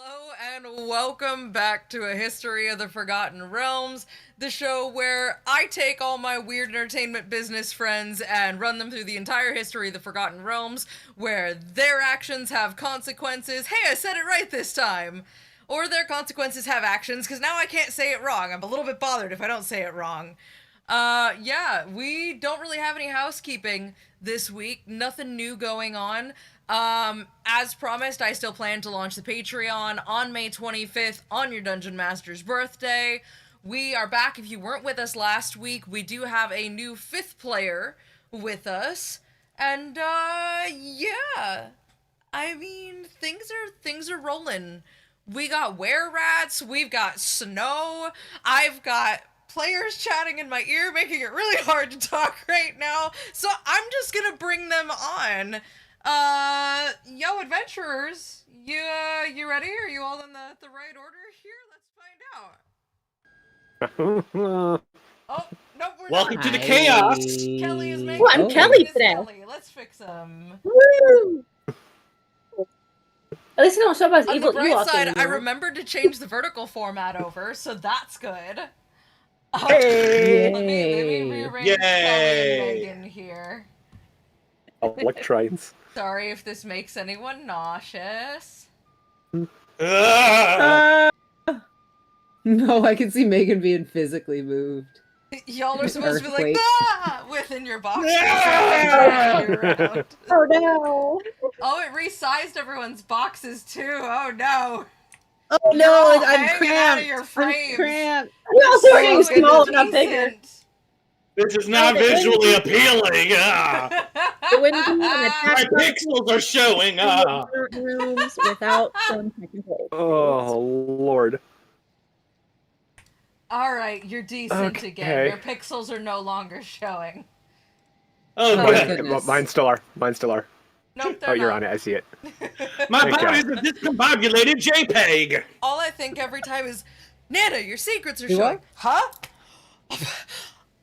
Hello and welcome back to A History of the Forgotten Realms, the show where I take all my weird entertainment business friends and run them through the entire history of the Forgotten Realms, where their actions have consequences. Hey, I said it right this time! Or their consequences have actions, because now I can't say it wrong. I'm a little bit bothered if I don't say it wrong. Yeah, we don't really have any housekeeping this week. Nothing new going on. As promised, I still plan to launch the Patreon on May 25th on your Dugeon Master's birthday. We are back. If you weren't with us last week, we do have a new 5th player with us. And, yeah. I mean, things are rolling. We got were-rats, we've got snow, I've got players chatting in my ear, making it really hard to talk right now, so I'm just gonna bring them on. Yo, adventurers, you ready? Are you all in the right order here? Let's find out. Oh, nope, we're Welcome not. to the chaos. Kelly is making. Oh, I'm Kelly today. Kelly. Let's fix him. Woo! At least they don't show up as On evil the bright Ewoks side, I anymore. remembered to change the vertical format over, so that's good. Hey! Let me rearrange Kelly and Megan here. Electrites. Sorry if this makes anyone nauseous. Ah! No, I can see Megan being physically moved. Y'all are supposed to be like, Earthquake. ah! Within your box. Ah! Oh no! Oh, it resized everyone's boxes too. Oh no. Oh No, I'm hanging cramped. out of your I'm frames. cramped. We also are getting So smaller, not bigger. indecent. This is not visually appealing. It wouldn't be an My attack pixels are showing. rooms without phone technical. Oh, Lord. Alright, you're decent Okay. again. Your pixels are no longer showing. Oh, Oh, good. goodness. Mine still are. Nope, they're Oh, you're not. on it. I see it. My Thank body's God. a discombobulated JPEG. All I think every time is, Nana, your secrets are You showing. what? Huh?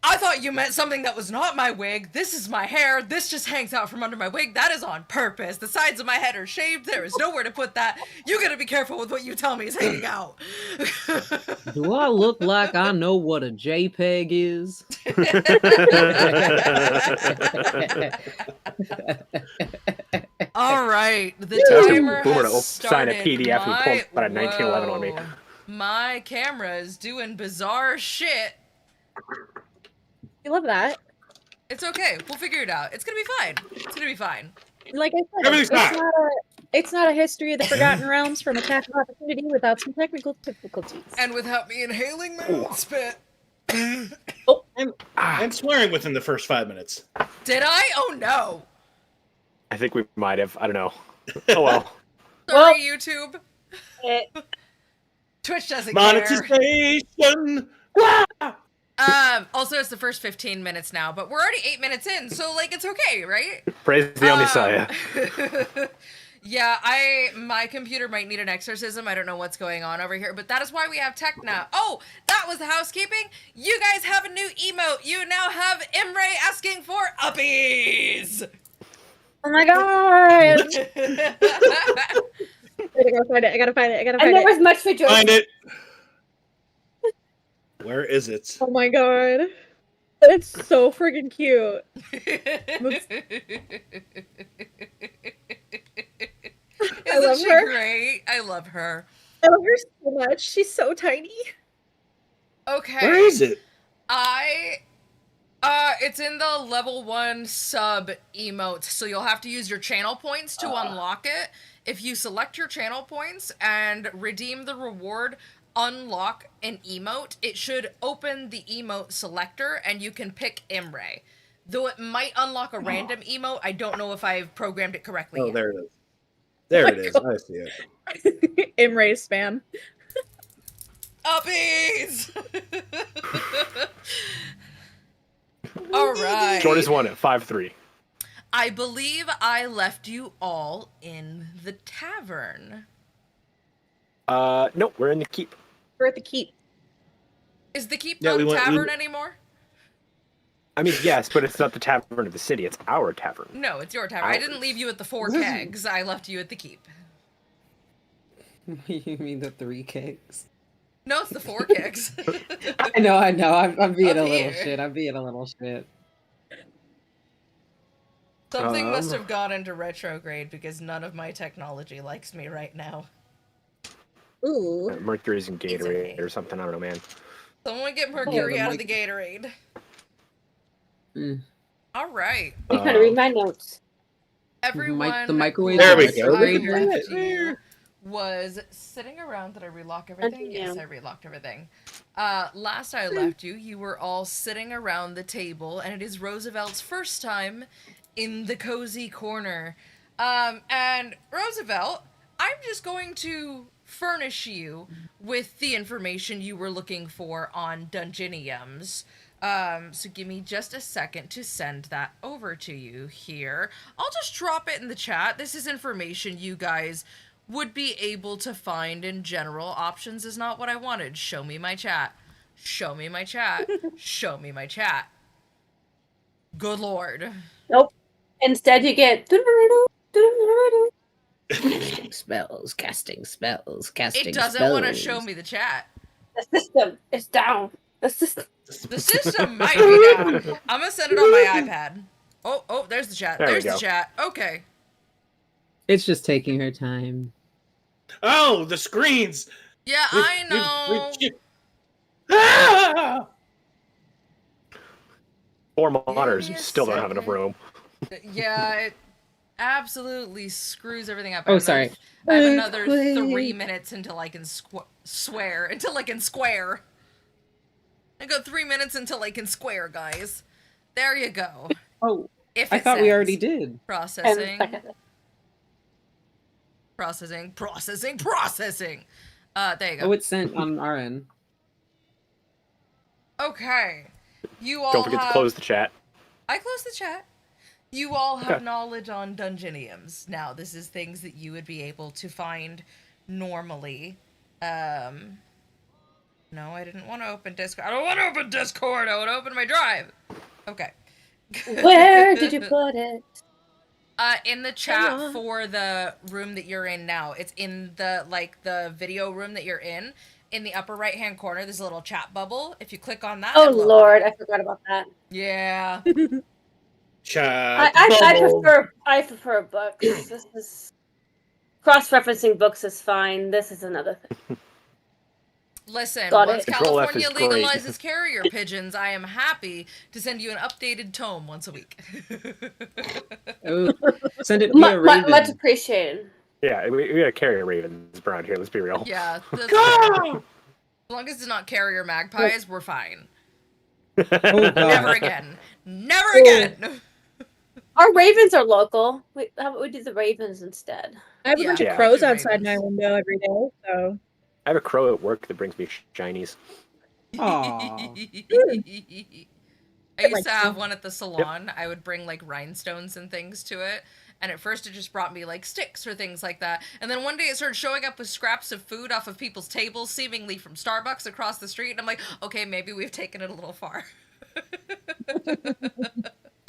I thought you meant something that was not my wig. This is my hair. This just hangs out from under my wig. That is on purpose. The sides of my head are shaved. There is nowhere to put that. You gotta be careful with what you tell me is hanging out. Do I look like I know what a JPEG is? All right, the Ask timer Boomer has to sign a started. PDF and pull out a 1911 on me. Whoa. My camera is doing bizarre shit. I love that. It's okay. We'll figure it out. It's gonna be fine. It's gonna be fine. Like I said, Everything's it's not a history of the Forgotten Realms from Attack of Opportunity without some technical difficulties. And without me inhaling my own spit. Oh, And swearing within the first 5 minutes. Did I? Oh no. I think we might have. I don't know. Oh, well. Sorry, YouTube. it, Twitch doesn't care. Monetization. Also, it's the first 15 minutes now, but we're already 8 minutes in, so, like, it's okay, right? Praise the Messiah. Yeah, my computer might need an exorcism. I don't know what's going on over here, but that is why we have tech now. Oh, that was the housekeeping. You guys have a new emote. You now have Imre asking for uppies. oh my god! I gotta find it. I gotta find it. And there was much rejoicing. Find it. Where is it? Oh my god. It's so friggin' cute. Isn't she her. great? I love her. I love her so much. She's so tiny. Okay. Where is it? It's in the level 1 sub emote, so you'll have to use your channel points to unlock it. If you select your channel points and redeem the reward, unlock an emote, it should open the emote selector and you can pick Imre. Though it might unlock a random emote, I don't know if I've programmed it correctly Oh, yet. there it is. There it is. I see it. Imre's spam. Uppies! Alright. Jordan's won at 5-3. I believe I left you all in the tavern. Nope, we're in the keep. We're at the keep. Is the keep Yeah, not we a went- tavern anymore? I mean, yes, but it's not the tavern of the city. It's our tavern. No, it's your tavern. I didn't leave you at the 4 kegs. I left you at the keep. You mean the 3 kicks? No, it's the 4 kicks. I know. I'm being Up a little here. shit. I'm being a little shit. Something must have gone into retrograde because none of my technology likes me right now. Ooh. Mercury's in Gatorade okay. or something. I don't know, man. Someone get Mercury the out of mic- the Gatorade. Mm. All right. I'm trying to read my notes. Everyone, The microwave There we last go. I retrograde. left you was sitting around. Did I relock everything? Yeah. Yes, I relocked everything. Last I left you, you were all sitting around the table, and it is Roosevelt's first time in the cozy corner. And Roosevelt, I'm just going to furnish you with the information you were looking for on Dungeoniums. So give me just a second to send that over to you here. I'll just drop it in the chat. This is information you guys would be able to find in general. Options is not what I wanted. Show me my chat. Show me my chat. Show me my chat. Good lord. Nope. Instead, you get. Spells, casting spells, casting It doesn't spells. want to show me the chat. The system is down. The system. The system might be down. I'm gonna send it on my iPad. Oh, there's the chat. There we There's the go. chat. Okay. It's just taking her time. Oh, the screens. Yeah, I know. Ah! 4 monitors. Give me a Still don't have enough second. room. Yeah, it absolutely screws everything up. Oh, sorry. I have another 3 minutes until I can swear. Until I can square. I got 3 minutes until I can square, guys. There you go. Oh, If I it thought we sends. already did. Processing. And Processing. There you go. Oh, it's sent on our end. Okay. You all Don't forget to close the chat. I closed the chat. You all have knowledge on Dungeoniums. Now, this is things that you would be able to find normally. No, I didn't want to open Discord. I don't want to open Discord. I want to open my drive. Okay. where did you put it? In the chat on. for the room that you're in now. It's in the video room that you're in. In the upper right-hand corner, there's a little chat bubble. If you click on that, Oh it'll open Lord, up. I forgot about that. Yeah. Chat. I prefer books. This is cross-referencing books is fine. This is another thing. Listen, Got once it. Control F California is great. legalizes carrier pigeons, I am happy to send you an updated tome once a week. Oh, send it via Raven. Much appreciated. Yeah, we gotta carry ravens around here. Let's be real. Yeah. That's fair. As long as it's not carrier magpies, we're fine. Oh, God. Never again. Never again. Our ravens are local. How about we do the ravens instead? I have a bunch Yeah. of crows Yeah. outside my window every day, so I have a crow at work that brings me shinies. Aw. I used to have one at the salon. I would bring like rhinestones and things to it. And at first it just brought me like sticks or things like that. And then one day it started showing up with scraps of food off of people's tables, seemingly from Starbucks across the street. And I'm like, okay, maybe we've taken it a little far.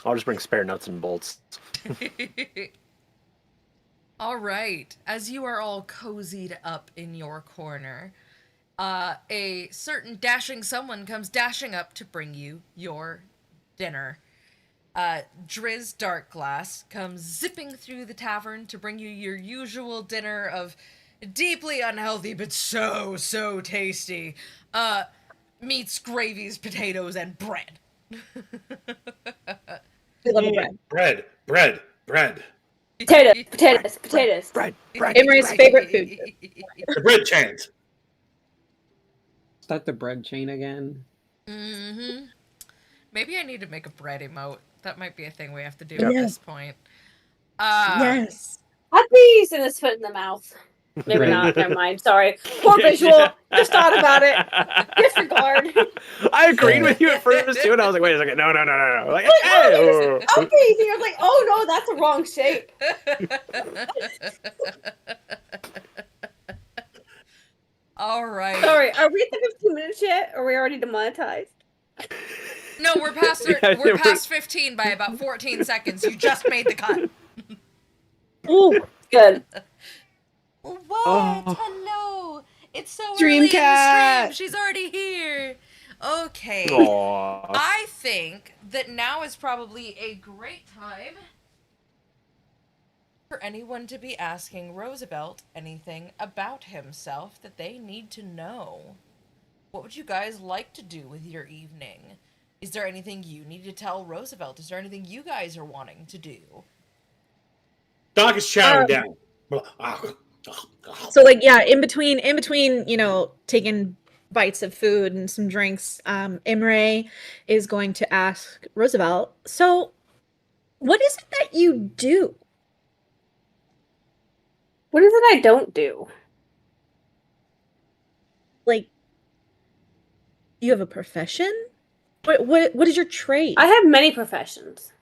I'll just bring spare nuts and bolts. All right. As you are all cozied up in your corner, a certain dashing someone comes dashing up to bring you your dinner. Driz Darkglass comes zipping through the tavern to bring you your usual dinner of deeply unhealthy but so tasty meats, gravies, potatoes, and bread. I love the bread. Bread. Potatoes. Bread. Imre's favorite food. The bread chains. Start the bread chain again. Mm-hmm. Maybe I need to make a bread emote. That might be a thing we have to do Yeah. at this point. Yes. I'd be using this foot in the mouth. Maybe Right. not. Never mind. Sorry. Poor visual. Just thought about it. Disregard. I agreed with you at first too, and I was like, wait a second, no. Like, Okay, hey! you're like, oh no, that's the wrong shape. All right. Sorry, are we at the 15 minutes yet? Or are we already demonetized? No, we're past Yeah, we're past 15 by about 14 seconds. You just made the cut. Ooh, good. What? Oh. Hello. It's so early in the stream. Dreamcat! She's already here. Okay. Aww. I think that now is probably a great time for anyone to be asking Roosevelt anything about himself that they need to know. What would you guys like to do with your evening? Is there anything you need to tell Roosevelt? Is there anything you guys are wanting to do? Doc is chowing down. So like yeah, in between, taking bites of food and some drinks, Imre is going to ask Roosevelt, so what is it that you do? What is it I don't do? Like, you have a profession? What is your trade? I have many professions.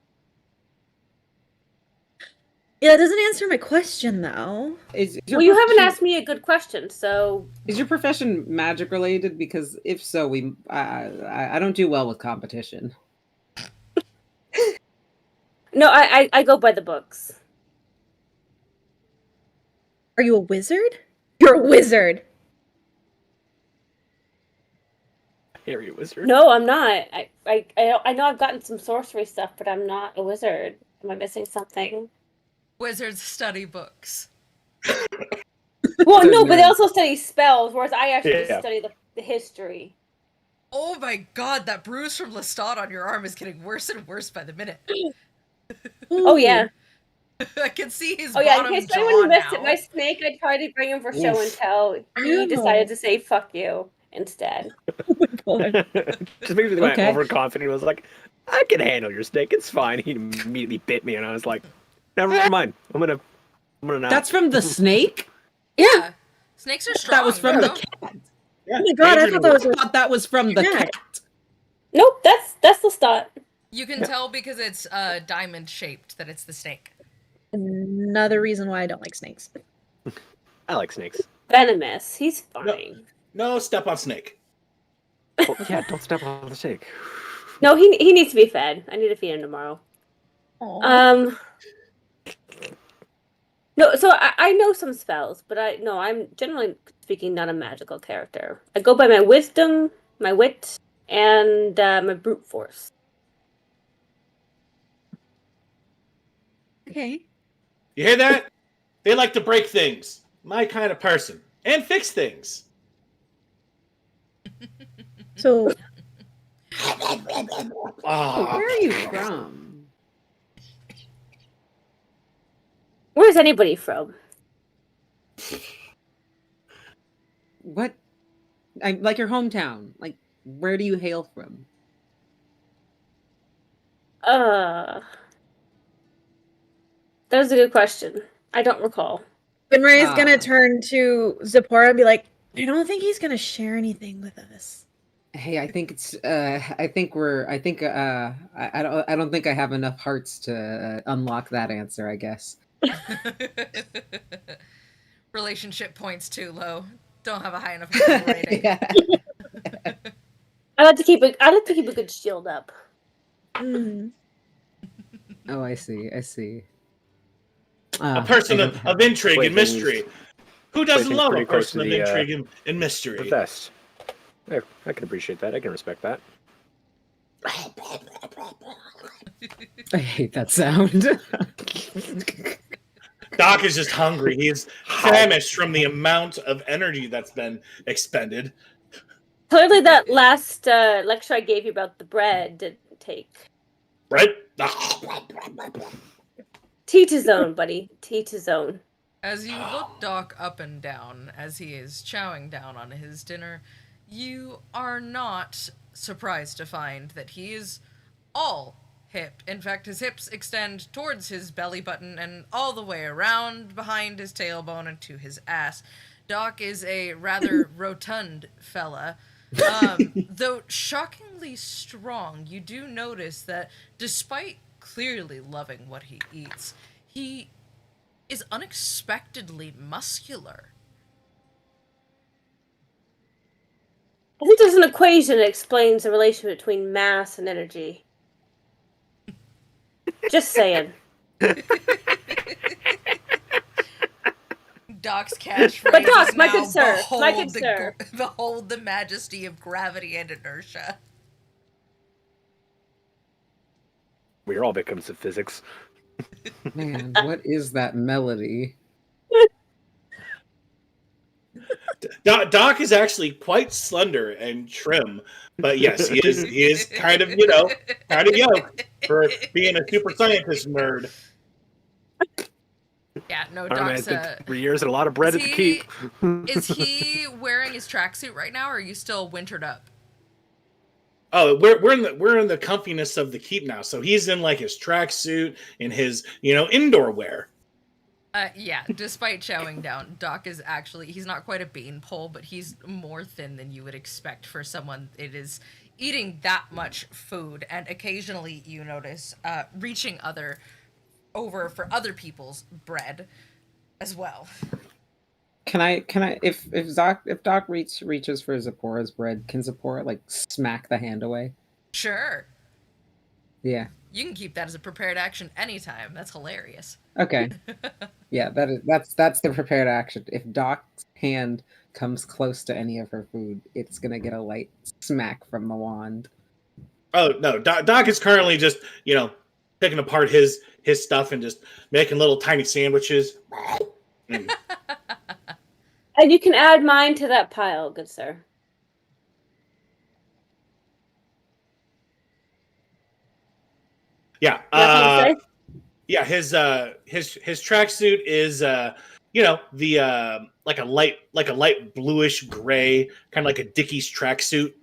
Yeah, that doesn't answer my question though. Well, you haven't asked me a good question, so... Is your profession magic related? Because if so, I don't do well with competition. No, I go by the books. Are you a wizard? You're a wizard. Harry Wizard. No, I'm not. I know I've gotten some sorcery stuff, but I'm not a wizard. Am I missing something? Wizards study books. Well, no, but they also study spells, whereas I actually Yeah. study the history. Oh my god, that bruise from Lestat on your arm is getting worse and worse by the minute. Oh, yeah. I can see his Oh, yeah, in bottom case jaw anyone missed now. it, my snake, I tried to bring him for show and Oof. tell. He decided to say, fuck you, instead. Just maybe the Okay. overconfident was like, I can handle your snake. It's fine. He immediately bit me, and I was like, never mind. I'm gonna not. That's from the snake? Yeah. Snakes are strong. That was from the bro. cat. Yeah, Oh my god, I Adrian thought that was I thought that was from the Yeah. cat. Nope, that's the start. You can tell because it's diamond shaped that it's the snake. another reason why I don't like snakes. I like snakes. Venomous. He's fine. No, step on snake. Oh, yeah, don't step on the snake. No, he needs to be fed. I need to feed him tomorrow. Aw. No, so I know some spells, but I'm generally speaking not a magical character. I go by my wisdom, my wit, and my brute force. Okay. You hear that? They like to break things. My kind of person. And fix things. So Ah. Where are you from? Where's anybody from? What? Like your hometown. Like, where do you hail from? That was a good question. I don't recall. Benray is gonna Ah. turn to Zipporah and be like, I don't think he's gonna share anything with us. Hey, I think it's. I don't think I have enough hearts to unlock that answer. I guess. Relationship points too low. Don't have a high enough approval rating. Yeah. I like to keep a good shield up. Mm. Oh, I see. I see. A person of intrigue and Playthings- mystery. Who doesn't playthings love a pretty close person to of the, intrigue and mystery? The best. Yeah, I can appreciate that. I can respect that. I hate that sound. Doc is just hungry. He is famished from the amount of energy that's been expended. Clearly, that last lecture I gave you about the bread didn't take. Right? Teach his own, buddy. Teach his own. As you look Doc up and down as he is chowing down on his dinner, you are not surprised to find that he is all hip. In fact, his hips extend towards his belly button and all the way around behind his tailbone and to his ass. Doc is a rather rotund fella. Though shockingly strong, you do notice that despite clearly loving what he eats, he is unexpectedly muscular. I think there's an equation that explains the relation between mass and energy. Just saying. Doc's catchphrase But Doc, is my now good sir, my good behold the, sir. behold the majesty of gravity and inertia. We are all victims of physics. Man, what is that melody? Doc is actually quite slender and trim, but yes, he is kind of kind of yoked for being a super scientist nerd. Yeah, no, I don't know, Doc's it's been 3 years and a lot of bread is to he- keep. is he wearing his tracksuit right now, or are you still wintered up? Oh, we're in the comfiness of the keep now. So he's in like his tracksuit and his indoor wear. Yeah, despite chowing down, Doc is actually, he's not quite a beanpole, but he's more thin than you would expect for someone that is eating that much food, and occasionally you notice reaching over for other people's bread as well. Can I if Doc reaches for Zipporah's bread, can Zipporah like smack the hand away? Sure. Yeah. You can keep that as a prepared action anytime. That's hilarious. Okay. Yeah, that's the prepared action. If Doc's hand comes close to any of her food, it's gonna get a light smack from the wand. Oh no, Doc is currently just picking apart his stuff and just making little tiny sandwiches. Mm. And you can add mine to that pile, good sir. Yeah. Nothing to say? Yeah, his tracksuit is the like a light bluish gray, kind of like a Dickies tracksuit.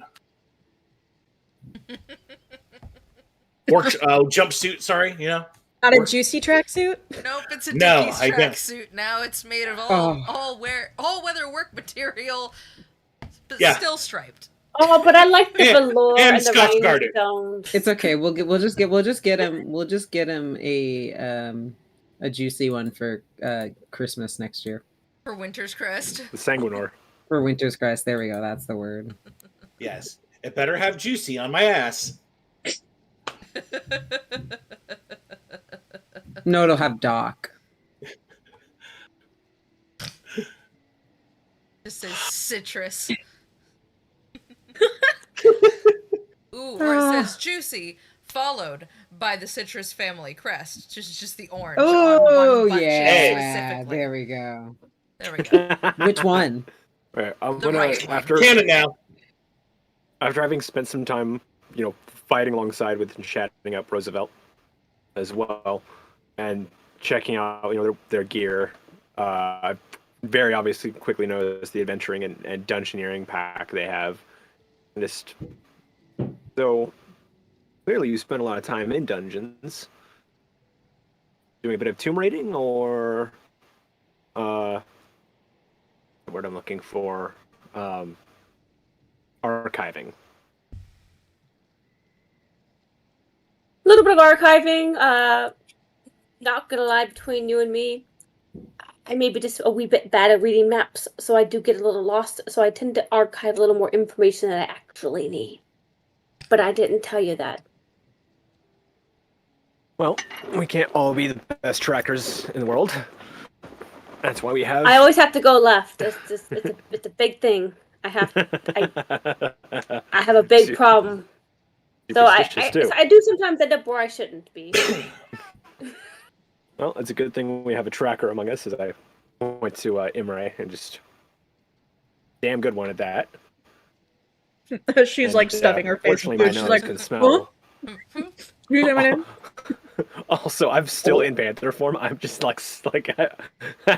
Or jumpsuit, sorry, Not a juicy tracksuit. Nope, it's a No, Dickies I can't. tracksuit now. It's made of Oh. all weather work material, but Yeah. still striped. Oh, but I like the And- velour and and the Scotch guarded. rhinestones. It's okay. We'll just get him a juicy one for Christmas next year. For Winter's Crest. The Sanguinor. For Winter's Crest. There we go. That's the word. Yes, it better have juicy on my ass. No, it'll have Doc. Just says citrus. Ooh, or it says juicy, followed by the citrus family crest. Just the orange. on Oh one butt cheek yeah, specifically. there we go. There we go. Which one? Right, I'm The gonna right one. after Canon now. having spent some time, fighting alongside with and chatting up Roosevelt as well, and checking out, their gear. I very obviously quickly noticed the adventuring and dungeoneering pack they have. Just so clearly, you spent a lot of time in dungeons, doing a bit of tomb raiding, or the word I'm looking for, archiving. A little bit of archiving. Not gonna lie, between you and me, I may be just a wee bit bad at reading maps, so I do get a little lost. So I tend to archive a little more information than I actually need. But I didn't tell you that. Well, we can't all be the best trackers in the world. That's why we have. I always have to go left. It's a big thing. I have a big problem. So I do sometimes end up where I shouldn't be. Well, it's a good thing we have a tracker among us, as I went to Imre and just damn good one at that. She's And, like stuffing her face. Fortunately, my She's nose like, can smell. You know what I mean? Also, I'm still in Panther form. I'm just like I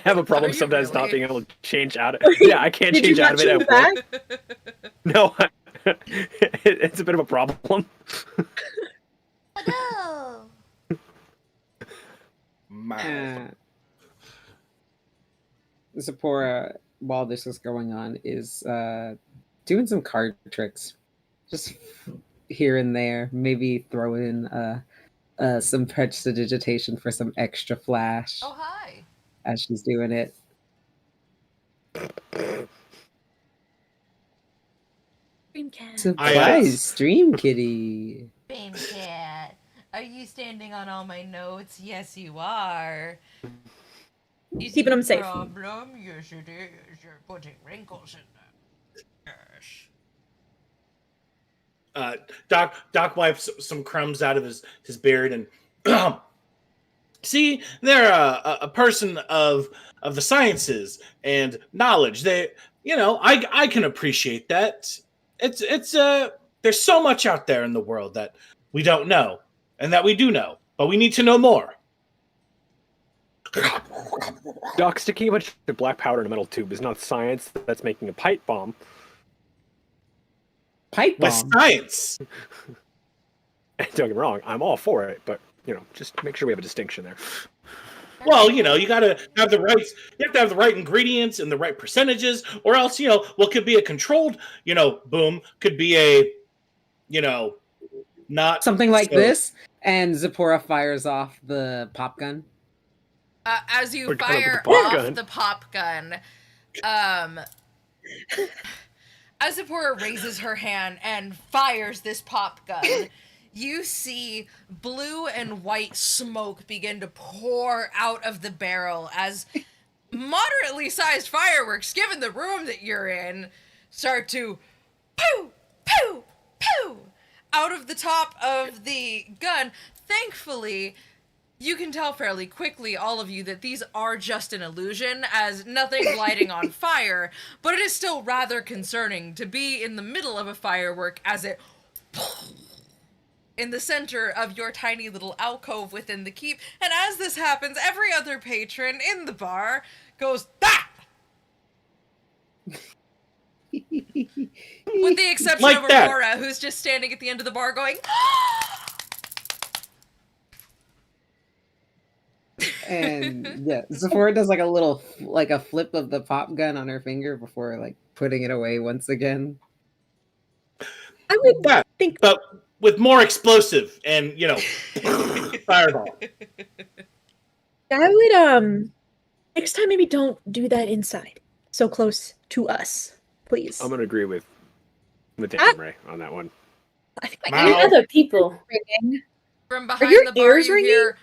have a problem Are you sometimes not really? being able to change out of. Yeah, I can't Did you change out not of it. choose At that? work. No, it's a bit of a problem. No. Zipporah, while this is going on, is doing some card tricks, just here and there. Maybe throw in some prestidigitation for some extra flash Oh, hi. as she's doing it. Surprise, Stream Kitty. Bane Cat. Are you standing on all my notes? Yes, you are. Keeping them safe. Problem? Yes, it is. You're putting wrinkles in them. Yes. Doc wipes some crumbs out of his beard and see, they're a person of the sciences and knowledge. I can appreciate that. It's there's so much out there in the world that we don't know and that we do know, but we need to know more. Doc, sticking a bunch of black powder in a metal tube is not science. That's making a pipe bomb. Pipe With bomb. science. Don't get me wrong, I'm all for it, but just make sure we have a distinction there. Well, you gotta have the right. You have to have the right ingredients and the right percentages, or else, what could be a controlled, boom could be a, not Something like so- this, and Zipporah fires off the pop gun. As you We're coming up with fire the pop off gun. the pop gun, as Zipporah raises her hand and fires this pop gun, you see blue and white smoke begin to pour out of the barrel as moderately sized fireworks, given the room that you're in, start to poo, poo, poo out of the top of the gun. Thankfully, you can tell fairly quickly, all of you, that these are just an illusion, as nothing's lighting on fire, but it is still rather concerning to be in the middle of a firework as it in the center of your tiny little alcove within the keep, and as this happens, every other patron in the bar goes, "Ah!" With the exception Like of that. Aurora, who's just standing at the end of the bar going, And yeah, Zipporah does like a flip of the pop gun on her finger before like putting it away once again. I would Yeah, think but with more explosive and fireball. I would next time maybe don't do that inside. So close to us, please. I'm gonna agree with Dan Ray on that one. I think Wow. And other people. ringing. from your behind the bar ears you ringing? hear,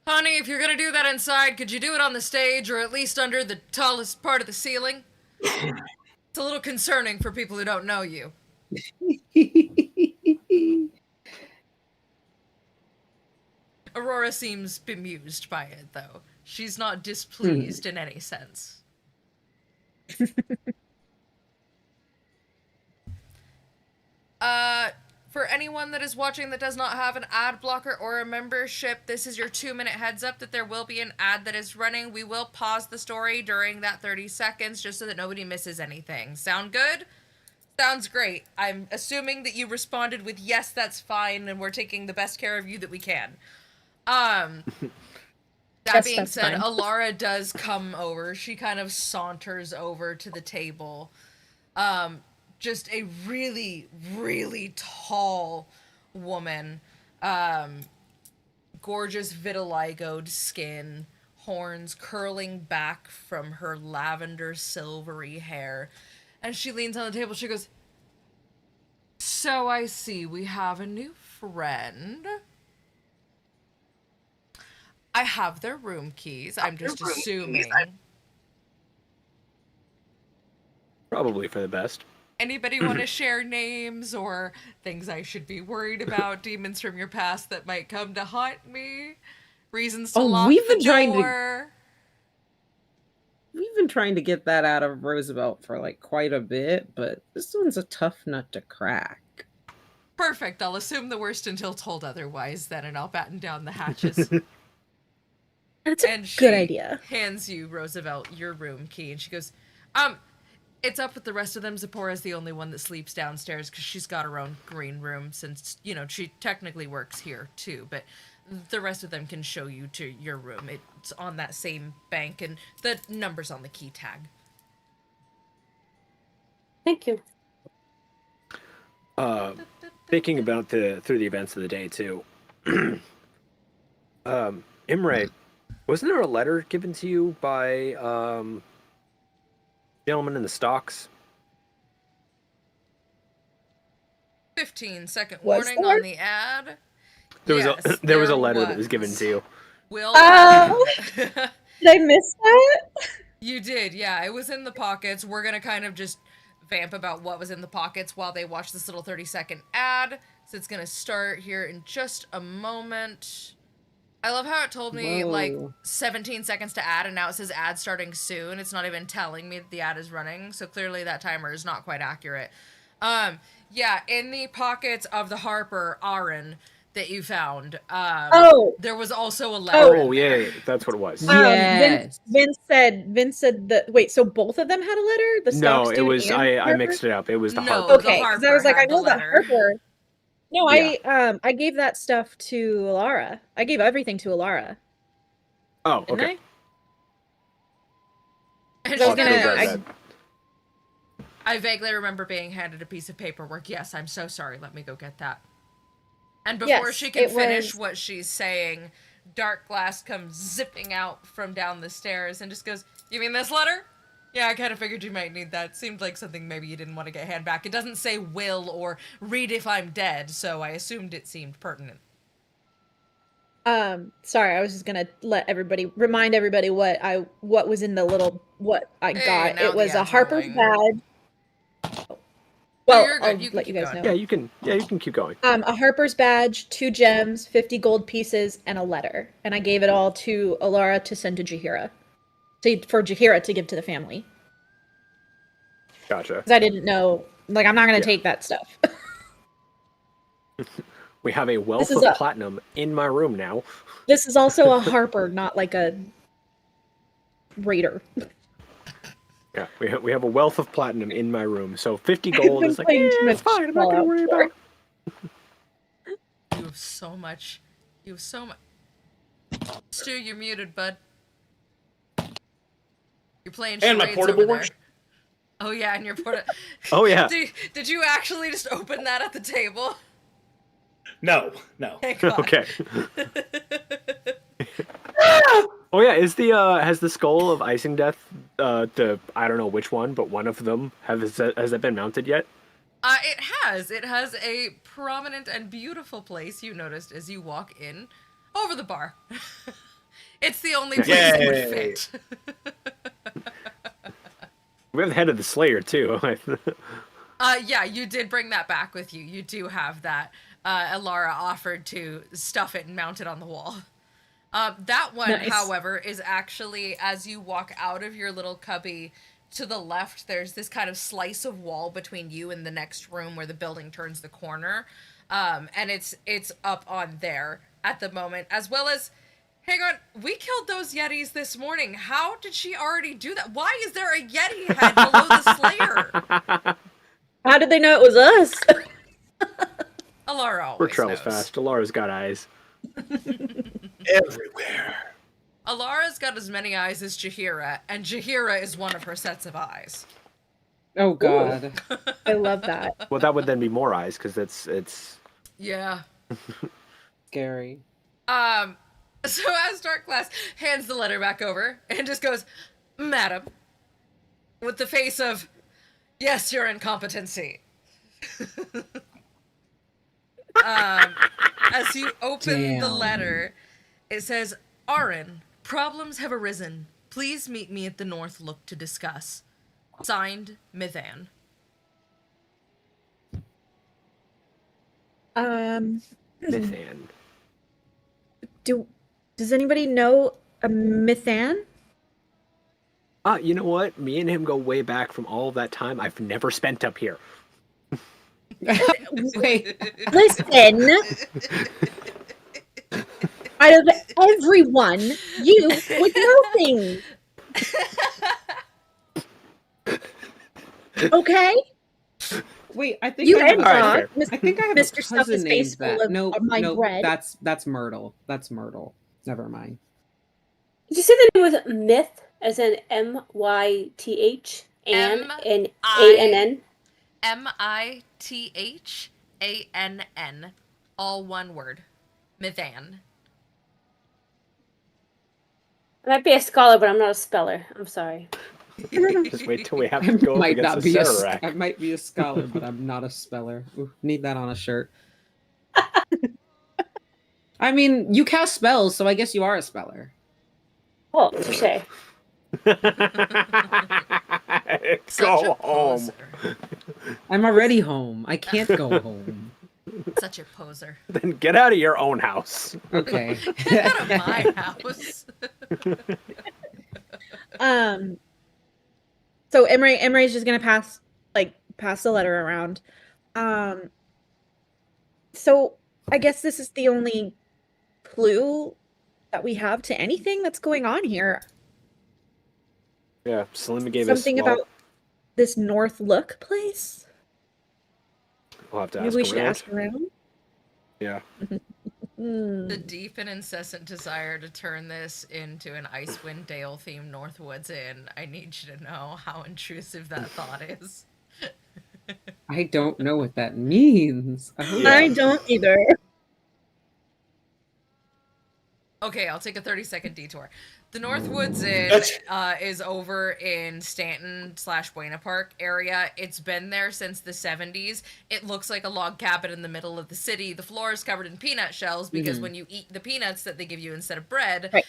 "Honey, if you're gonna do that inside, could you do it on the stage or at least under the tallest part of the ceiling? It's a little concerning for people who don't know you." Aurora seems bemused by it, though. She's not displeased in any sense. For anyone that is watching that does not have an ad blocker or a membership, this is your 2-minute heads up that there will be an ad that is running. We will pause the story during that 30 seconds just so that nobody misses anything. Sound good? Sounds great. I'm assuming that you responded with yes, that's fine, and we're taking the best care of you that we can. That Yes, being that's said, fine. Alara does come over. She kind of saunters over to the table. Just a really, really tall woman. Gorgeous vitiligoed skin, horns curling back from her lavender silvery hair. And she leans on the table. She goes, "So I see we have a new friend. I have their room keys. I'm just assuming. Probably for the best. Anybody want to share names or things I should be worried about? Demons from your past that might come to haunt me? Reasons to Oh, lock we've the been trying to- door?" We've been trying to get that out of Roosevelt for like quite a bit, but this one's a tough nut to crack. Perfect. I'll assume the worst until told otherwise then, and I'll batten down the hatches. That's a And she good idea. hands you, Roosevelt, your room key, and she goes, it's up with the rest of them. Zipporah's the only one that sleeps downstairs because she's got her own green room since, she technically works here too, but the rest of them can show you to your room. It's on that same bank, and the number's on the key tag. Thank you. Thinking about through the events of the day too. Imre, wasn't there a letter given to you by gentleman in the stocks? 15-second Was warning there? on the ad. There was Yes, there was a letter that was given to you. Will Oh! Did I miss that? You did, yeah. It was in the pockets. We're gonna kind of just vamp about what was in the pockets while they watch this little 30-second ad. So it's gonna start here in just a moment. I love how it told me like Whoa. 17 seconds to add, and now it says ad starting soon. It's not even telling me that the ad is running, so clearly that timer is not quite accurate. Yeah, in the pockets of the Harper Aaron that you found, there was also a letter. Oh yeah, that's what it was. Yes. Vince said that. Wait, so both of them had a letter? The No, Stocks it dude was and I Harper? mixed it up. It was the No, Harper. the Okay, 'cause I Harper was like, I had the know the letter. Harper. No, Yeah. I gave that stuff to Alara. I gave everything to Alara. Oh, Didn't okay. And I was I'll she's gonna- go gonna- grab that. I vaguely remember being handed a piece of paperwork. Yes, I'm so sorry. Let me go get that. And before Yes, she can it finish was- what she's saying, Dark Glass comes zipping out from down the stairs and just goes, "You mean this letter? Yeah, I kind of figured you might need that. Seemed like something maybe you didn't want to get hand back. It doesn't say will or read if I'm dead, so I assumed it seemed pertinent." Sorry, I was just gonna remind everybody what was in the what I Hey, got. now It was the a ad's Harper's rolling. badge. No, Well, you're good. I'll You can let you keep guys going. know. Yeah, you can keep going. A Harper's badge, 2 gems, 50 gold pieces, and a letter. And I gave it all to Alara to send to Jahira. For Jahira to give to the family. Gotcha. Because I didn't know, like, I'm not going to take that stuff. We have a wealth This is of a- platinum in my room now. This is also a Harper, not like a Raider. Yeah, we have a wealth of platinum in my room. So 50 gold is like, playing too it's much fine. I'm not gonna Fallout worry 4. about it. You have so much. You have so much. Stu, you're muted, bud. You're playing And my charades portable over there. works? Oh yeah, and your portable. Oh yeah. Did you actually just open that at the table? No. Thank God. Okay. Oh yeah, is the has the skull of Icing Death the I don't know which one, but one of them has that been mounted yet? It has. It has a prominent and beautiful place you noticed as you walk in over the bar. It's the only place it would Yay. fit. We have the head of the Slayer too. Yeah, you did bring that back with you. You do have that. Alara offered to stuff it and mount it on the wall. That one, Nice. however, is actually, as you walk out of your little cubby, to the left, there's this kind of slice of wall between you and the next room where the building turns the corner. And it's up on there at the moment, as well as, hang on, we killed those Yetis this morning. How did she already do that? Why is there a Yeti head below the Slayer? How did they know it was us? Alara always We're travels knows. fast. Alara's got eyes. Everywhere. Alara's got as many eyes as Jahira, and Jahira is one of her sets of eyes. Oh God. I love that. Well, that would then be more eyes because it's. Yeah. Scary. So as Dark Glass hands the letter back over and just goes, "Madam," with the face of, "Yes, your incompetency." As you open the Damn. letter, it says, "Arin, problems have arisen. Please meet me at the North Look to discuss. Signed, Mithan." Mithan. Does anybody know a Mithan? You know what? Me and him go way back from all of that time. I've never spent up here. Wait. Listen. Out of everyone, you would know things. Okay? Wait, I think You I had have, All right, thought, I think I have Mr. a Stuff cousin his face named that. full of No, my no, bread. that's Myrtle. That's Myrtle. Never mind. Did you say the name was Myth, as in MYTH and ANN? Mithann. All one word. Mithan. I might be a scholar, but I'm not a speller. I'm sorry. Just wait till we have I to go up might against not the be Sararak. I might be a scholar, but I'm not a speller. Ooh, need that on a shirt. I mean, you cast spells, so I guess you are a speller. Oh, touche. Such Go a home. poser. I'm already home. I can't go home. Such a poser. Then get out of your own house. Okay. Get out of my house. So Imre's just gonna pass the letter around. So I guess this is the only clue that we have to anything that's going on here. Yeah, Slim gave Something us. Well, about this North Look place. we'll have to Maybe ask we around. should ask around. Yeah. The deep and incessant desire to turn this into an Icewind Dale themed Northwoods Inn. I need you to know how intrusive that thought is. I don't know what that means. Yeah. I don't either. Okay, I'll take a 30-second detour. The Northwoods Inn is over in Stanton/Buena Park area. It's been there since the 70s. It looks like a log cabin in the middle of the city. The floor is covered in peanut shells because when you eat the peanuts that they give you instead of bread,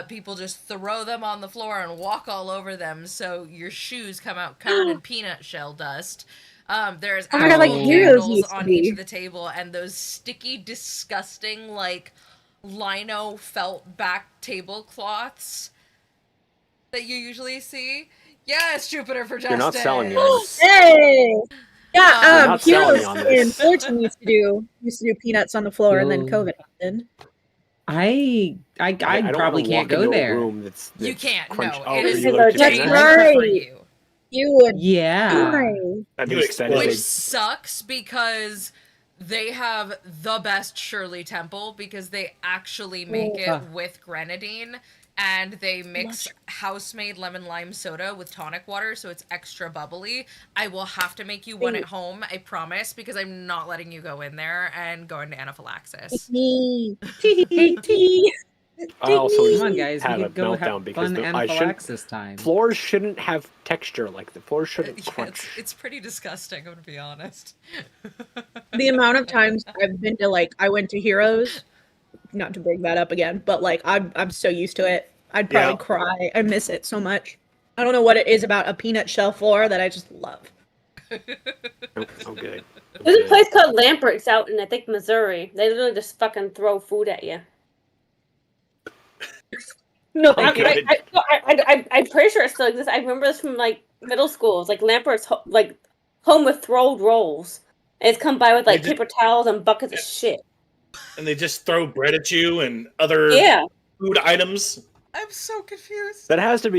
people just throw them on the floor and walk all over them, so your shoes come out covered in peanut shell dust. There's actual candles on each of the table, and those sticky, disgusting, like, lino felt back tablecloths that you usually see. Yes, Jupiter for justice. You're not selling me on this. Hey! Yeah, not selling me Heroes on and this. Fortune used to do peanuts on the floor, and then Yo. COVID happened. I don't probably wanna can't walk go into a there. room that's You can't. crunch- No, Oh, it for is you, That's like, made right. for you. You would Yeah. die. That'd You be explode. extended. Which sucks because they have the best Shirley Temple because they actually make it with grenadine, and they mix house-made lemon lime soda with tonic water, so it's extra bubbly. I will have to make you one at home, I promise, because I'm not letting you go in there and go into anaphylaxis. I also Come on, guys. We have a could go meltdown have because fun I shouldn't. anaphylaxis time. Floors shouldn't have texture like the floors shouldn't Yeah, crunch. it's pretty disgusting, I'm gonna be honest. The amount of times I've been to I went to Heroes, not to bring that up again, but I'm so used to it. I'd probably cry. I miss it so much. I don't know what it is about a peanut shell floor that I just love. Okay. There's a place called Lampert's out in, I think, Missouri. They literally just fucking throw food at you. No, I'm thank you. pretty sure it still exists. I remember this from, like, middle school. It's like Lampert's, home with throwed rolls. And it's come by with, like, paper towels and buckets of shit. And they just throw bread at you and other food items. I'm so confused. That has to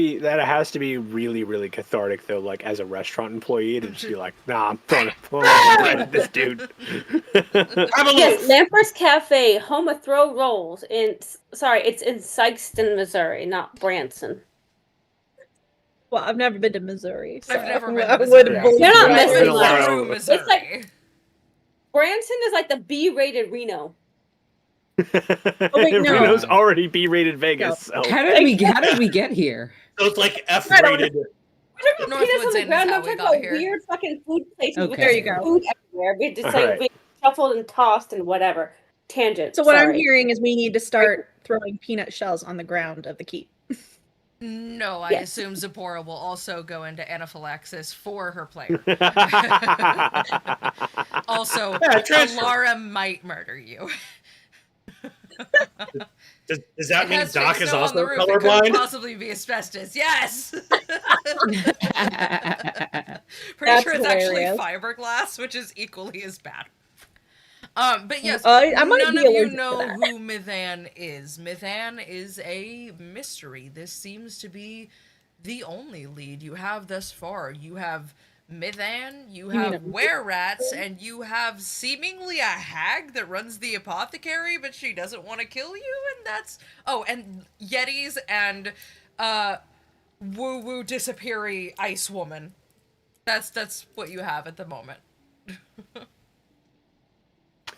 be really, really cathartic though, like as a restaurant employee to just be like, nah, I'm throwing bread at this dude. Yes, Lampert's Cafe, home of throw rolls. It's in Sikeston, Missouri, not Branson. Well, I've never been to Missouri. So I've never been I to wouldn't Missouri. believe You're not that. missing much. Missouri. It's like Branson is like the B-rated Reno. wait, no. Reno's already B-rated Vegas. So. How did we get here? So it's like F-rated. We're talking about peanuts on the Inn is ground. how I'm we talking got about here. weird fucking food places with Okay. There you go. food everywhere. We just Alright. we shuffled and tossed and whatever. Tangent. So what I'm sorry. hearing is we need to start throwing peanut shells on the ground of the keep. No, I Yes. assume Zipporah will also go into anaphylaxis for her player. Also, transfer. Alara might murder you. Does that It mean has Doc fake is snow on also the roof. It could colorblind? possibly be asbestos. Yes. Pretty That's sure it's actually hilarious. fiberglass, which is equally as bad. But yes, I might none be of you allergic to know that. who Mithan is. Mithan is a mystery. This seems to be the only lead you have thus far. You have Mithan, you have were-rats, and you have seemingly a hag that runs the apothecary, but she doesn't want to kill you, and that's... Oh, and Yetis and woo-woo disappeary ice woman. That's what you have at the moment.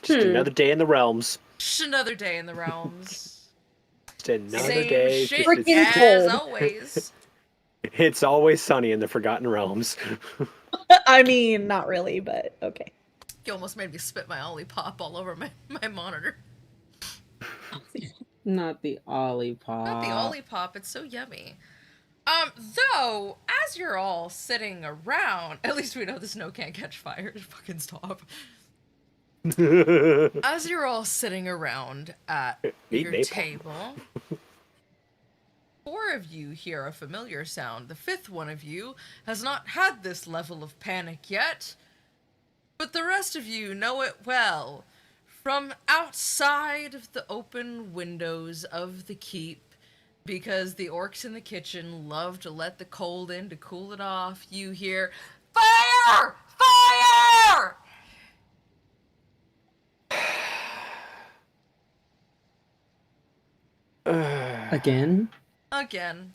Just another day in the realms. Just another day in the realms. Just another Same day. shit Freaking as cold. always. It's always sunny in the Forgotten Realms. I mean, not really, but okay. You almost made me spit my Olipop all over my monitor. Not the Olipop. Not the Olipop, it's so yummy. Though, as you're all sitting around, at least we know the snow can't catch fire, fucking stop. As you're all sitting around at your table, 4 of you hear a familiar sound. The 5th one of you has not had this level of panic yet, but the rest of you know it well. From outside of the open windows of the keep, because the orcs in the kitchen love to let the cold in to cool it off, you hear, "Fire! Fire!" Again? Again.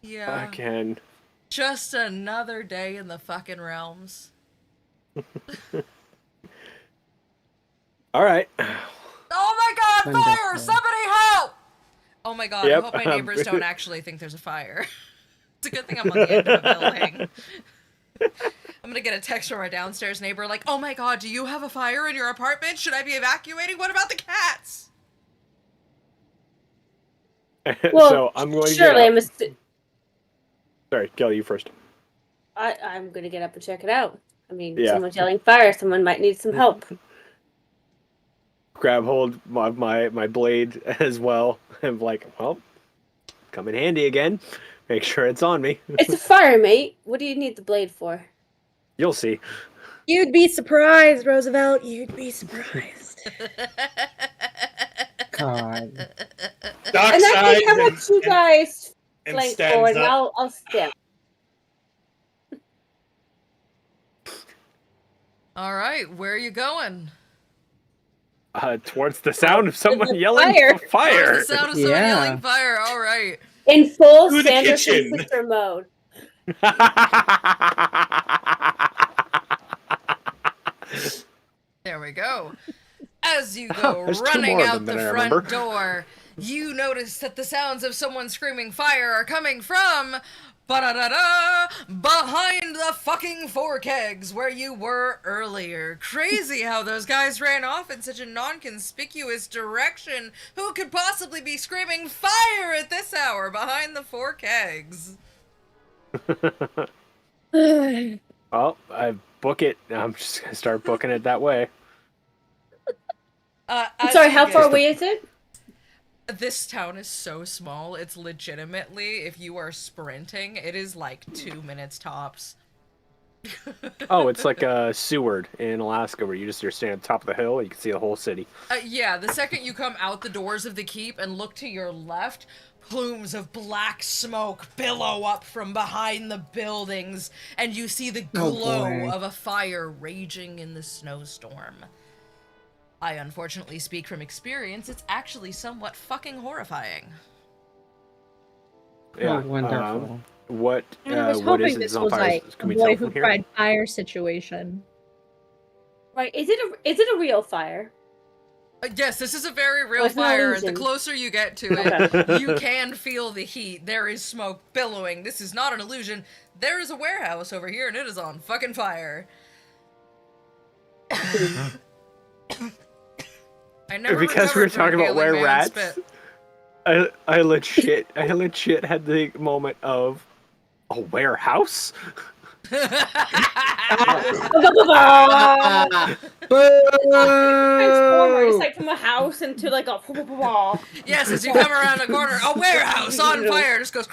Yeah. Again. Just another day in the fucking realms. All right. Oh my god, fire! Wonderful. Somebody help! Oh my god, Yep. I hope my neighbors don't actually think there's a fire. It's a good thing I'm on the end of a building. I'm gonna get a text from our downstairs neighbor like, "Oh my god, do you have a fire in your apartment? Should I be evacuating? What about the cats?" Well, So I'm going surely to I'm Sorry, Kelly, you first. I'm gonna get up and check it out. I mean, Yeah. someone's yelling fire. Someone might need some help. Grab hold of my blade as well. I'm like, well, come in handy again. Make sure it's on me. It's a fire, mate. What do you need the blade for? You'll see. You'd be surprised, Roosevelt. You'd be surprised. God. Dock And I think how sides about you guys and flank stands forward, and up. I'll stem. All right, where are you going? Towards the sound of someone the yelling fire. fire. Towards the sound of someone Yeah. yelling fire. All right. In full To the Sanderson kitchen. sister mode. There we go. As you go There's two running more of out them the than I front remember. door, you notice that the sounds of someone screaming fire are coming from ba-da-da-da, behind the fucking 4 kegs where you were earlier. Crazy how those guys ran off in such a non-conspicuous direction. Who could possibly be screaming fire at this hour behind the 4 kegs? Well, I book it. I'm just gonna start booking it that way. I'm As sorry, you how get- far away is it? This town is so small, it's legitimately, if you are sprinting, it is like 2 minutes tops. Oh, it's like a Seward in Alaska where you're standing at the top of the hill and you can see the whole city. Yeah, the second you come out the doors of the keep and look to your left, plumes of black smoke billow up from behind the buildings, and you see the Oh, glow boy. of a fire raging in the snowstorm. I unfortunately speak from experience, it's actually somewhat fucking horrifying. Oh, wonderful. What? I was what hoping is it? this It's on was fire. like Can a we boy tell who from here? cried fire situation. Right, is it a real fire? Yes, this is a very real it's an fire. The illusion. closer you get to it, you can feel the heat. There is smoke billowing. This is not an illusion. There is a warehouse over here, and it is on fucking fire. I never Because we were recovered from talking about inhaling were man's rats. spit. I legit had the moment of a warehouse. Transformer, it's like from a house into like a Yes, as you come around the corner, a warehouse on fire just goes.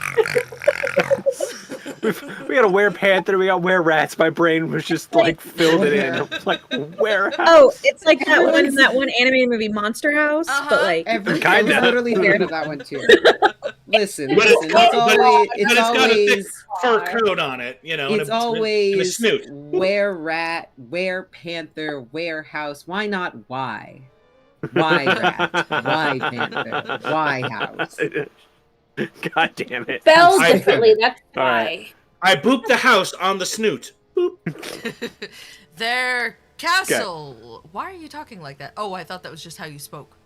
We got a were panther. We got were rats. My brain was just like filled it in. I'm like warehouse. Oh, it's like that one animated movie Monster House, Uh-huh. but like I was Kinda. literally scared of that one too. Listen, But listen, got it's always, but it's got a thick always, fur coat on it, you know. and it's a- and a always snoot. where rat, where panther, warehouse. Why not why? Why rat? Why panther? Why house? God damn it. Spelled I- differently, that's All why. right. I booped the house on the snoot. Boop. Their castle. Why are you talking like that? Oh, I thought that was just how you spoke.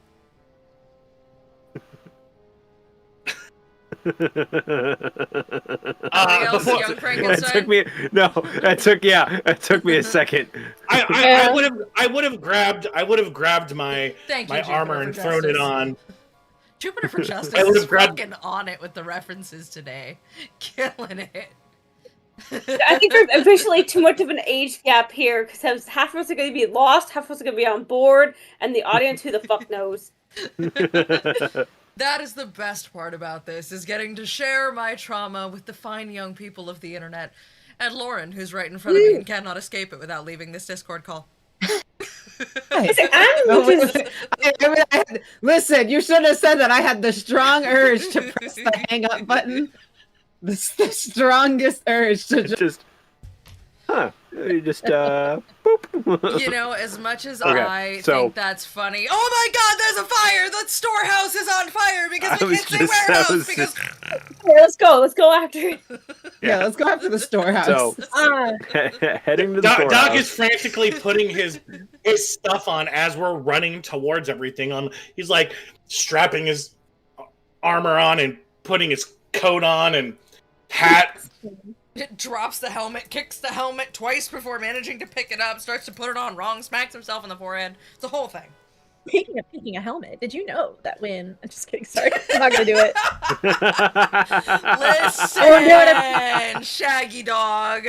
else, Before, young It Frankenstein? took me it took me a second. I would have grabbed my Thank you, my Jupiter, armor for and thrown it justice. on. Jupiter for Justice I is would've grabbed- fucking on it with the references today. Killing it. I think there's officially too much of an age gap here because half of us are going to be lost, half of us are going to be on board, and the audience, who the fuck knows? That is the best part about this, is getting to share my trauma with the fine young people of the internet. And Lauren, who's right in front of me and cannot escape it without leaving this Discord call. Listen, you should have said that I had the strong urge to press the hang up button. The strongest urge to just you just boop. You know, as much as Okay, I so- think that's funny. Oh my god, there's a fire! The storehouse is on fire because I we was can't say just- I warehouse was because Okay, let's go. Let's go after it. yeah. Let's go after the storehouse. So heading to the Doc storehouse. is frantically putting his stuff on as we're running towards everything. He's like strapping his armor on and putting his coat on and hat. it drops the helmet, kicks the helmet twice before managing to pick it up, starts to put it on wrong, smacks himself in the forehead. It's the whole thing. Speaking of picking a helmet, did you know that when I'm just kidding, sorry, I'm not gonna do it. Listen, Shaggy Dog.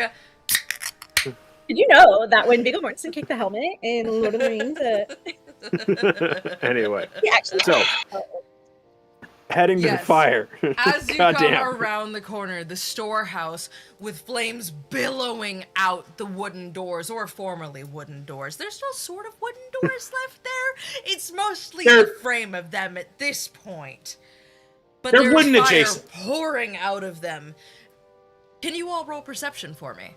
Did you know that when Viggo Mortensen kicked the helmet in Lord of the Rings, Anyway, he actually so heading to the Yes. fire. As you Goddamn. come around the corner, the storehouse with flames billowing out the wooden doors, or formerly wooden doors. There's still sort of wooden doors left there. It's mostly They're- the frame of them at this point. But They're there's wooden fire adjacent. pouring out of them. Can you all roll perception for me?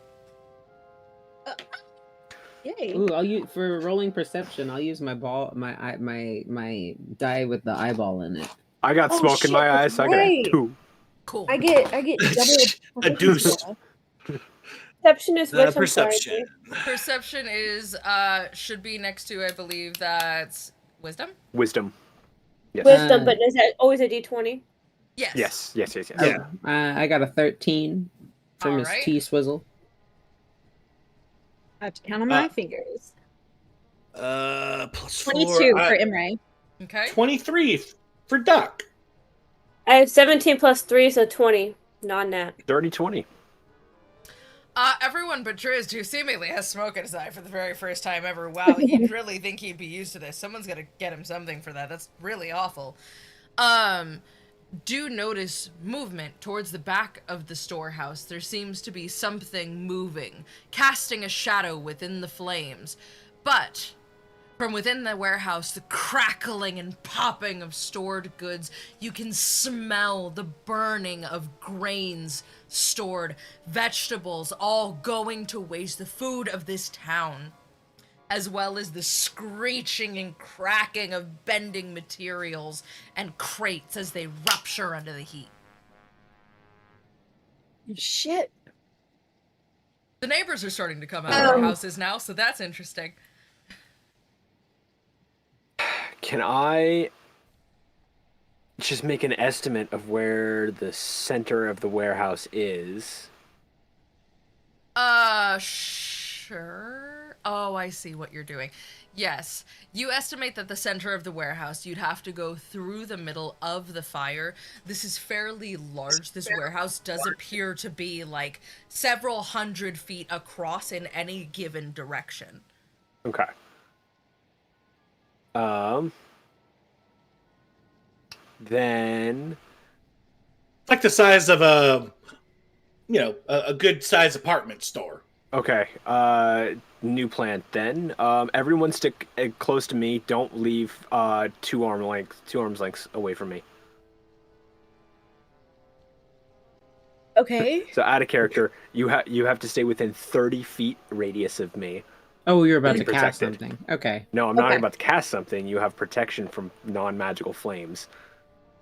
yay. Ooh, I'll use for rolling perception. I'll use my my die with the eyeball in it. I got Oh, smoke in my shit, eyes, that's so I got a right. 2. Cool. I get double A deuce. Perception is which? I'm sorry. Perception. Perception is should be next to, I believe that's wisdom. Wisdom. Yes. Wisdom, but is that always a D20? Yes. Yes. Yeah. I got a 13 from Miss Alright. T Swizzle. I have to count on my fingers. Plus 22 4. for Imre. Okay. 23 for Duck. I have 17 plus 3, so 20. Non-nat. Dirty 20. Everyone but Drizzt, who seemingly has smoke in his eye for the very first time ever. Wow, you'd really think he'd be used to this. Someone's gonna get him something for that. That's really awful. Do notice movement towards the back of the storehouse. There seems to be something moving, casting a shadow within the flames. But from within the warehouse, the crackling and popping of stored goods, you can smell the burning of grains stored, vegetables all going to waste, the food of this town, as well as the screeching and cracking of bending materials and crates as they rupture under the heat. Shit. The neighbors are starting to come out of their houses now, so that's interesting. Can I just make an estimate of where the center of the warehouse is? Sure. Oh, I see what you're doing. Yes. You estimate that the center of the warehouse, you'd have to go through the middle of the fire. This is fairly large. This warehouse does appear to be like several hundred feet across in any given direction. Okay. Then It's like the size of a good size apartment store. okay. New plan then. Everyone stick close to me. Don't leave 2 arms lengths away from me. Okay. So out of character, you have to stay within 30 feet radius of me. Oh, you're about Be to cast protected. something. Okay. No, I'm not Okay. about to cast something. You have protection from non-magical flames.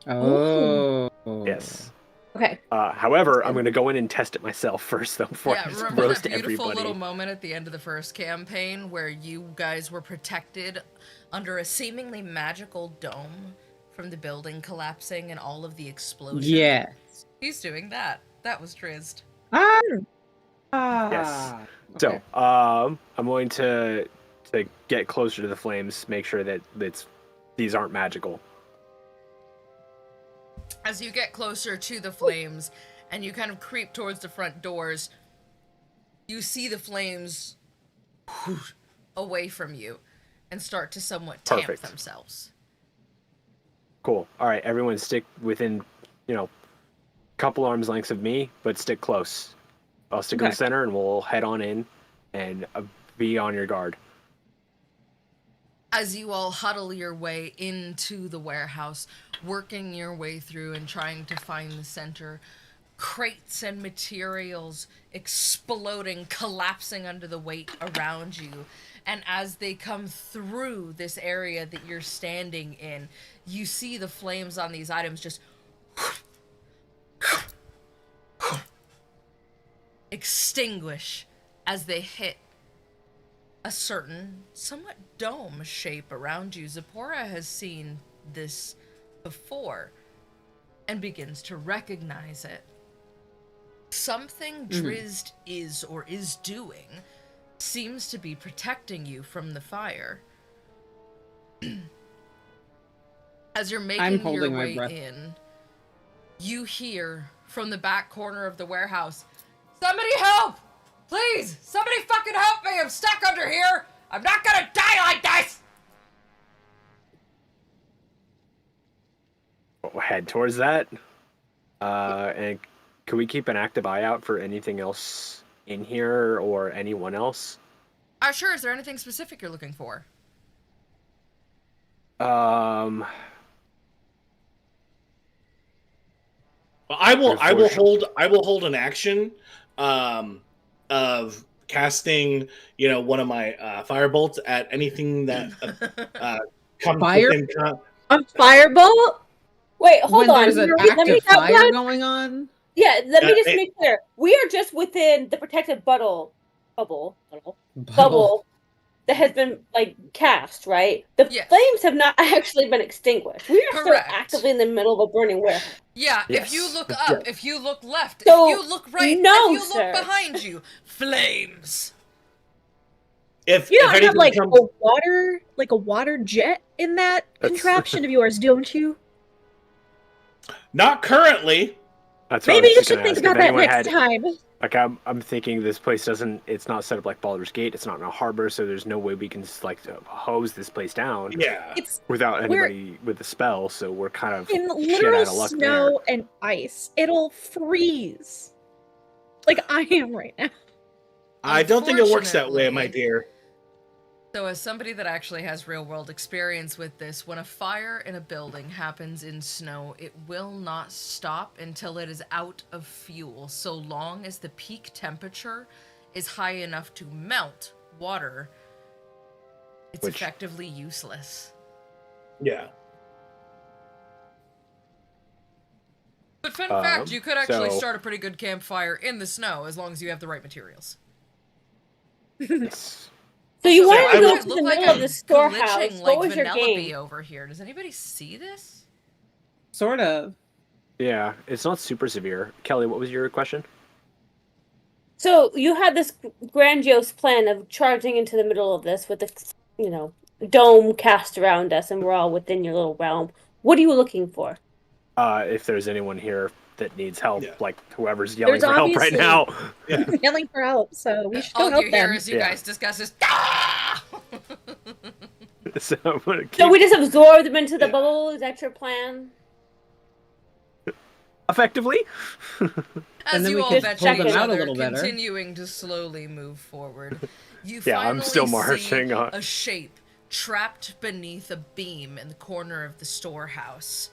Oh. Yes. Okay. However, I'm going to go in and test it myself first, though, before I Yeah, just remember roast that beautiful everybody. little moment at the end of the first campaign where you guys were protected under a seemingly magical dome from the building collapsing and all of the explosions? Yeah. He's doing that. That was Drizzt. Yes. So, Okay. I'm going to get closer to the flames, make sure that these aren't magical. As you get closer to the flames and you kind of creep towards the front doors, you see the flames away from you and start to somewhat tamp Perfect. themselves. Cool. All right, everyone stick within, couple arms lengths of me, but stick close. I'll stick in the center, and we'll head on in and be on your guard. As you all huddle your way into the warehouse, working your way through and trying to find the center, crates and materials exploding, collapsing under the weight around you. And as they come through this area that you're standing in, you see the flames on these items just extinguish as they hit a certain, somewhat dome shape around you. Zipporah has seen this before and begins to recognize it. Something Drizzt is doing seems to be protecting you from the fire. As you're making your way in, you hear from the back corner of the warehouse, "Somebody help! Please! Somebody fucking help me! I'm stuck under here! I'm not gonna die like this!" We'll head towards that. And can we keep an active eye out for anything else in here or anyone else? Sure. Is there anything specific you're looking for? Well, I will hold an action of casting, one of my firebolts at anything that comes within A firebolt? Wait, hold on. There's an active fire going on? Yeah, let me just make clear. We are just within the protective bubble that has been cast, right? The flames have not actually been extinguished. We are still actively in the middle of a burning warehouse. Yeah, if you look up, if you look left, So, if you look right, no, if you look behind you, flames. You don't have a water jet in that contraption of yours, don't you? Not currently. That's Maybe you should think about that next time. Like I'm thinking this place it's not set up like Baldur's Gate. It's not in a harbor, so there's no way we can hose this place down. Yeah. Without anybody with a spell, so we're kind of in shit literal out of luck snow there. and ice. It'll freeze. Like I am right now. I don't think it works that way, my dear. So as somebody that actually has real-world experience with this, when a fire in a building happens in snow, it will not stop until it is out of fuel, so long as the peak temperature is high enough to melt water. It's effectively useless. Yeah. But fun fact, you could actually start a pretty good campfire in the snow as long as you have the right materials. So you wanted to go to the middle of the storehouse. What was your game? Over here. Does anybody see this? Sort of. Yeah, it's not super severe. Kelly, what was your question? So you had this grandiose plan of charging into the middle of this with the, dome cast around us, and we're all within your little realm. What are you looking for? If there's anyone here that needs help, like whoever's yelling for help right now. Yeah. Yelling for help, so we should go all help you them. hear as you guys discuss this. Ah! So we just absorb them into the bubble? Is that your plan? Effectively. As you all bet pull each them out a other, little better. continuing to slowly move forward, you Yeah, I'm finally still see marching on. a shape trapped beneath a beam in the corner of the storehouse.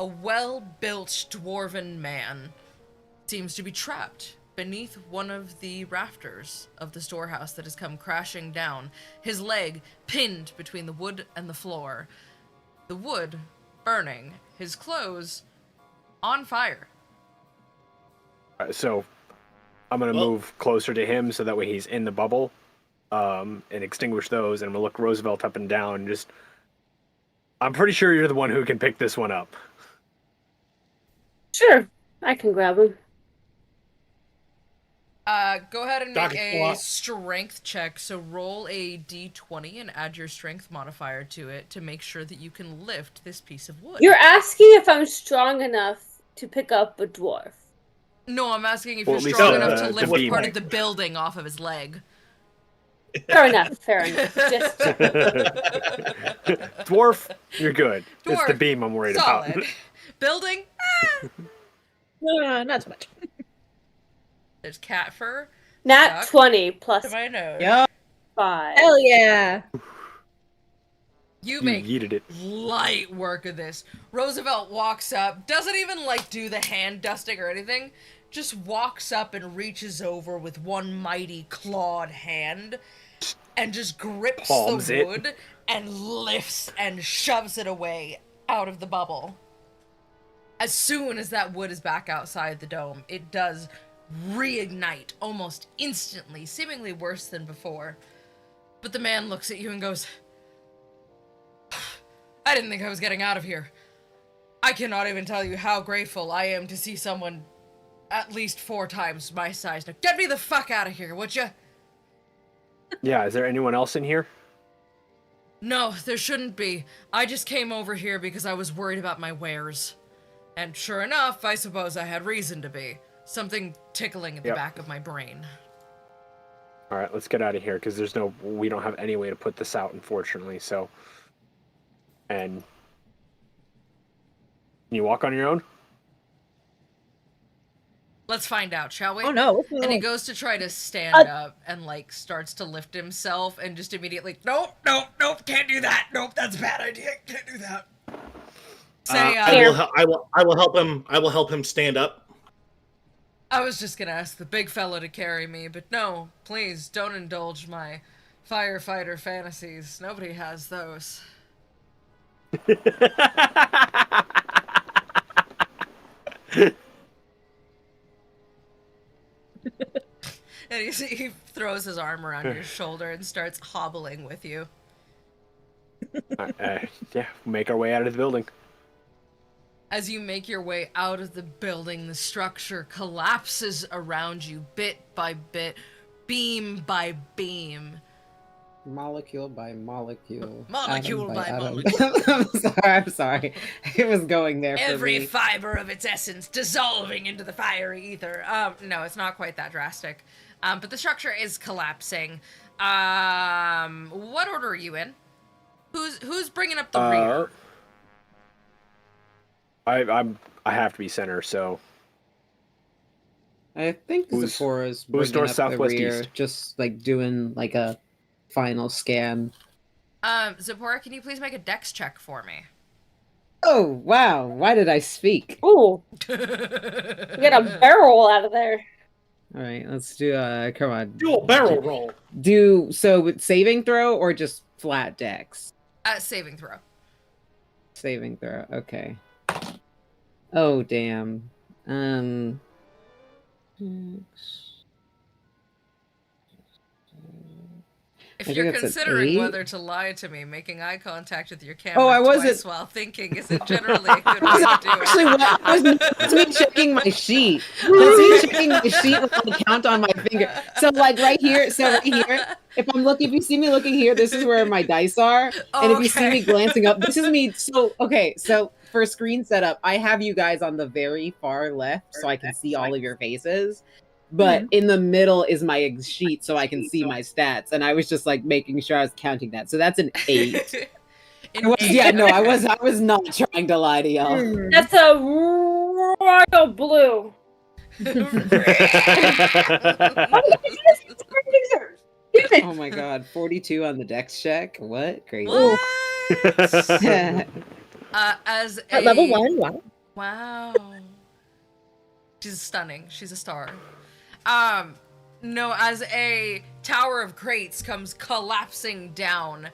A well-built dwarven man seems to be trapped beneath one of the rafters of the storehouse that has come crashing down, his leg pinned between the wood and the floor. The wood burning, his clothes on fire. So I'm going to move closer to him so that way he's in the bubble and extinguish those, and I'm going to look Roosevelt up and down. I'm pretty sure you're the one who can pick this one up. Sure, I can grab him. Go ahead and Doc make is a what? strength check. So roll a d20 and add your strength modifier to it to make sure that you can lift this piece of wood. You're asking if I'm strong enough to pick up a dwarf. No, I'm asking if Well, you're at least strong the- enough to the lift beam. part of the building off of his leg. Fair enough, fair enough. Just Dwarf, you're good. It's the Dwarf, beam I'm worried solid. about. Building, Not so much. there's cat fur. nat Stuck 20 plus to my nose. Yeah. 5. Hell yeah. You You make yeeted it. light work of this. Roosevelt walks up, doesn't even like do the hand dusting or anything, just walks up and reaches over with one mighty clawed hand and just grips Palms the it. wood and lifts and shoves it away out of the bubble. As soon as that wood is back outside the dome, it does reignite almost instantly, seemingly worse than before. But the man looks at you and goes, I didn't think I was getting out of here. I cannot even tell you how grateful I am to see someone at least 4 times my size. Now get me the fuck out of here, would you? Yeah, is there anyone else in here? No, there shouldn't be. I just came over here because I was worried about my wares. And sure enough, I suppose I had reason to be. Something tickling at the Yep. back of my brain. All right, let's get out of here because we don't have any way to put this out, unfortunately. So, and can you walk on your own? Let's find out, shall we? Oh no. And he goes to try to stand up and, like, starts to lift himself and just immediately, nope, can't do that. Nope, that's a bad idea. Can't do that. Say, I will help him. I will help him stand up. I was just gonna ask the big fella to carry me, but no, please don't indulge my firefighter fantasies. Nobody has those. And he throws his arm around your shoulder and starts hobbling with you. Yeah, make our way out of the building. As you make your way out of the building, the structure collapses around you bit by bit, beam by beam. Molecule by molecule. Molecule atom by atom. molecule. I'm sorry. It was going there for Every me. fiber of its essence dissolving into the fiery ether. No, it's not quite that drastic. But the structure is collapsing. What order are you in? Who's bringing up the rear? I have to be center, so I think Who's- Zipporah's who's bringing north, up south, the west, rear, east? just like doing like a final scan. Zipporah, can you please make a dex check for me? Oh wow! Why did I speak? ooh, get a barrel out of there. All right, let's do come on. Dual barrel roll. Do so with saving throw or just flat dex? Saving throw. Saving throw. Okay. Oh damn. If I you're think that's an considering 8. whether to lie to me, making eye contact with your camera I twice wasn't- while thinking isn't generally a good way to do Actually, it. that's me checking my sheet. That's me checking my sheet with the count on my finger. So like right here, if you see me looking here, this is where my dice are. And if you see me Okay. glancing up, this is me. So for screen setup, I have you guys on the very far left so I can see all of your faces. But in the middle is my sheet so I can see my stats. And I was just like making sure I was counting that. So that's an 8. I was not trying to lie to y'all. That's a royal blue. Oh my god, 42 on the dex check. What? Crazy. What? Oh As At a level 1, wow. Wow. She's stunning. She's a star. No, as a tower of crates comes collapsing down,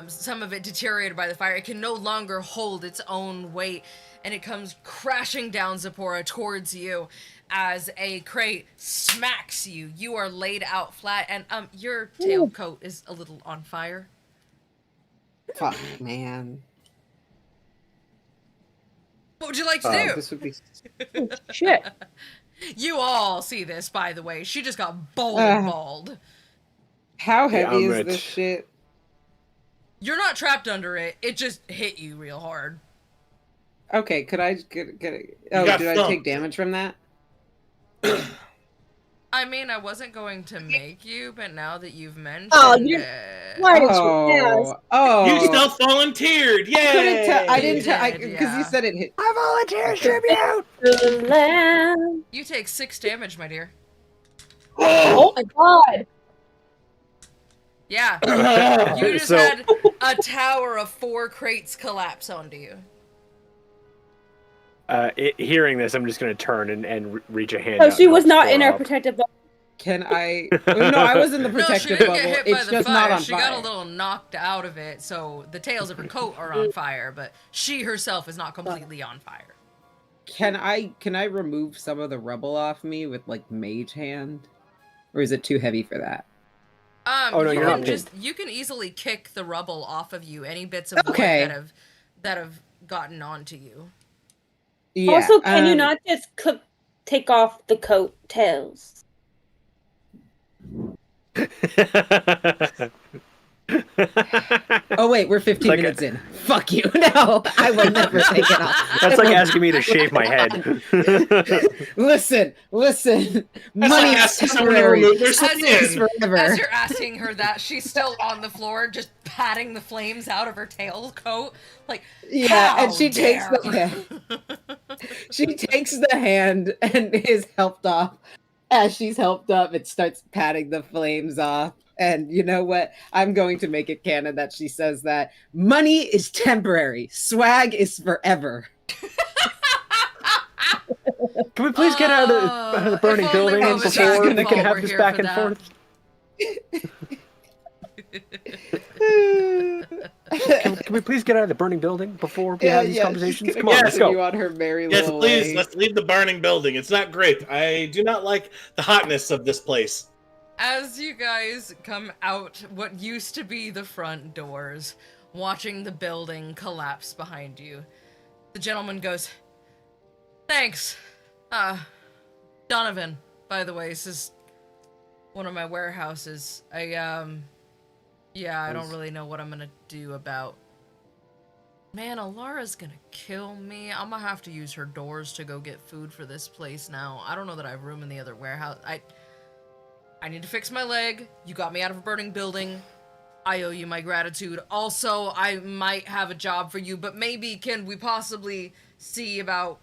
some of it deteriorated by the fire, it can no longer hold its own weight, and it comes crashing down, Zipporah, towards you as a crate smacks you. You are laid out flat, and your tailcoat is a little on fire. fuck, man. What would you like to do? This would be Shit. You all see this, by the way. She just got bowling balled. How Yeah, heavy I'm is rich. this shit? You're not trapped under it. It just hit you real hard. Okay, could I get it? You Oh, got did I thumped. take damage from that? I mean, I wasn't going to make you, but now that you've mentioned Oh, it... Why did you ask? Oh, You self-volunteered! Yay! couldn't tell. I You didn't tell did, because yeah. you said it hit. I volunteer tribute. The land. You take 6 damage, my dear. Oh my god. Yeah. You just So- had a tower of 4 crates collapse onto you. Hearing this, I'm just going to turn and reach a hand So out she and was help not in Sora our up. protective bubble. Can I? No, I was in the No, she protective didn't bubble. get hit by It's the just fire. not on She fire. got a little knocked out of it, so the tails of her coat are on fire, but she herself is not completely on fire. Can I remove some of the rubble off me with like mage hand, or is it too heavy for that? Oh, no, you you're can not just you can easily kick the rubble off of you. Any bits of wood Okay. that have gotten onto you. Yeah. Also, can you not just take off the coat tails? Oh wait, we're 15 Like minutes in. Fuck you. No, I will never take it off. That's like asking me to shave my head. Listen. That's Money like is asking someone to temporary. remove their As It's skin. forever. As you're asking her that, she's still on the floor, just patting the flames out of her tailcoat. Like, Yeah, how and she takes the dare. hand. She takes the hand and is helped off. As she's helped up, it starts patting the flames off. And you know what? I'm going to make it canon that she says that money is temporary, swag is forever. Can we please get out of the burning if only building Roman before Dragon we Ball can have were this here back for and that. forth? Can we please get out of the burning building before we have these conversations? she's Come gonna on, let's continue go. on her merry Yes, little please, way. let's leave the burning building. It's not great. I do not like the hotness of this place. As you guys come out what used to be the front doors, watching the building collapse behind you, the gentleman goes, "Thanks. Donovan, by the way, this is one of my warehouses. I don't really know what I'm gonna do about... Man, Alara's gonna kill me. I'm gonna have to use her doors to go get food for this place now. I don't know that I have room in the other warehouse. I need to fix my leg. You got me out of a burning building. I owe you my gratitude. Also, I might have a job for you, but maybe can we possibly see about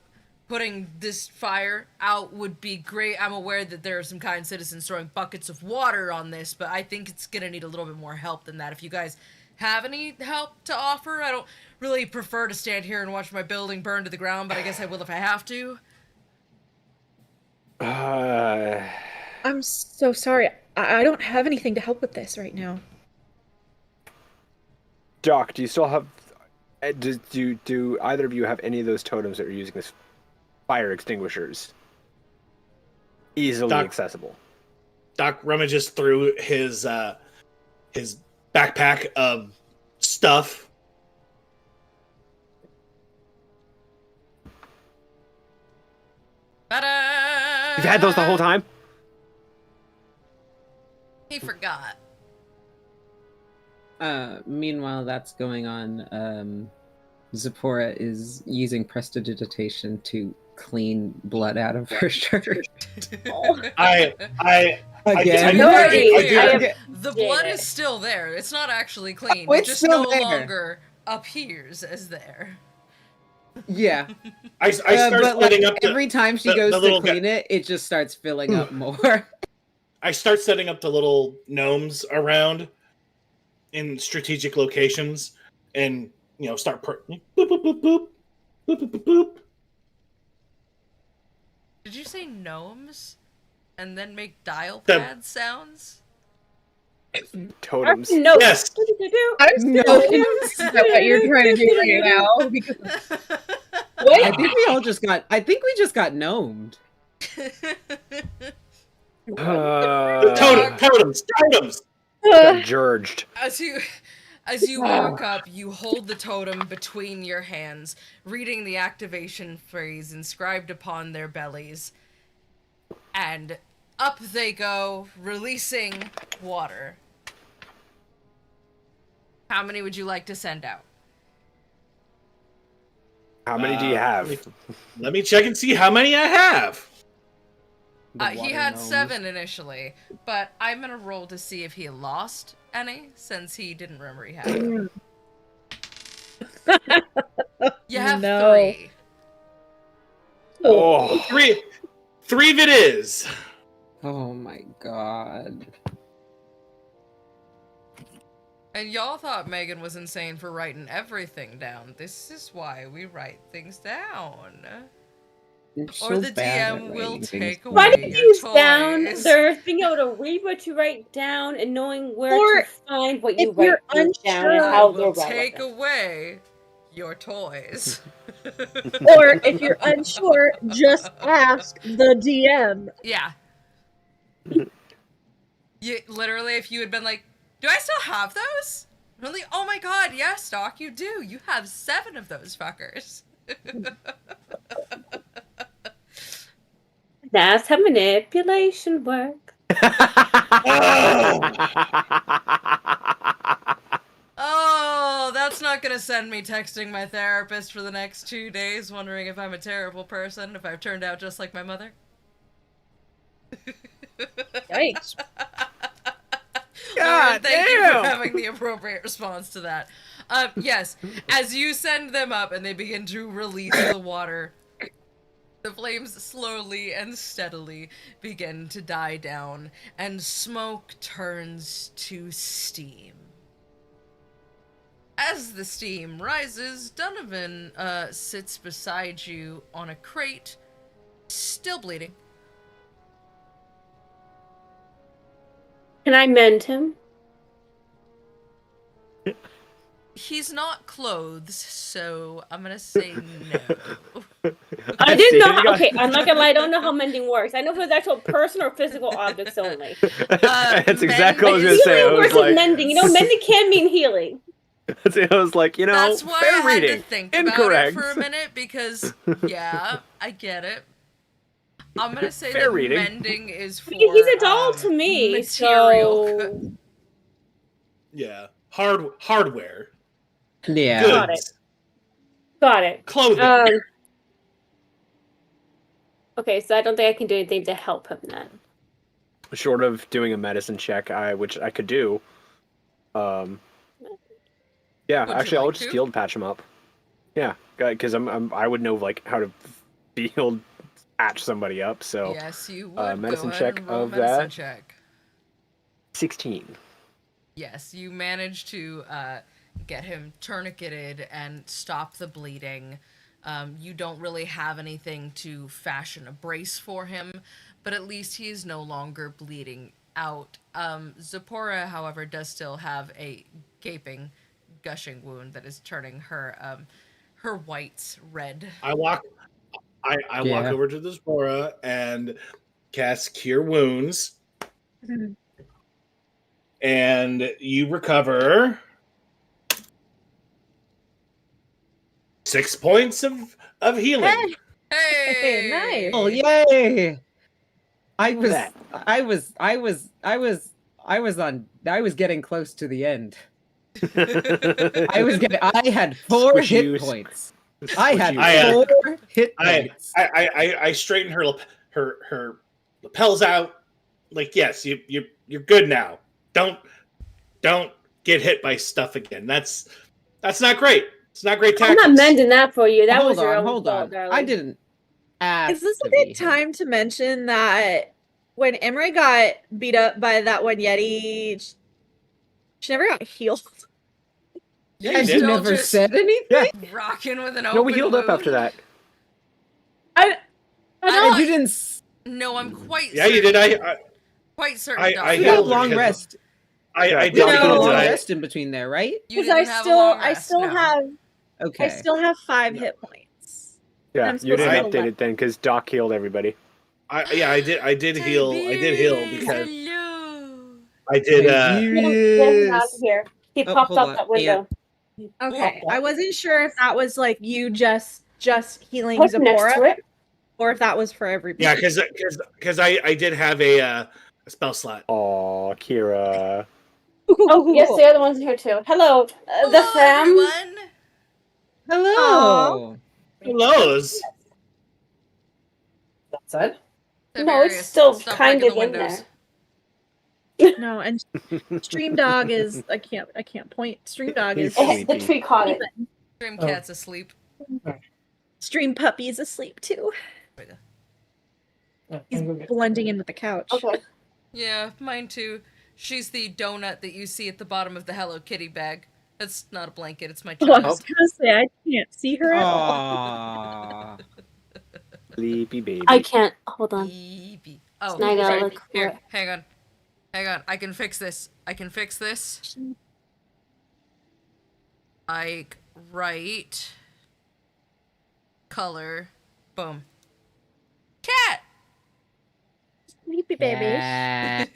putting this fire out would be great. I'm aware that there are some kind citizens throwing buckets of water on this, but I think it's gonna need a little bit more help than that. If you guys have any help to offer, I don't really prefer to stand here and watch my building burn to the ground, but I guess I will if I have to. I'm so sorry. I don't have anything to help with this right now. Doc, do you still have... Do either of you have any of those totems that are using as fire extinguishers? Easily accessible. Doc rummages through his backpack of stuff. Ta-da! You've had those the whole time? He forgot. Meanwhile, that's going on. Zipporah is using prestidigitation to clean blood out of her shirt. I Again. To I be do- clear, the blood is still there. It's not actually clean. Oh, It it's just still no there. longer appears as there. Yeah. I start but setting like, up the, every time she the goes to little clean it, it just starts filling up more. I start setting up the little gnomes around in strategic locations, and start boop boop boop boop boop boop boop boop boop. Did you say gnomes? And then make dial The- pad sounds? Totems. No. Yes. I'm still No. confused about what you're trying to do right now. Because I think we just got gnomed. Totems. Got jurged. As you walk up, you hold the totem between your hands, reading the activation phrase inscribed upon their bellies. and up they go, releasing water. How many would you like to send out? How many do you have? Let me check and see how many I have. The He water had gnomes. 7 initially, but I'm gonna roll to see if he lost any, since he didn't remember he had them. You have No. 3. Oh, Three of it is. Oh my god. And y'all thought Megan was insane for writing everything down. This is why we write things down. I'm Or so the bad at DM will writing take things. away Writing your things down, toys. they're being able to read what you write down and knowing where Or to find what you if you're write down and unsure- I how will they're take relevant. away your toys. Or if you're unsure, just ask the DM. Yeah. You literally, if you had been like, do I still have those? Really? Oh my god, yes, Doc, you do. You have 7 of those fuckers. That's how manipulation works. Oh, that's not gonna send me texting my therapist for the next 2 days, wondering if I'm a terrible person, if I've turned out just like my mother. Yikes. Lauren, thank you for damn. having the appropriate response to that. Yes, as you send them up and they begin to release the water, the flames slowly and steadily begin to die down, and smoke turns to steam. As the steam rises, Donovan sits beside you on a crate, still bleeding. Can I mend him? He's not clothes, so I'm gonna say no. I didn't know. See, you got- Okay, I'm not gonna lie. I don't know how mending works. I know if it was actual person or physical objects only. That's exactly what I was mending- gonna say. I Healing was versus like, mending. You know, mending can mean healing. I was like, you know, That's why fair I had reading. to think Incorrect. about it for a minute, because, yeah, I get it. I'm gonna say Fair that reading. mending is for, He's a doll to me, material. so Yeah. Hardware. Yeah. Got Goods. got it. Clothing. Okay, so I don't think I can do anything to help him then. Short of doing a medicine check, which I could do. Yeah, Would you actually, I'll like just to? field patch him up. Yeah, because I would know like how to field patch somebody up. So Yes, you would. medicine Go ahead check and roll a of medicine that. check. 16. Yes, you managed to get him tourniqueted and stop the bleeding. You don't really have anything to fashion a brace for him, but at least he is no longer bleeding out. Zipporah, however, does still have a gaping, gushing wound that is turning her her whites red. I walk Yeah. over to the Zora and cast Cure Wounds. And you recover 6 points of healing. Hey, nice. Oh yay! I was That. getting close to the end. I I had 4 Squish hit you. points. I had I, 4 hit points. I straighten her lapels out. Like, yes, you're good now. Don't get hit by stuff again. That's not great. It's not great I'm tactics. not mending that for you. That hold was your on, own hold fault, on. darling. I didn't ask. Is this a to be good time to mention that when Imre got beat up by that one Yeti, she never got healed? Yeah, And you you did. never just- said anything. rocking with an open No, we healed up wound. after that. I And you didn't. No, I'm quite Yeah, you certain. did. Quite certain. I Doc. We healed had a her long because- rest. I Yeah, did We had a heal, long did I? rest in between there, right? You Because didn't have a long I rest, still no. have Okay. I still have 5 No. hit points. Yeah, I'm you supposed didn't to heal update one. it then because Doc healed everybody. I did heal. I did heal because Hello. I did. get him out of here. He Oh, popped hold out on. that window. Okay, What? I wasn't sure if that was like you just healing What's next Zipporah, to it? or if that was for everybody. Yeah, because I did have a spell slot. Aw, Kira. Oh, yes, the other one's here too. Hello, the Hello, fam. everyone. Hello. Hellos. Outside? No, it's Tiberius, still stop kind breaking of the in windows. there. No, and Stream Dog is I can't point. Stream Dog is He's The tree caught it. Dream Oh. cat's asleep. Stream Puppy is asleep too. Yeah, He's I'm gonna get- blending in with the couch. Okay. Yeah, mine too. She's the donut that you see at the bottom of the Hello Kitty bag. That's not a blanket, it's my Oh, I child. was gonna say I can't see her at all. Aww. Sleepy baby. I can't. Hold on. Eepy. Oh, Now I gotta sorry. look for Here, it. hang on. Hang on. I can fix this. Like, right. Color. Boom. Cat! Sleepy baby. Cat.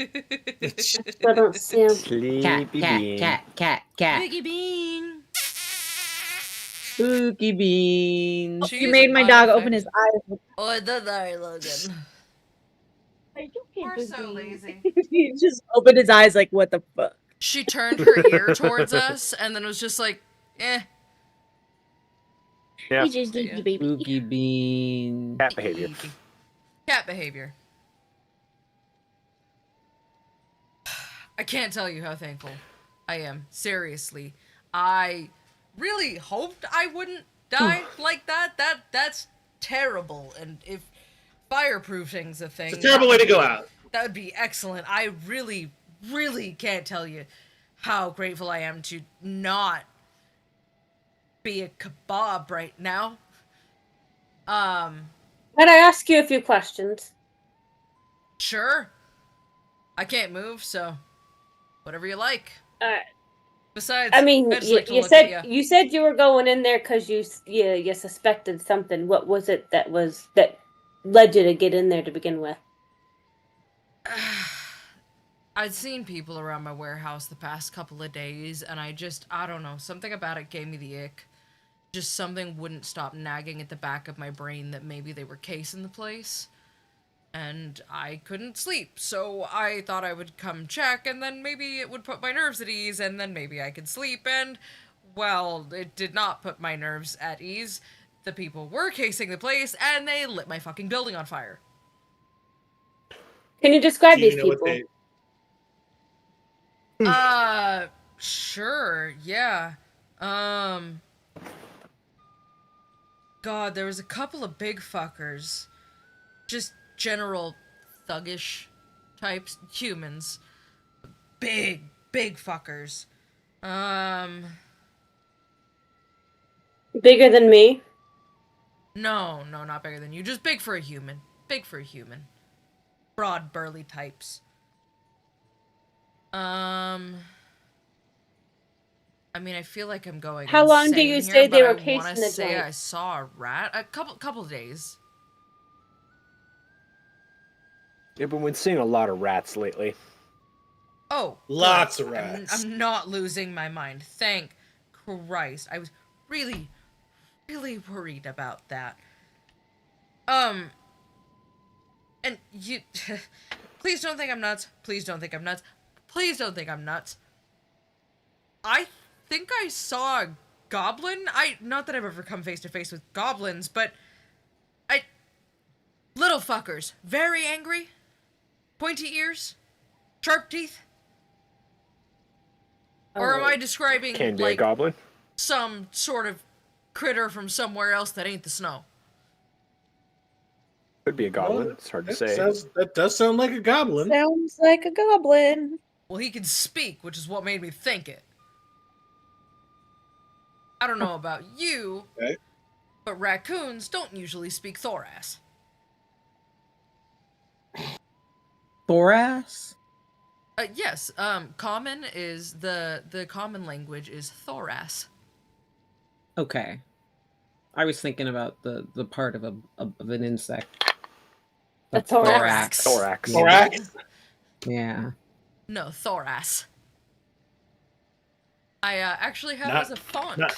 I don't see him. Sleepy bean. cat. Biggie Bean! Spooky beans. She You is made my dog open unaffected. his eyes. Oh, sorry, Logan. We're We're so lazy. He just opened his eyes like, what the fuck? She turned her ear towards us and then was just like, eh. Yeah, He just sleepy baby. Spooky bean. cat behavior. Eepy. Cat behavior. I can't tell you how thankful I am. Seriously. I really hoped I wouldn't die like that. That's terrible. And if fireproofing's a thing, It's a terrible way to go out. that would be excellent. I really, really can't tell you how grateful I am to not be a kebab right now. Can I ask you a few questions? Sure. I can't move, so whatever you like. Besides, I mean, I just you, like to you look said at you said you were going in there because you suspected something. What was it that led you to get in there to begin with? I'd seen people around my warehouse the past couple of days, and I don't know, something about it gave me the ick. Just something wouldn't stop nagging at the back of my brain that maybe they were casing the place. And I couldn't sleep, so I thought I would come check, and then maybe it would put my nerves at ease, and then maybe I could sleep, and, well, it did not put my nerves at ease. The people were casing the place, and they lit my fucking building on fire. Can you describe Do you these know what people? they? Sure, yeah. God, there was a couple of big fuckers. Just general thuggish types, humans. Big fuckers. Bigger than me? No, not bigger than you. Just big for a human. Broad, burly types. I mean, I feel like I'm going. How long do you insane say here, they but were I casing wanna the say joint? I saw a rat. A couple of days. Yeah, but we've been seeing a lot of rats lately. Oh, Lots good. of rats. I'm not losing my mind. Thank Christ. I was really worried about that. And you... Please don't think I'm nuts. I think I saw a goblin. Not that I've ever come face to face with goblins, but... Little fuckers. Very angry. Pointy ears. Sharp teeth. Or am I describing, Can be a like, goblin. some sort of critter from somewhere else that ain't the snow? Could be a goblin. It's hard to say. That does sound like a goblin. Sounds like a goblin. Well, he can speak, which is what made me think it. I don't know about you, Okay. but raccoons don't usually speak Thoras. Thoras? Yes, common is the common language is Thoras. Okay. I was thinking about the part of an insect. A thorax. Thorax. Thorax? Yeah. No, Thoras. I actually have Not- as a font. not-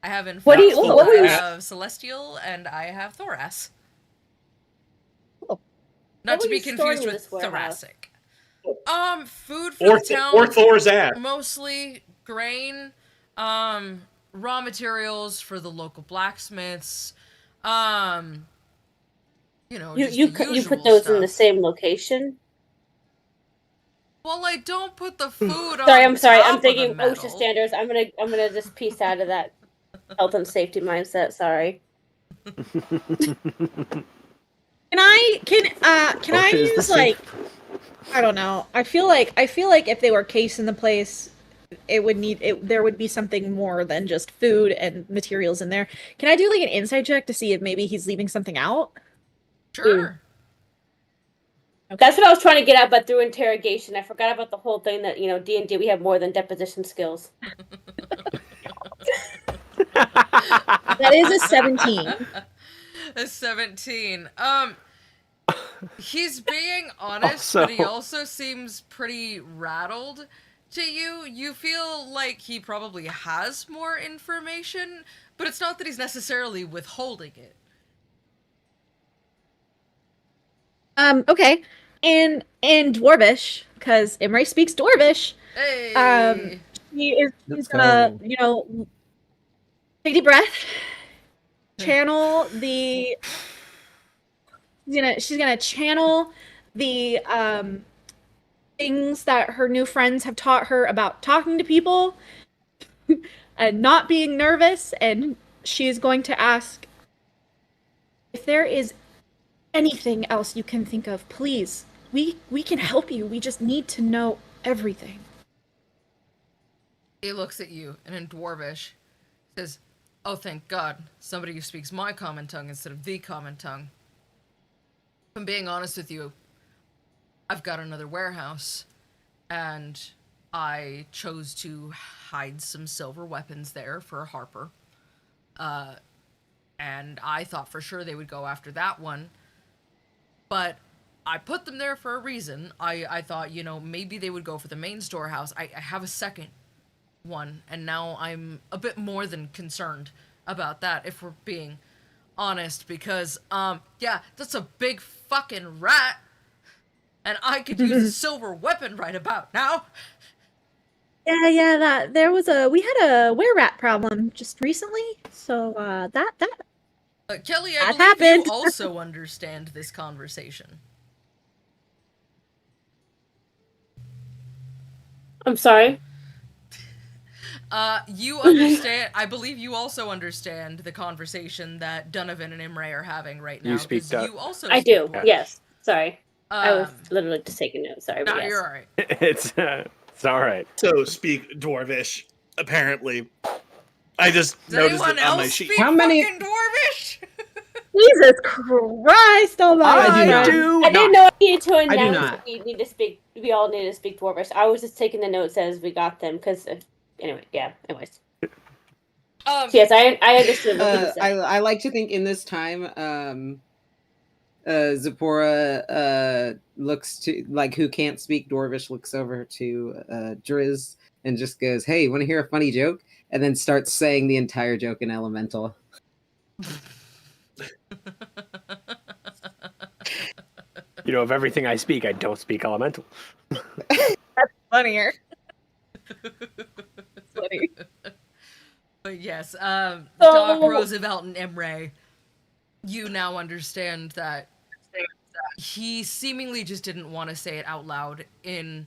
I have in What font were you- I have Celestial and I have Thoras. Not to were be you storing confused in with this warehouse? thoracic. Food for the town. Or Thor's ass. Mostly grain, raw materials for the local blacksmiths. You know, just You the you usual put those stuff. in the same location? Well, I don't put the food on Sorry, I'm sorry. top I'm of the thinking metal. OSHA standards. I'm gonna just piece out of that health and safety mindset. Sorry. Can I OSHA is the use safe- like I don't know. I feel like if they were casing the place, there would be something more than just food and materials in there. Can I do like an insight check to see if maybe he's leaving something out? Sure. That's what I was trying to get at, but through interrogation, I forgot about the whole thing that D&D we have more than deposition skills. That is a 17. A 17. He's being honest, Also- but he also seems pretty rattled to you. You feel like he probably has more information, but it's not that he's necessarily withholding it. Okay. And Dwarvish, because Imre speaks Dwarvish. Hey. He's Let's gonna, go. take a deep breath, channel the. She's gonna channel the things that her new friends have taught her about talking to people and not being nervous, and she's going to ask if there is anything else you can think of. Please, we can help you. We just need to know everything. He looks at you and in Dwarvish says, "Oh, thank God, somebody who speaks my common tongue instead of the common tongue. If I'm being honest with you, I've got another warehouse, and I chose to hide some silver weapons there for Harper. And I thought for sure they would go after that one, but I put them there for a reason. I thought, maybe they would go for the main storehouse. I have a second one, and now I'm a bit more than concerned about that, if we're being honest, because, yeah, that's a big fucking rat, and I could use a silver weapon right about now." Yeah, we had a were-rat problem just recently, so that Kelly, I That believe happened. you also understand this conversation. I'm sorry. You understand, I believe you also understand the conversation that Donovan and Imre are having right now. You speak 'cause Dutch. you also I speak do. Dwarvish. Yes. Sorry. I was Um, literally just taking notes. Sorry, no, but yes. you're alright. It's all right. So speak Dwarvish, apparently. I just Does noticed anyone it on my else sheet. speak How many- fucking Dwarvish? Jesus Christ almighty! I do not. I didn't know I needed to do announce not. that we need to speak. We all need to speak Dwarvish. I was just taking the notes as we got them because, anyway, yeah. Anyways, yes, I understood what he said. I like to think in this time, Zipporah looks to, like, who can't speak Dwarvish, looks over to Driz and just goes, "Hey, want to hear a funny joke?" And then starts saying the entire joke in Elemental. Of everything I speak, I don't speak elemental. That's funnier. Funny. But yes, Doc, Roosevelt, and Imre, you now understand that he seemingly just didn't want to say it out loud in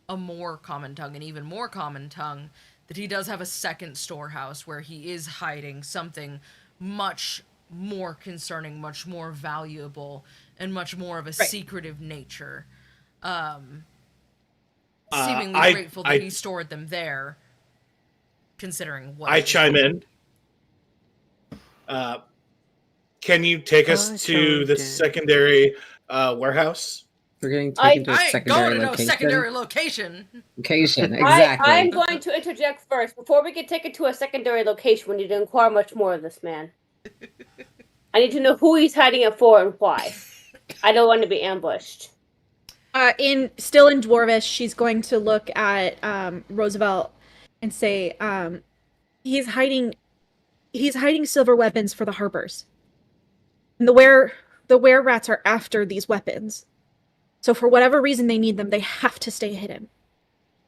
a more common tongue, an even more common tongue, that he does have a second storehouse where he is hiding something much more concerning, much more valuable, and much more of a secretive nature. Seemingly grateful that he stored them there, considering what I chime in. Can you take us to the secondary warehouse? We're getting taken to a I ain't secondary going to no location. secondary location. Location, exactly. I'm going to interject first. Before we get taken to a secondary location, we need to inquire much more of this man. I need to know who he's hiding it for and why. I don't want to be ambushed. Still in Dwarvish, she's going to look at Roosevelt and say, he's hiding silver weapons for the Harpers. And the were rats are after these weapons. So for whatever reason they need them, they have to stay hidden.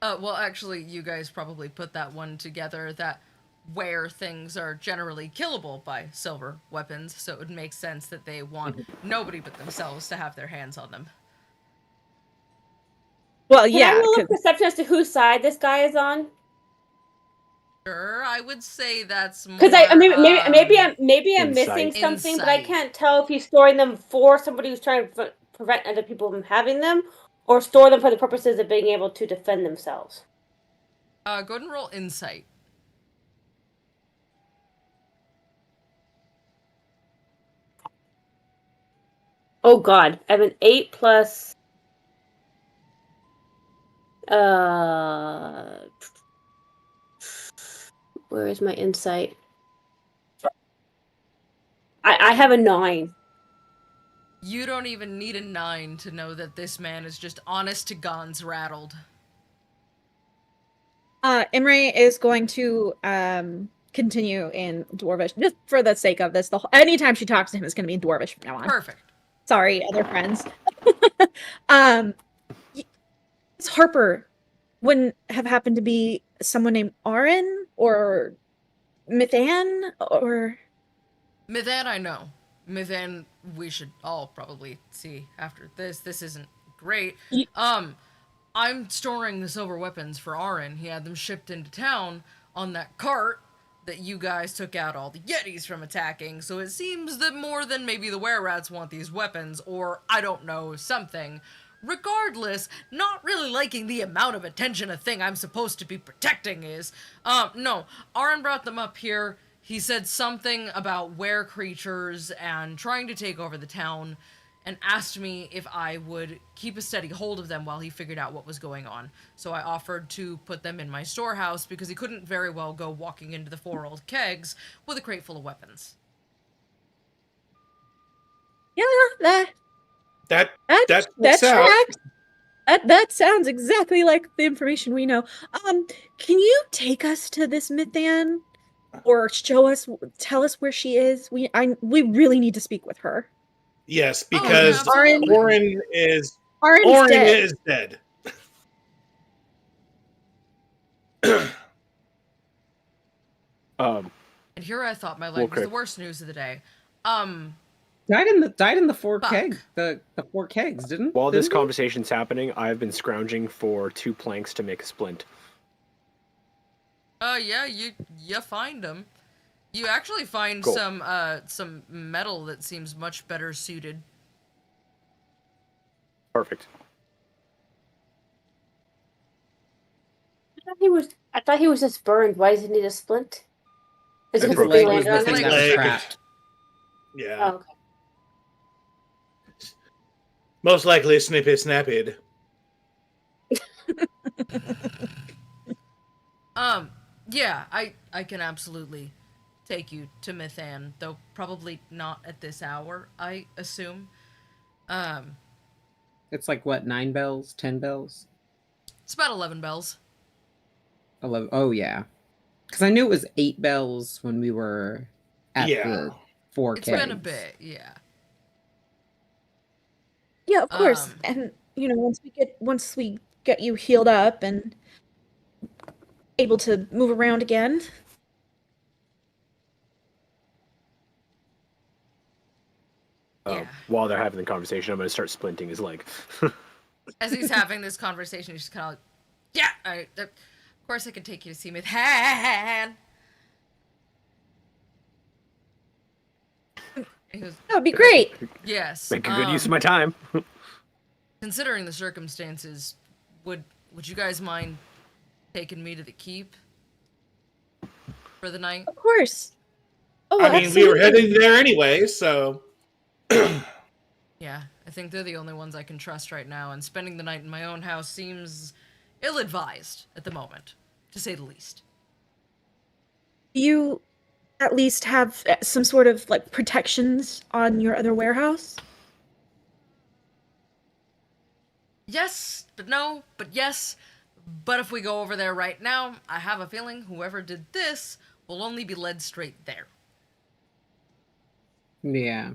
Well, actually, you guys probably put that one together, that where things are generally killable by silver weapons, so it would make sense that they want nobody but themselves to have their hands on them. Well, Can I yeah, roll a 'cause- perception as to whose side this guy is on? Sure, I would say that's more. Because maybe I'm missing Insight. something, but I Insight. can't tell if he's storing them for somebody who's trying to prevent other people from having them, or store them for the purposes of being able to defend themselves. Go ahead and roll insight. Oh God, I have an 8 plus. Where is my insight? I have a 9. You don't even need a 9 to know that this man is just honest to guns rattled. Imre is going to continue in Dwarvish just for the sake of this. Anytime she talks to him, it's going to be in Dwarvish from now on. Perfect. Sorry, other friends. This Harper wouldn't have happened to be someone named Aaron or Mithan or. Mithan, I know. Mithan, we should all probably see after this. This isn't great. I'm storing the silver weapons for Aaron. He had them shipped into town on that cart that you guys took out all the Yetis from attacking, so it seems that more than maybe the were-rats want these weapons, or, I don't know, something. Regardless, not really liking the amount of attention a thing I'm supposed to be protecting is. No, Aaron brought them up here. He said something about were creatures and trying to take over the town, and asked me if I would keep a steady hold of them while he figured out what was going on. So I offered to put them in my storehouse because he couldn't very well go walking into the 4 old kegs with a crate full of weapons. Yeah, that That tracks. out. That sounds exactly like the information we know. Can you take us to this Mithan, or tell us where she is? We really need to speak with her. Yes, yeah, because absolutely. Orin is Aaron's dead. dead. And here I thought my leg was Okay. the worst news of the day. Died in the 4 Fuck. kegs. The 4 kegs, didn't? While this didn't they? conversation's happening, I've been scrounging for 2 planks to make a splint. Yeah, you find them. You actually find Cool. some metal that seems much better suited. Perfect. I thought he was just burned. Why does he need a splint? Is it His because broken. leg he was landed the on thing it? that was Leg. trapped. Yeah. Oh, okay. Most likely snippy snappy. Yeah, I can absolutely take you to Mithan, though probably not at this hour, I assume. It's like what, 9 bells, 10 bells, It's about 11 bells. 11. Oh yeah, because I knew it was 8 bells when we were at Yeah. the 4 It's kegs. been a bit, yeah. Yeah, of course. Um, And once we get you healed up and able to move around again. Yeah. While they're having the conversation, I'm going to start splinting his leg. As he's having this conversation, he's just kind of like, yeah, of course I can take you to see Mithan. He goes, That would be great. yes. Make a good use of my time. Considering the circumstances, would you guys mind taking me to the keep for the night? Of course. Oh, I mean, we were absolutely. heading there anyway, so Yeah, I think they're the only ones I can trust right now, and spending the night in my own house seems ill-advised at the moment, to say the least. You at least have some sort of like protections on your other warehouse? Yes, but no, but yes. But if we go over there right now, I have a feeling whoever did this will only be led straight there. Yeah.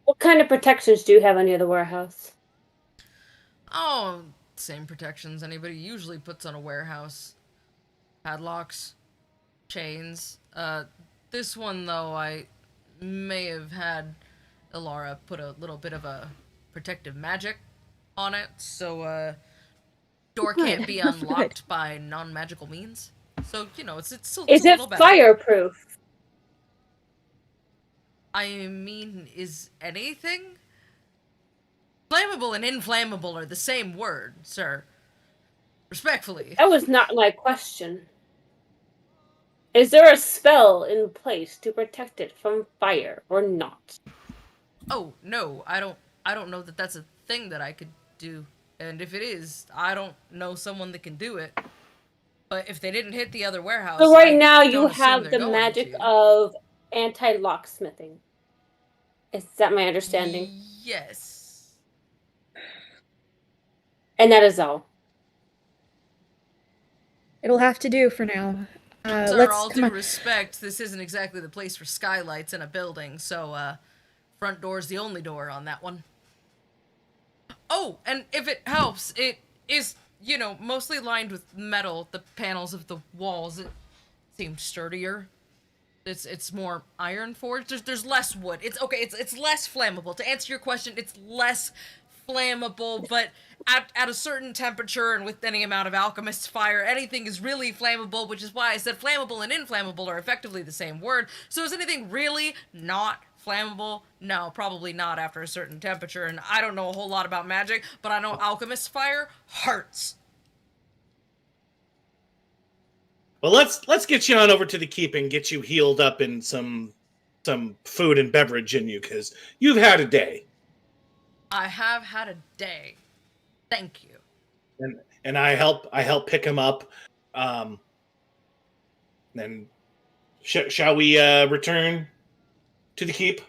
What kind of protections do you have on the other warehouse? Oh, same protections anybody usually puts on a warehouse. Padlocks, chains. This one, though, I may have had Ilara put a little bit of a protective magic on it, so, door Good, can't be good. unlocked by non-magical means. So, you know, it's still Is a it little better. fireproof? I mean, is anything? Flammable and inflammable are the same word, sir. Respectfully. That was not my question. Is there a spell in place to protect it from fire or not? Oh, no, I don't know that that's a thing that I could do. And if it is, I don't know someone that can do it. But if they didn't hit the other warehouse, So right I now you don't assume have they're the going magic to. of anti-locksmithing. Is that my understanding? Yes. And that is all. It'll have to do for now. Sir, Let's all come due on. respect, this isn't exactly the place for skylights in a building, so, front door's the only door on that one. Oh, and if it helps, it is, you know, mostly lined with metal. The panels of the walls, it seemed sturdier. It's more iron forged. There's less wood. It's okay. It's less flammable. To answer your question, it's less flammable, but at a certain temperature and with any amount of alchemist's fire, anything is really flammable, which is why I said flammable and inflammable are effectively the same word. So is anything really not flammable? No, probably not after a certain temperature, and I don't know a whole lot about magic, but I know alchemist's fire hurts. Well, let's get you on over to the keep and get you healed up in some food and beverage in you, because you've had a day. I have had a day. Thank you. And I help pick him up. Then shall we return to the keep?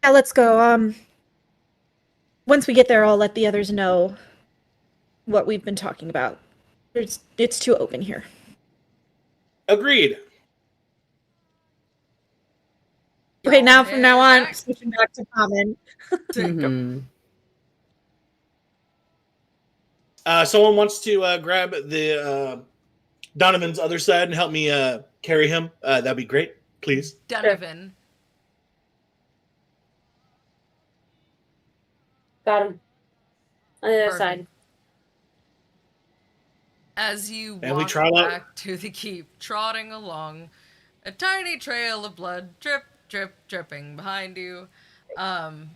Yeah, let's go. Once we get there, I'll let the others know what we've been talking about. It's too open here. Agreed. Okay, now Y'all from now on, back? switching back to common. Mhm. Someone wants to grab the Donovan's other side and help me carry him. That'd be great, please. Donovan. Got him. On the other Perfect. side. As you And we walk trot out. back to the keep, trotting along, a tiny trail of blood drip, drip, dripping behind you. Not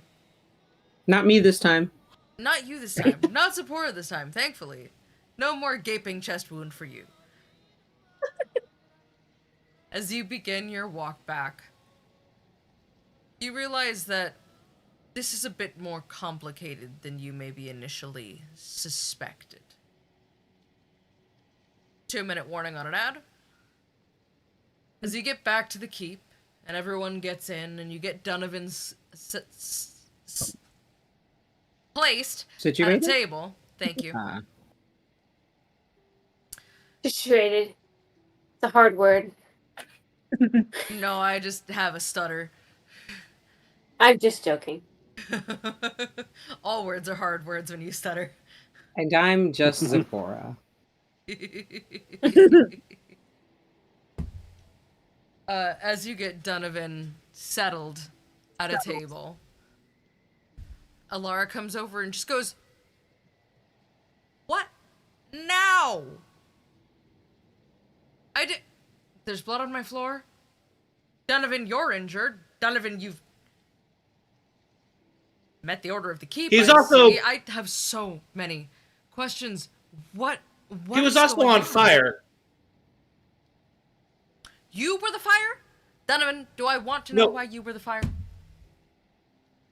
me this time. Not you this time. Not Sephora this time, thankfully. No more gaping chest wound for you. As you begin your walk back, you realize that this is a bit more complicated than you maybe initially suspected. 2-minute warning on an ad. As you get back to the keep, and everyone gets in, and you get Donovan's placed at a Situated? table. Thank you. Situated. It's a hard word. No, I just have a stutter. I'm just joking. All words are hard words when you stutter. And I'm just Zipporah. As you get Donovan settled at a table, Alara comes over and just goes, "What? Now?" There's blood on my floor. Donovan, you're injured. Donovan, you've met the order of the keep. He's I also- see. I have so many questions. What He was is also going on fire. You were the fire? Donovan, do I want to know No. why you were the fire?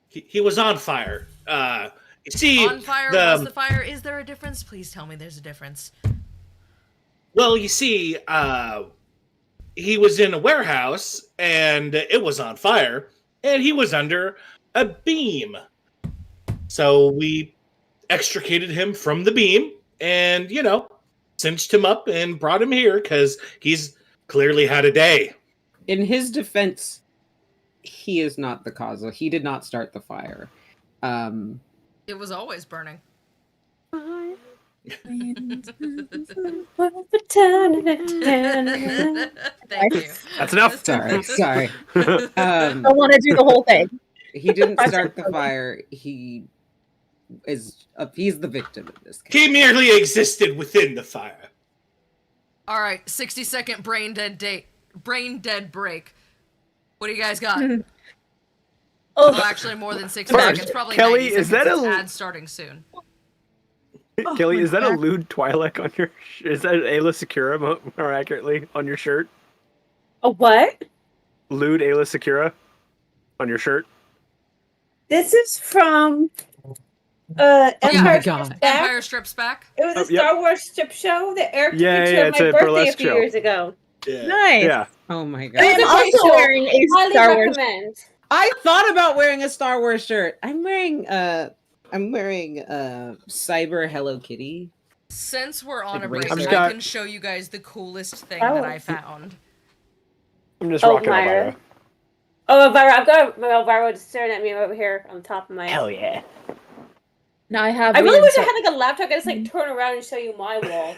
He was on fire. You see, On fire was the fire. Is there a difference? Please tell me there's a difference. well, you see, he was in a warehouse and it was on fire, and he was under a beam. So we extricated him from the beam and, cinched him up and brought him here because he's clearly had a day. In his defense, he is not the cause. He did not start the fire. It was always burning. Thank you. That's enough. Sorry. I don't want to do the whole thing. He didn't start the fire. He's the victim in this case. He merely existed within the fire. All right, 60-second brain dead break. What do you guys got? Oh, Well, actually, more than 60 First, seconds. Probably Kelly, 90 is seconds. that It's a- ad starting soon? Kelly, my is that a God. lewd Twi'lek on your? Is that Ayla Secura more accurately on your shirt? A what? Lewd Ayla Secura on your shirt. This is from Yeah. Empire God. Strikes Back. Empire Strips Back. It was a Oh, yep. Star Wars strip show that aired to Yeah, feature it's my a birthday a burlesque few show. years ago. Yeah. nice. Yeah. Oh my It god. was I'm a great also show. wearing a Highly Star Wars. recommend. I thought about wearing a Star Wars shirt. I'm wearing Cyber Hello Kitty. Since we're on Like a break, racer. I can show you guys the coolest thing that I found. I'm just Oh, rocking Myra. Elvira. Oh, Elvira, I've got Elvira just staring at me over here on the top of my. Hell yeah. Now I have. I really weird wish I stuff. had like a laptop. I could just like turn around and show you my wall.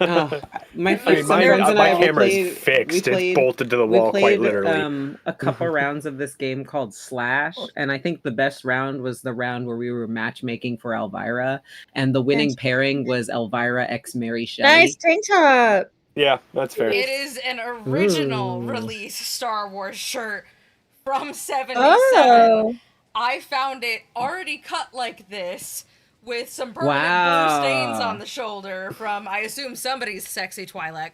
Oh, my I friends mean, my and I we camera's played, fixed. we played, It's bolted to the we wall played quite literally. a couple rounds of this game called Slash, and I think the best round was the round where we were matchmaking for Elvira, and the winning Nice. pairing was Elvira x Mary Shelley. Nice tank top. Yeah, that's fair. It is an original Ooh. release Star Wars shirt from 77. Oh, I found it already cut like this with some permanent Wow. blue stains on the shoulder from, I assume, somebody's sexy Twi'lek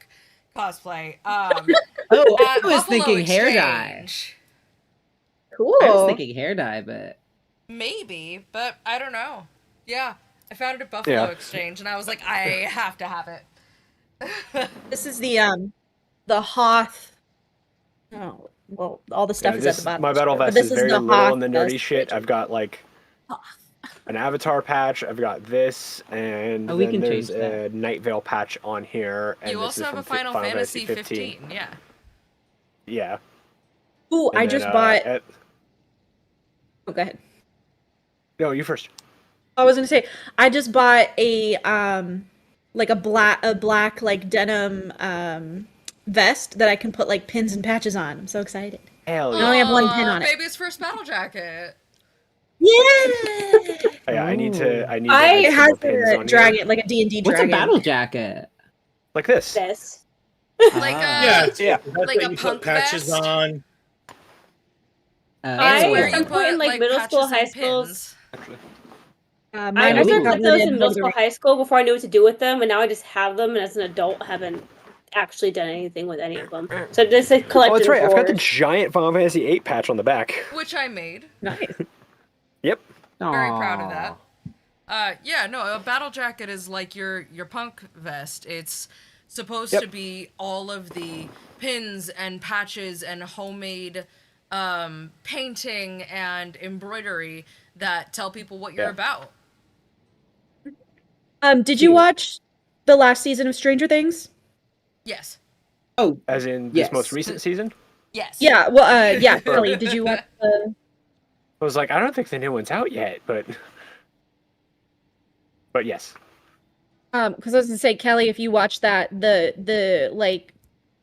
cosplay. Oh, At I was Buffalo thinking hair dye. Exchange. cool. I was thinking hair dye, but Maybe, but I don't know. Yeah, I found it at Buffalo Yeah. Exchange, and I was like, I have to have it. This is the Hoth. Oh, well, all the stuff Yeah, is at this- the bottom. my of the battle shirt, but vest this is very the little Hoth on the nerdy vest. shit. I've got like an avatar patch. I've got this, and Oh, we then can there's change a Night Veil patch on here. And You this also is have a from Final Fantasy 15, yeah. Yeah. Ooh, And I then, just bought. at- Oh, go ahead. no, you first. I was gonna say I just bought a like a black like denim vest that I can put like pins and patches on. I'm so excited. Hell I yeah. only have one pin Aw, on it. Baby's first battle jacket. Yeah. Yeah, I need to I- add It some has more pins a on dragon, here. like a D&D what's dragon. a battle jacket? Like this. This. Like, Ah. Yeah, it's, Yeah. that's Like what a you punk put patches vest? on. I- Oh. Where at some you point in, put, like, middle school, patches high and school- pins. I Mine Ooh. was started like those in covered middle school, Lord of the high school before I knew what to do with them, and now I just have them, and as an adult, haven't actually done anything with any of them. So this is Oh, collecting that's right. I've got the drawers. giant Final Fantasy 8 patch on the back. Which I made. Nice. Yep. Very proud of Aw. that. Yeah, no, a battle jacket is like your punk vest. It's supposed Yep. to be all of the pins and patches and homemade painting and embroidery that tell people what you're Yeah. about. Did you watch the last season of Stranger Things? Yes. Oh, As in this Yes. most recent season. Yes. Yeah. Well, yeah. Kelly, did you watch the? I was like, I don't think the new one's out yet, but yes. Because I was gonna say, Kelly, if you watch that, the like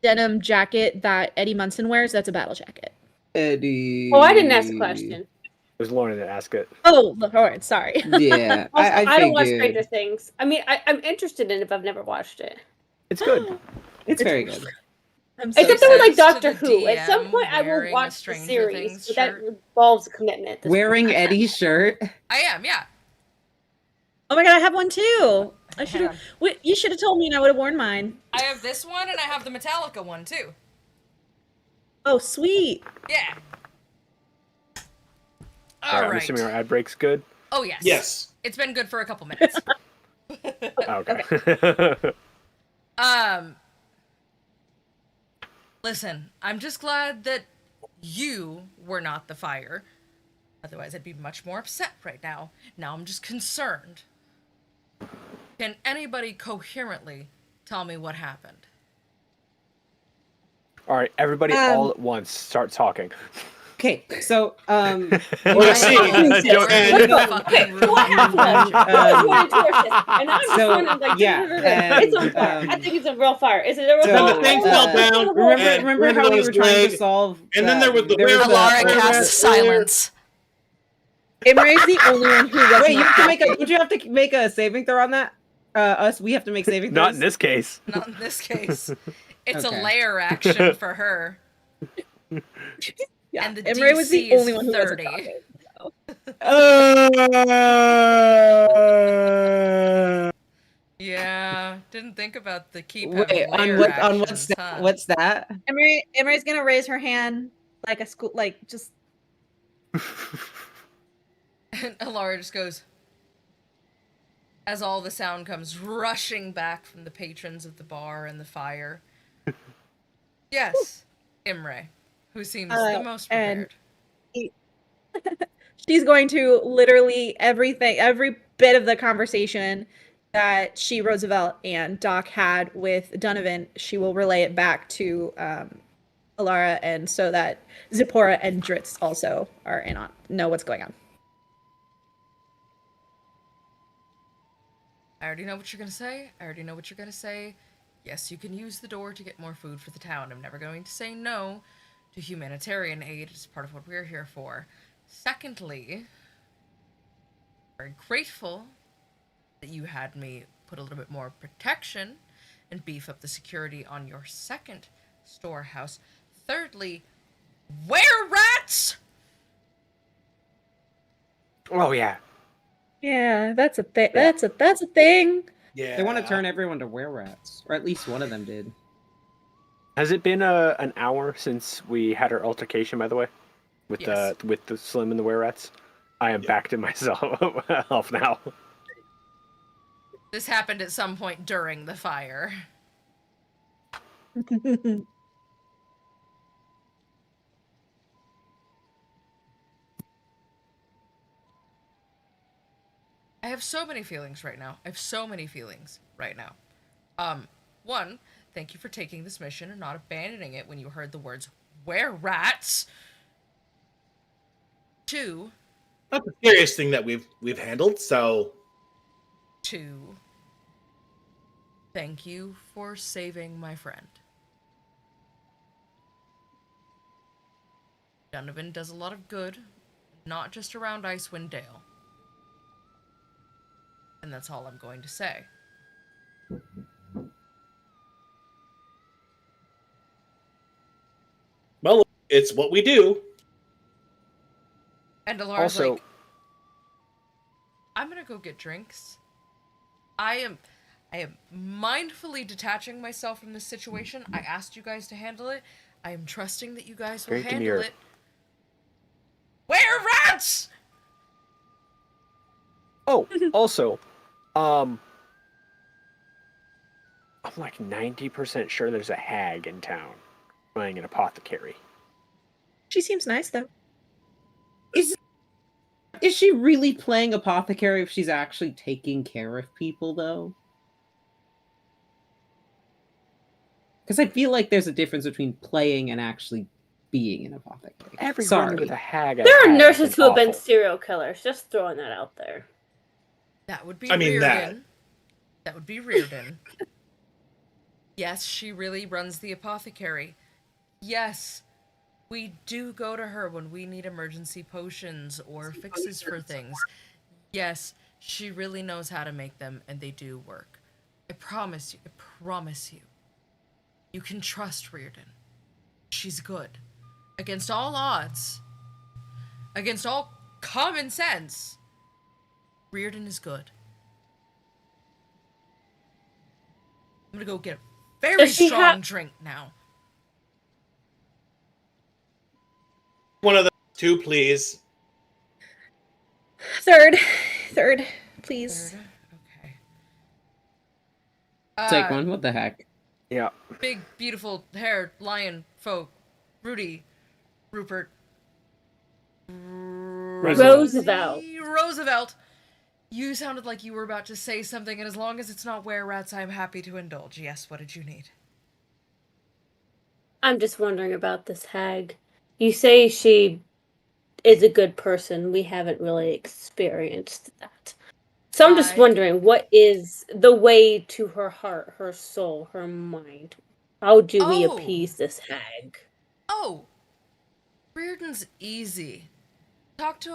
denim jacket that Eddie Munson wears, that's a battle jacket. Eddie. Oh, I didn't ask the question. It was Lauren that asked it. Oh, all right. Sorry. Yeah, Also, I don't watch figured. Stranger Things. I mean, I'm interested in it, but I've never watched it. It's good. It's very good. I'm so Except for like says to Doctor the Who. At some DM point, I will wearing a watch the Stranger series, Things but that shirt. involves a commitment. At this Wearing point. Eddie's shirt. I am, yeah. Oh my god, I have one too. I should Hang have. You should have told me, and I would have worn mine. I have this one and I have the Metallica one too. Oh, sweet. Yeah. Alright, All I'm right. assuming our ad break's good. Oh, yes. Yes. It's been good for a couple minutes. Okay. Listen, I'm just glad that you were not the fire. Otherwise, I'd be much more upset right now. Now I'm just concerned. Can anybody coherently tell me what happened? All right, everybody, all at once, start talking. Okay, so Well, see, Fucking Joe, sis. and- Let's go. Okay, so what happened was, I was running towards this, and I'm just So, running like, yeah, it's on fire. and, I think it's a real fire. Is it a real so, Then fire? the thing fell down. and remember landed how on we his were trying leg, to solve? and then there was the Alara werewolf. casts silence. Imre's the only one who wasn't. Wait, you have to make a. talking. Would you have to make a saving throw on that? We have to make saving throws. Not in this case. Not in this case. It's Okay. a layer action for her. Yeah, And the Imre was the DC is only one who 30. wasn't talking. Yeah, didn't think about the keep Wait, having on layer what? actions, On what's that? huh? What's that? Imre's gonna raise her hand like a school, like just. And Alara just goes, as all the sound comes rushing back from the patrons of the bar and the fire. Yes, Imre, who seems the most and- prepared. She's going to literally every bit of the conversation that she, Roosevelt, and Doc had with Donovan, she will relay it back to Alara, and so that Zipporah and Dritz also are know what's going on. I already know what you're gonna say. I already know what you're gonna say. Yes, you can use the door to get more food for the town. I'm never going to say no to humanitarian aid. It's part of what we're here for. Secondly, very grateful that you had me put a little bit more protection and beef up the security on your second storehouse. Thirdly, were-rats! Oh yeah. Yeah, that's a thing. That's a thing. Yeah. They want to turn everyone to were-rats, or at least one of them did. Has it been an hour since we had our altercation? By the way, with Yes. the Slim and the were-rats. I am back to myself now. This happened at some point during the fire. I have so many feelings right now. One, thank you for taking this mission and not abandoning it when you heard the words, were-rats. Two, Not the scariest thing that we've handled. So thank you for saving my friend. Donovan does a lot of good, not just around Icewind Dale. And that's all I'm going to say. well, it's what we do. And Alara's Also- like, I'm gonna go get drinks. I am mindfully detaching myself from this situation. I asked you guys to handle it. I am trusting that you guys will Very handle demure. it. Were-rats! Oh, also, I'm like 90% sure there's a hag in town running an apothecary. She seems nice though. Is she really playing apothecary if she's actually taking care of people, though? Because I feel like there's a difference between playing and actually being an apothecary. Everyone Sorry. with a hag. There are has nurses who have been awful. serial killers. Just throwing that out there. That would be I mean, Reardon. That would be Reardon. Yes, she really runs the apothecary. Yes, we do go to her when we need emergency potions or fixes for things. Yes, she really knows how to make them, and they do work. I promise you. I promise you. You can trust Reardon. She's good. Against all odds, against all common sense, Reardon is good. I'm gonna go get a very Does she strong drink now. One of the two, please. Third, please. Third. Okay. Take one. What the heck? Yeah. Big, beautiful haired lion folk, Rudy, Rupert, Roosevelt. Roosevelt. You sounded like you were about to say something, and as long as it's not were-rats, I'm happy to indulge. Yes, what did you need? I'm just wondering about this hag. You say she is a good person. We haven't really experienced that. So I'm just wondering, what is the way to her heart, her soul, her mind? How do we appease this hag? Oh, Reardon's easy. Talk to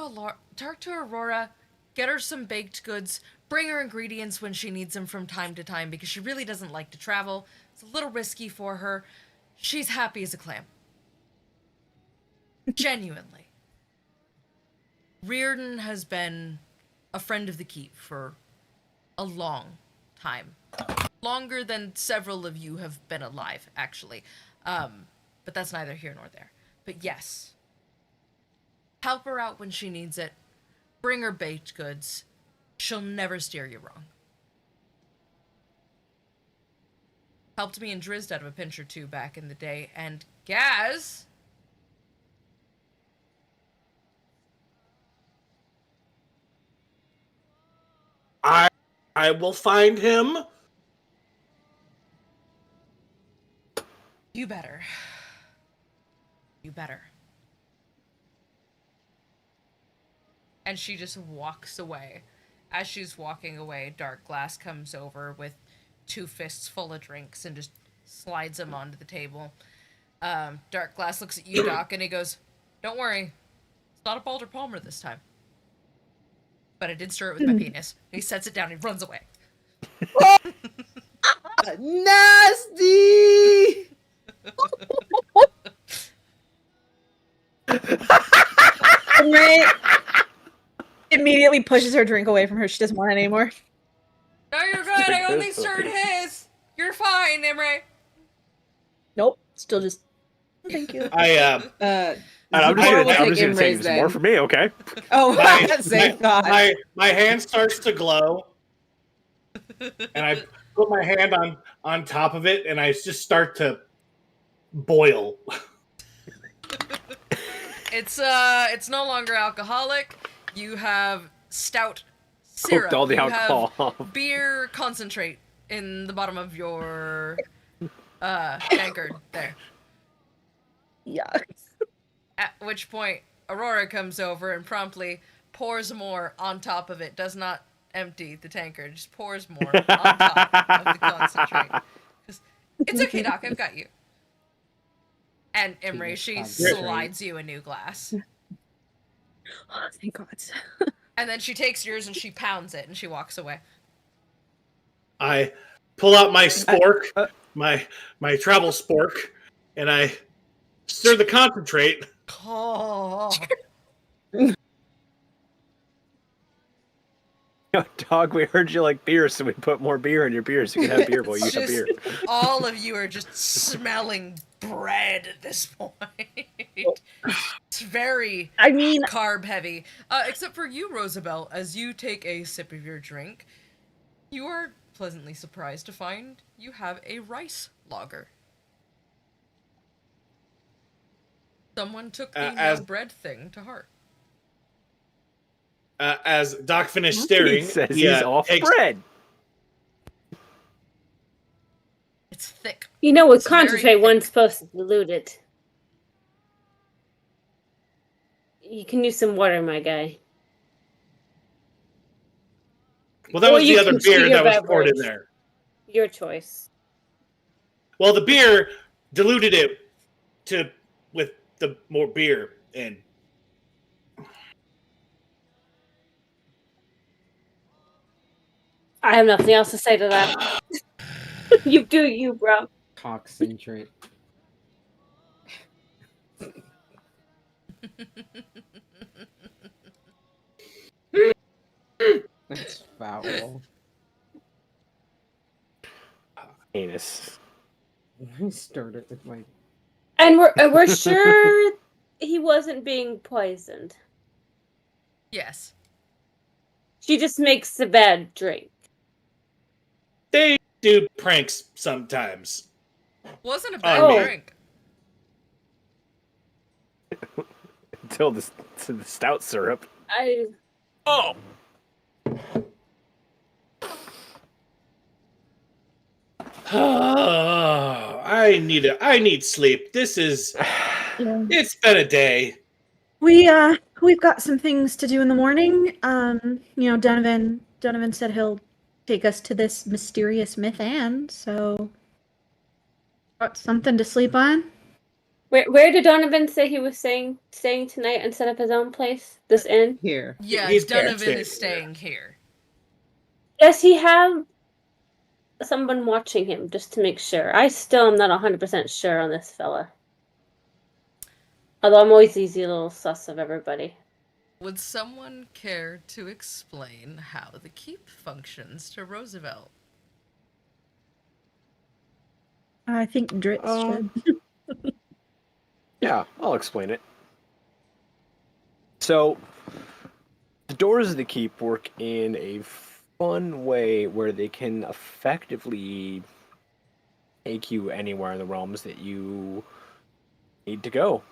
Aurora, get her some baked goods, bring her ingredients when she needs them from time to time because she really doesn't like to travel. It's a little risky for her. She's happy as a clam. Genuinely. Reardon has been a friend of the keep for a long time. Longer than several of you have been alive, actually. But that's neither here nor there. But yes. Help her out when she needs it. Bring her baked goods. She'll never steer you wrong. Helped me and Drizzt out of a pinch or two back in the day. And Gaz... I will find him. You better. You better. And she just walks away. As she's walking away, Dark Glass comes over with 2 fists full of drinks and just slides them onto the table. Dark Glass looks at you, Doc, and he goes, "Don't worry. It's not a Balder Palmer this time. But I did stir it with my penis." He sets it down and he runs away. Nasty! Right. Immediately pushes her drink away from her. She doesn't want it anymore. No, you're good. I only stirred his. You're fine, Imre. Nope. Still just. Thank you. I'm just Zipporah gonna, will I'm take just Imre's It's more for me, okay? Oh, my, thank God. my hand starts to glow, and I put my hand on top of it, and I just start to boil. It's no longer alcoholic. You have stout syrup. Cooked all the You alcohol have off. beer concentrate in the bottom of your tankard there. Yuck. At which point, Aurora comes over and promptly pours more on top of it. Does not empty the tankard, just pours more on top of the concentrate. It's okay, Doc, I've got you. And Imre, she slides you a new glass. Oh, thank God. And then she takes yours and she pounds it and she walks away. I pull out my spork, my travel spork, and I stir the concentrate. Oh. Dog, we heard you like beer, so we put more beer in your beer so you can have beer while you have beer. All of you are just smelling bread at this point. It's very carb heavy. Except for you, Roosevelt, as you take a sip of your drink, you are pleasantly surprised to find you have a rice lager. Someone took the no bread thing to heart. As Doc finished staring, He says he's off bread. It's thick. You know, with It's very concentrate, thick. one's supposed to dilute it. You can use some water, my guy. Well, that Or was you the other can beer cheat that your was poured in beverage. there. Your choice. Well, the beer diluted it with the more beer in. I have nothing else to say to that. You do you, bro. Concentrate. That's foul. Anus. I stirred it with my. And we're sure he wasn't being poisoned. Yes. She just makes a bad drink. They do pranks sometimes. Wasn't a bad Oh. drink. Until the stout syrup. Oh, I need sleep. This is. It's been a day. we've got some things to do in the morning. Donovan said he'll take us to this mysterious myth and so got something to sleep on. Where did Donovan say he was staying tonight instead of his own place? This inn? Here. Yeah, He's Donovan staying is staying here. Does he have someone watching him just to make sure? I still am not 100% sure on this fella. Although I'm always easy little sus of everybody. Would someone care to explain how the keep functions to Roosevelt? I think Dritz should. Yeah, I'll explain it. So, the doors of the keep work in a fun way where they can effectively take you anywhere in the realms that you need to go.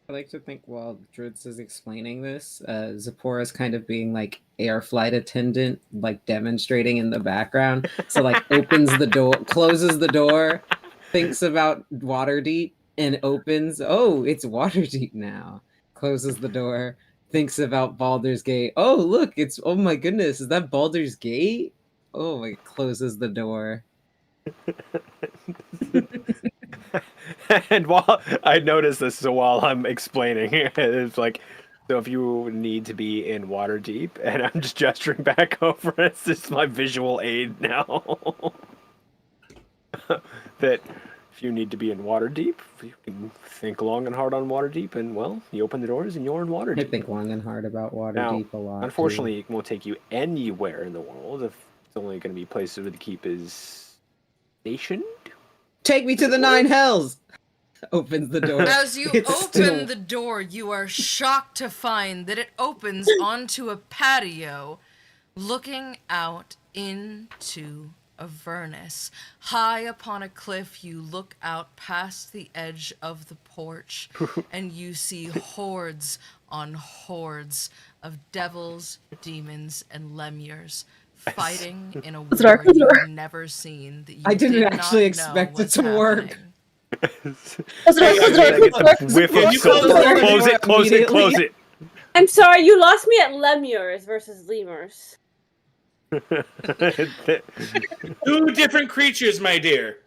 I like to think while Dritz is explaining this, Zipporah's kind of being like air flight attendant, like demonstrating in the background. So like opens the door, closes the door, thinks about Waterdeep, and opens. Oh, it's Waterdeep now. Closes the door, thinks about Baldur's Gate. Oh, look, it's oh my goodness, is that Baldur's Gate? Oh, it closes the door. And while I notice this, so while I'm explaining, it's like, so if you need to be in Waterdeep, and I'm just gesturing back over, it's just my visual aid now. That if you need to be in Waterdeep, you can think long and hard on Waterdeep, and well, you open the doors and you're in I Waterdeep. think long and hard about Now, Waterdeep a lot. unfortunately, it won't take you anywhere in the world if it's only going to be places where the keep is stationed. Take me to the Nine Hells! Opens the door. As you It's open still- the door, you are shocked to find that it opens onto a patio looking out into Avernus. High upon a cliff, you look out past the edge of the porch and you see hordes on hordes of devils, demons, and lemures fighting in a war dark. you've never seen that you I didn't did not actually know expect it was to work. happening. Whiff of sulfur. Close it, close it, close it. I'm sorry, you lost me at lemurs versus lemurs. Two different creatures, my dear.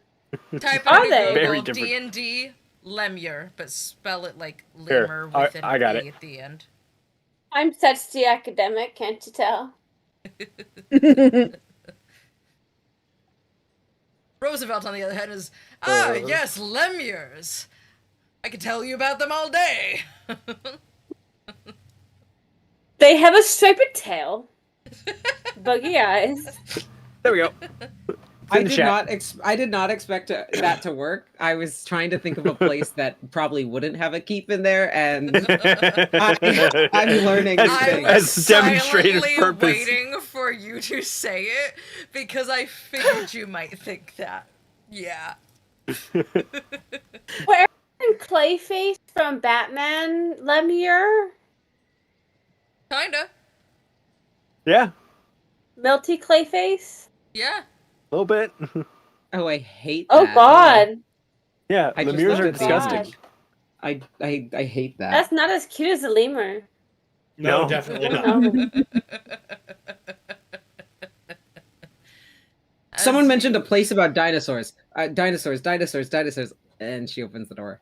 Type Are in they? Very Google different. D&D lemure, but spell it like Here, lemur with an I got A it. at the end. I'm such the academic, can't you tell? Roosevelt, on the other hand, is, yes, lemures. I could tell you about them all day. They have a striped tail, buggy eyes. There we go. I in the did chat. not expect that to work. I was trying to think of a place that probably wouldn't have a keep in there, and I'm learning As- I things. was as demonstrative silently purpose. waiting for you to say it because I figured you might think that. Yeah. Where Clayface from Batman lemure? Kinda. Yeah, Melty Clayface? Yeah. a little bit. Oh, I hate Oh that. god. Yeah, I just lemurs are looked at the disgusting. image. I hate that. That's not as cute as a lemur. No, No. definitely not. No. Someone As mentioned a you- place about dinosaurs. Dinosaurs, and she opens the door.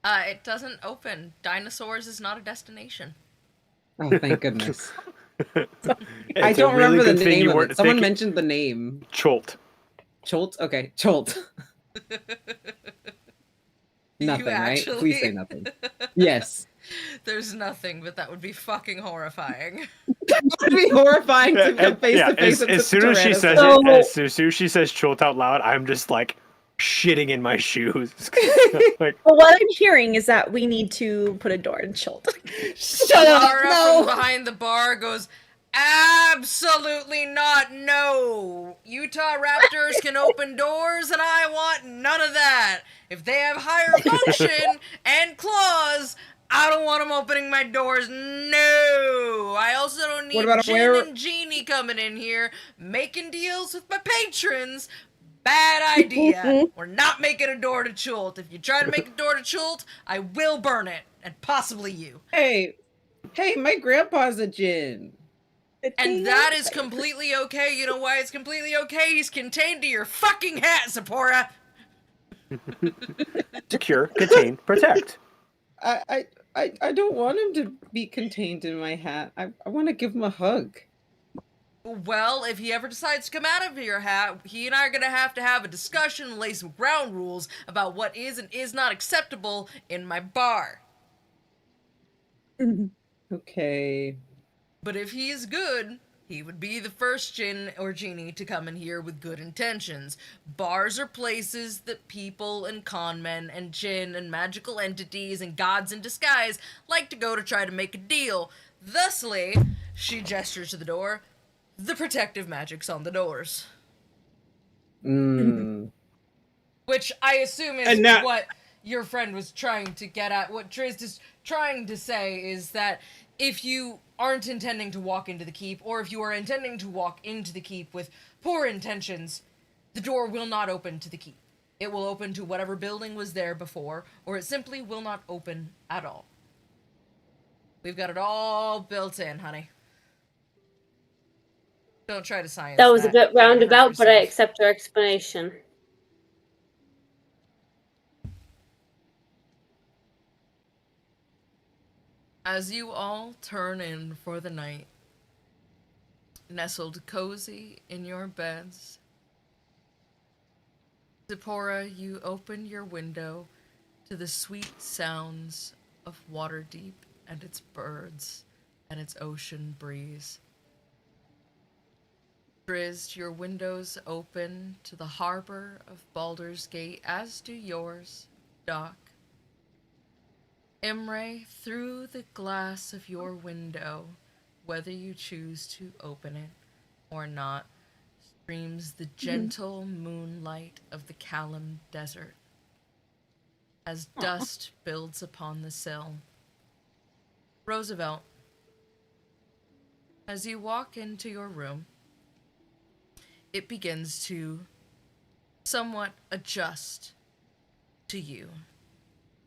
It doesn't open. Dinosaurs is not a destination. Oh, thank goodness. I It's a don't really remember the good thing name you of weren't it. Someone thinking- mentioned the name. Cholt. Cholt? Okay, Cholt. Nothing, You right? actually- Please say nothing. Yes. There's nothing, but that would be fucking horrifying. It would be horrifying to come face to face with as soon as she says So- it, as soon as she says Cholt out loud, I'm just like shitting in my shoes. Like, Well, what I'm hearing is that we need to put a door in Schult. Shut up! Lara No! from behind the bar goes, absolutely not, no. Utah Raptors can open doors and I want none of that. If they have higher function and claws, I don't want them opening my doors, no. I also don't What need about a Jen were- and Jeannie coming in here, making deals with my patrons, Bad idea. We're not making a door to Chult. If you try to make a door to Chult, I will burn it, and possibly you. Hey, my grandpa's a djinn. And that is completely okay. You know why it's completely okay? He's contained to your fucking hat, Zipporah. Secure, contain, protect. I don't want him to be contained in my hat. I want to give him a hug. Well, if he ever decides to come out of your hat, he and I are gonna have to have a discussion and lay some ground rules about what is and is not acceptable in my bar. Okay. But if he is good, he would be the first djinn or genie to come in here with good intentions. Bars are places that people and conmen and djinn and magical entities and gods in disguise like to go to try to make a deal. Thusly, she gestures to the door, the protective magic's on the doors. Which I assume is what your friend was trying to get at. What Drizzt is trying to say is that if you aren't intending to walk into the keep, or if you are intending to walk into the keep with poor intentions, the door will not open to the keep. It will open to whatever building was there before, or it simply will not open at all. We've got it all built in, honey. Don't try to science That was a bit You're gonna hurt roundabout, but I yourself. accept your explanation. As you all turn in for the night, nestled cozy in your beds, Zipporah, you open your window to the sweet sounds of Waterdeep and its birds and its ocean breeze. Drizzt, your windows open to the harbor of Baldur's Gate, as do yours, Doc. Imre, through the glass of your window, whether you choose to open it or not, streams the gentle moonlight of the Callum Desert. As dust builds upon the sill. Roosevelt, as you walk into your room, it begins to somewhat adjust to you.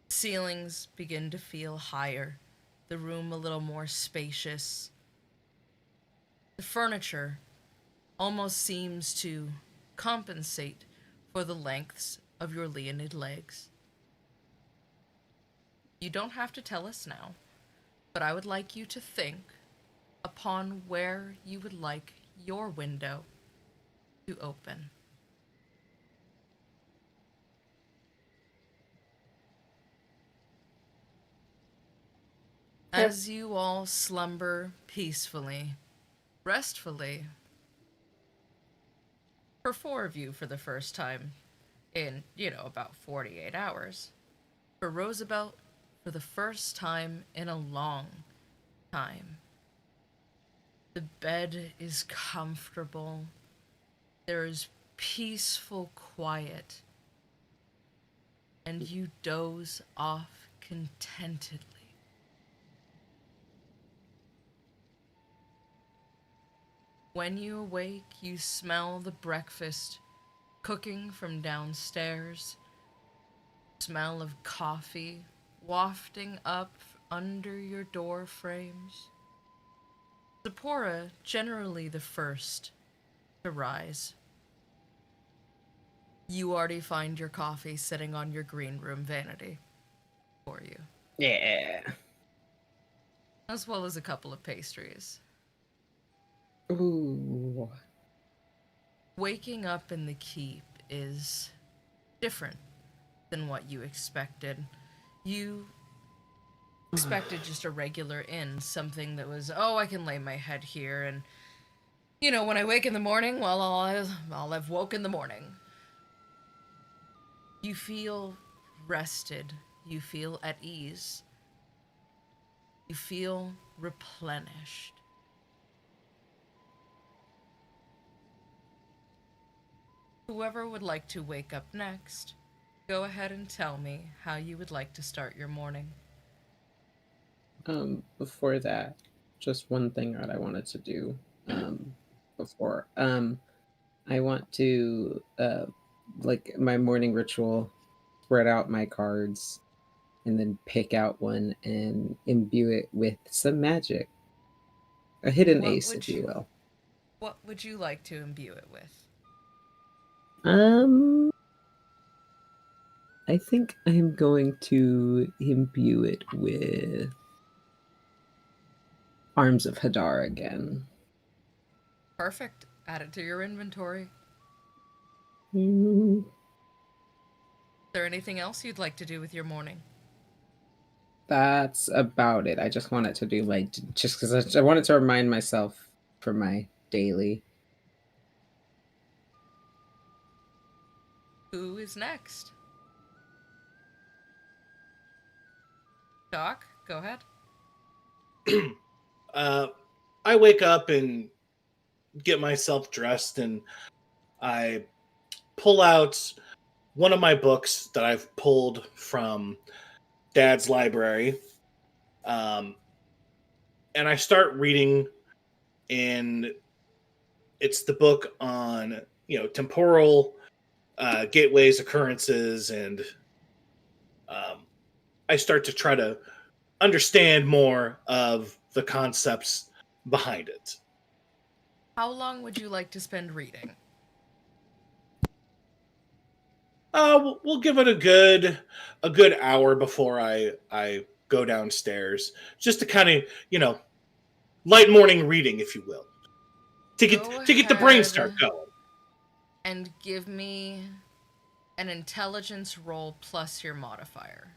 Ceilings begin to feel higher, the room a little more spacious. The furniture almost seems to compensate for the lengths of your Leonid legs. You don't have to tell us now, but I would like you to think upon where you would like your window to open. As you all slumber peacefully, restfully, for 4 of you for the first time in, about 48 hours. For Roosevelt, for the first time in a long time. The bed is comfortable. There is peaceful quiet. And you doze off contentedly. When you awake, you smell the breakfast cooking from downstairs. Smell of coffee wafting up under your door frames. Zipporah, generally the first to rise. You already find your coffee sitting on your green room vanity for you. Yeah. As well as a couple of pastries. Ooh. Waking up in the keep is different than what you expected. You expected just a regular inn, something that was, I can lay my head here, and, when I wake in the morning, well, I'll have woke in the morning. You feel rested. You feel at ease. You feel replenished. Whoever would like to wake up next, go ahead and tell me how you would like to start your morning. Before that, just one thing that I wanted to do before. I want to like my morning ritual, spread out my cards, and then pick out one and imbue it with some magic. A hidden What ace, would if you will. What would you like to imbue it with? I think I'm going to imbue it with Arms of Hadar again. Perfect. Add it to your inventory. Mm, Is there anything else you'd like to do with your morning? That's about it. I just wanted to do just because I wanted to remind myself for my daily. Who is next? Doc, go ahead. I wake up and get myself dressed, and I pull out one of my books that I've pulled from Dad's library, and I start reading. And it's the book on temporal gateways, occurrences, and I start to try to understand more of the concepts behind it. How long would you like to spend reading? We'll give it a good hour before I go downstairs, just to kind of light morning reading, if you will, to get the brain start going. And give me an intelligence roll plus your modifier.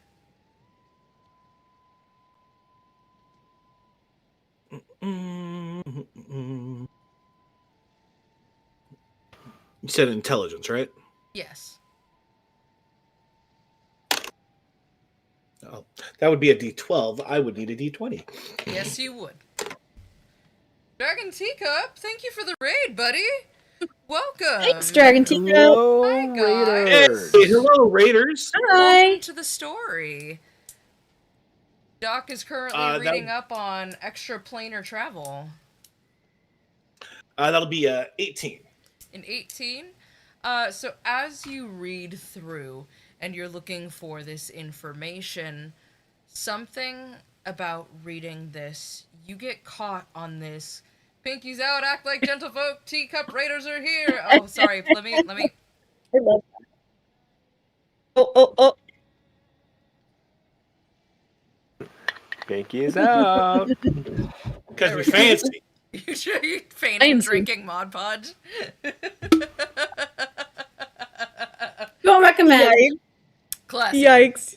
You said intelligence, right? Yes. Oh, that would be a D12. I would need a D20. Yes, you would. Dragon Teacup, thank you for the raid, buddy. Welcome. Thanks, Dragon Teacup. Hello, Hi, guys. Raiders. Hey, hello, Raiders. Hi. Welcome to the story. Doc is currently reading up on extraplanar travel. That'll be 18. In 18? So as you read through and you're looking for this information, something about reading this, you get caught on this. Pinkies out, act like gentlefolk, teacup raiders are here. Oh, sorry, let me. I love that. Oh. Pinky is out. Because There we we go. fancy. You sure you feigning Fancy. drinking Mod Podge? Don't recommend. Classic. Yikes.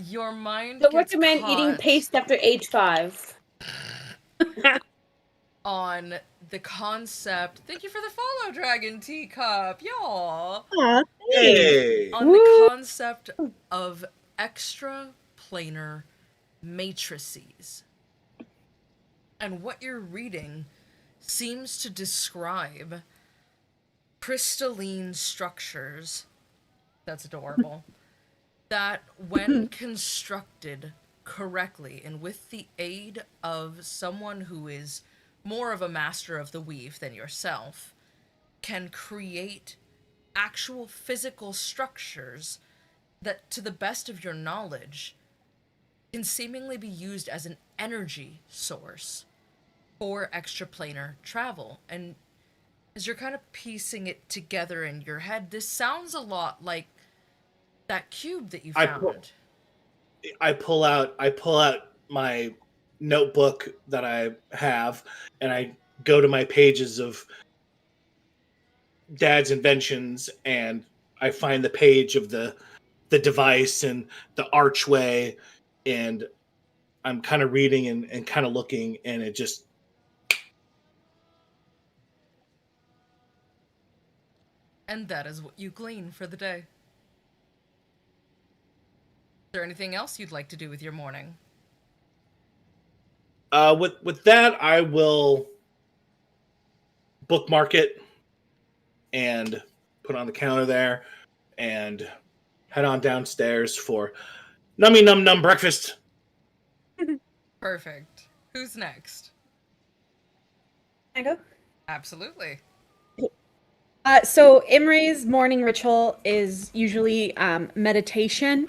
Your mind Don't gets recommend caught eating paste after age 5. on the concept. Thank you for the follow, Dragon Teacup, y'all. Aw, Hey. On the concept of extraplanar matrices. And what you're reading seems to describe crystalline structures. That's adorable. That when constructed correctly and with the aid of someone who is more of a master of the weave than yourself, can create actual physical structures that, to the best of your knowledge, can seemingly be used as an energy source for extraplanar travel. And as you're kind of piecing it together in your head, this sounds a lot like that cube that you found. I pull out my notebook that I have, and I go to my pages of Dad's inventions, and I find the page of the device and the archway, and I'm kind of reading and kind of looking, and it just And that is what you glean for the day. Is there anything else you'd like to do with your morning? with that, I will bookmark it and put on the counter there, and head on downstairs for nummy num num breakfast. Perfect. Who's next? Can I go? Absolutely. So Imre's morning ritual is usually meditation,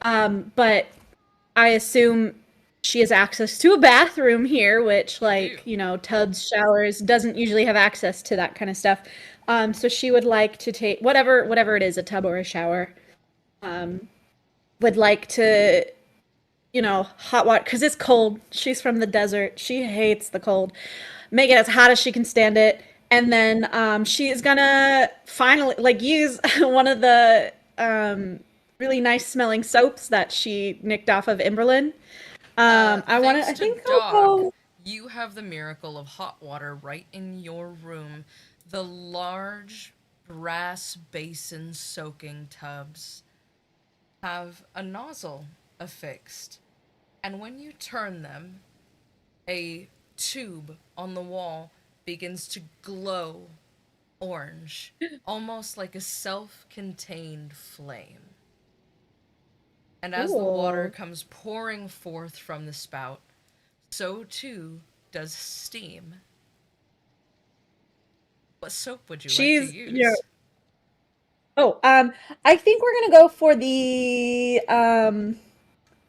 but I assume she has access to a bathroom here, which, like, tubs, showers, doesn't usually have access to that kind of stuff. So she would like to take whatever it is, a tub or a shower. Would like to, hot water because it's cold. She's from the desert. She hates the cold. Make it as hot as she can stand it, and then she is gonna finally use one of the really nice smelling soaps that she nicked off of Imberlin. I think I'll go. You have the miracle of hot water right in your room. The large brass basin soaking tubs have a nozzle affixed, and when you turn them, a tube on the wall begins to glow orange, almost like a self-contained flame. And as the water comes pouring forth from the spout, so too does steam. What soap would you like to use? Yeah. Oh, I think we're gonna go for the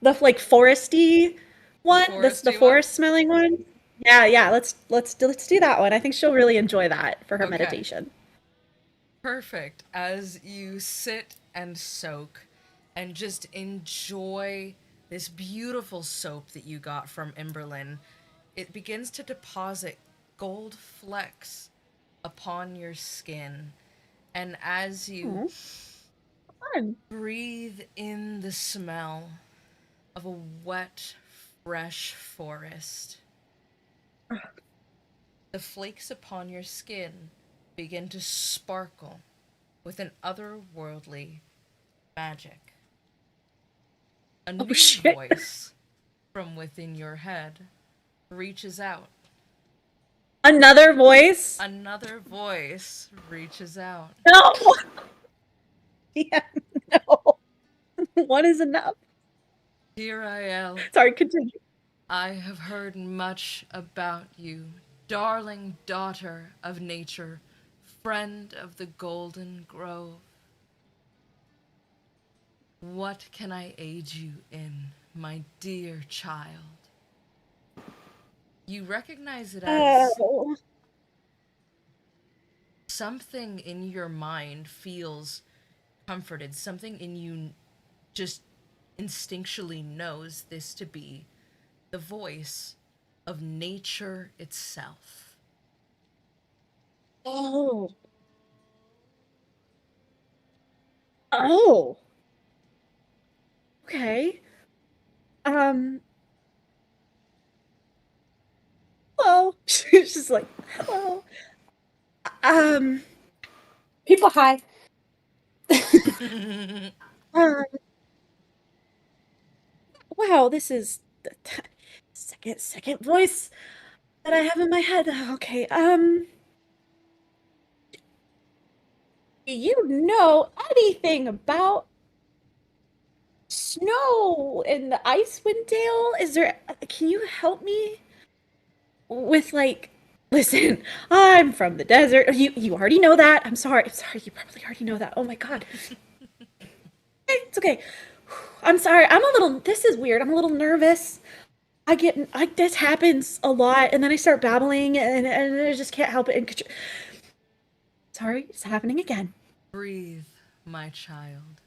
foresty one, the forest smelling one. Yeah. Let's do that one. I think she'll really enjoy that for her meditation. Perfect. As you sit and soak and just enjoy this beautiful soap that you got from Imberlin, it begins to deposit gold flecks upon your skin. And as you breathe in the smell of a wet, fresh forest, the flakes upon your skin begin to sparkle with an otherworldly magic. A new voice from within your head reaches out. Another voice? Another voice reaches out. No! Yeah, no. One is enough. Dear Aiel. Sorry, continue. I have heard much about you, darling daughter of nature, friend of the Golden Grove. What can I aid you in, my dear child? You recognize it as something in your mind feels comforted. Something in you just instinctually knows this to be the voice of nature itself. Oh. Okay. Hello. She's just like, hello. People, hi. Wow, this is the second voice that I have in my head. Okay, do you know anything about snow in the Icewind Dale? Can you help me with, listen, I'm from the desert. You already know that. I'm sorry, you probably already know that. Oh my god. It's okay. I'm sorry. This is weird. I'm a little nervous. This happens a lot, and then I start babbling, and I just can't help it. Sorry, it's happening again. Breathe, my child.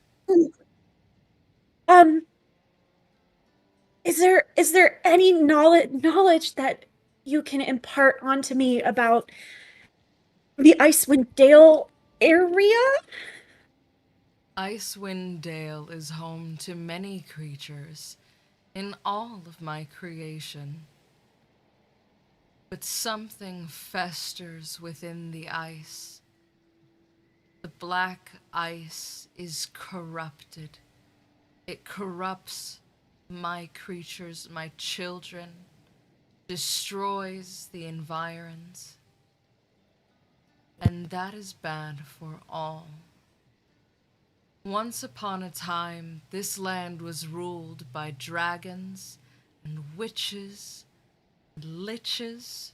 Is there any knowledge that you can impart onto me about the Icewind Dale area? Icewind Dale is home to many creatures in all of my creation. But something festers within the ice. The black ice is corrupted. It corrupts my creatures, my children, destroys the environs. And that is bad for all. Once upon a time, this land was ruled by dragons and witches and liches.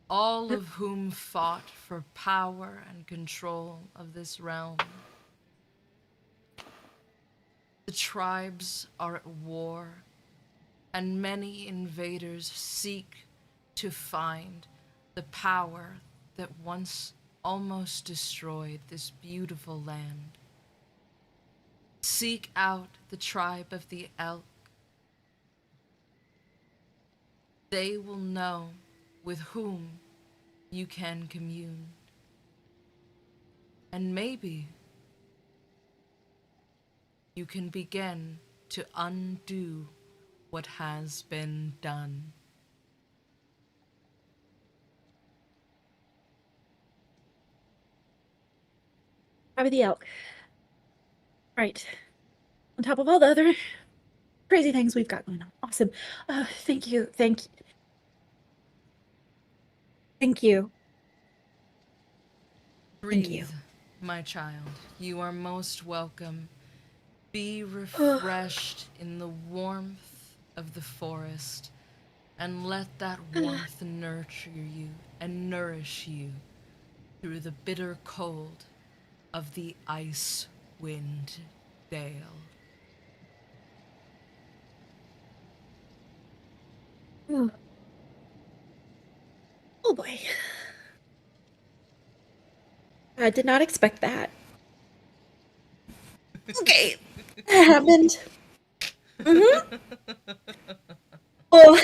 all of whom fought for power and control of this realm. The tribes are at war, and many invaders seek to find the power that once almost destroyed this beautiful land. Seek out the tribe of the elk. They will know with whom you can commune. And maybe you can begin to undo what has been done. Tribe of the elk. Right. On top of all the other crazy things we've got going on. Awesome. Thank you. Thank you. Thank you. Breathe, Thank you. my child. You are most welcome. Be refreshed in the warmth of the forest, and let that warmth nurture you and nourish you through the bitter cold of the ice wind dale. Oh boy. I did not expect that. Okay. That happened. Mm-hmm. Oh,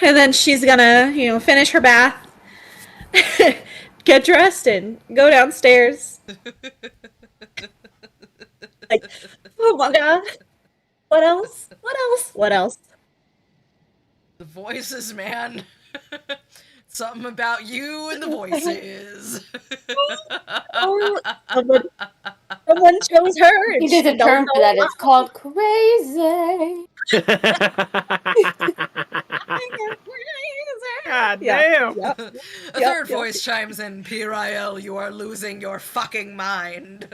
and then she's gonna, finish her bath, get dressed, and go downstairs. Like, oh my god. What else? What else? What else? The voices, man. Something about you and the voices. Oh, someone chose her. And There's a don't term for know that. why. It's called crazy. God Yeah, damn. yep, A yep, third yep. voice chimes in, Pirael, you are losing your fucking mind.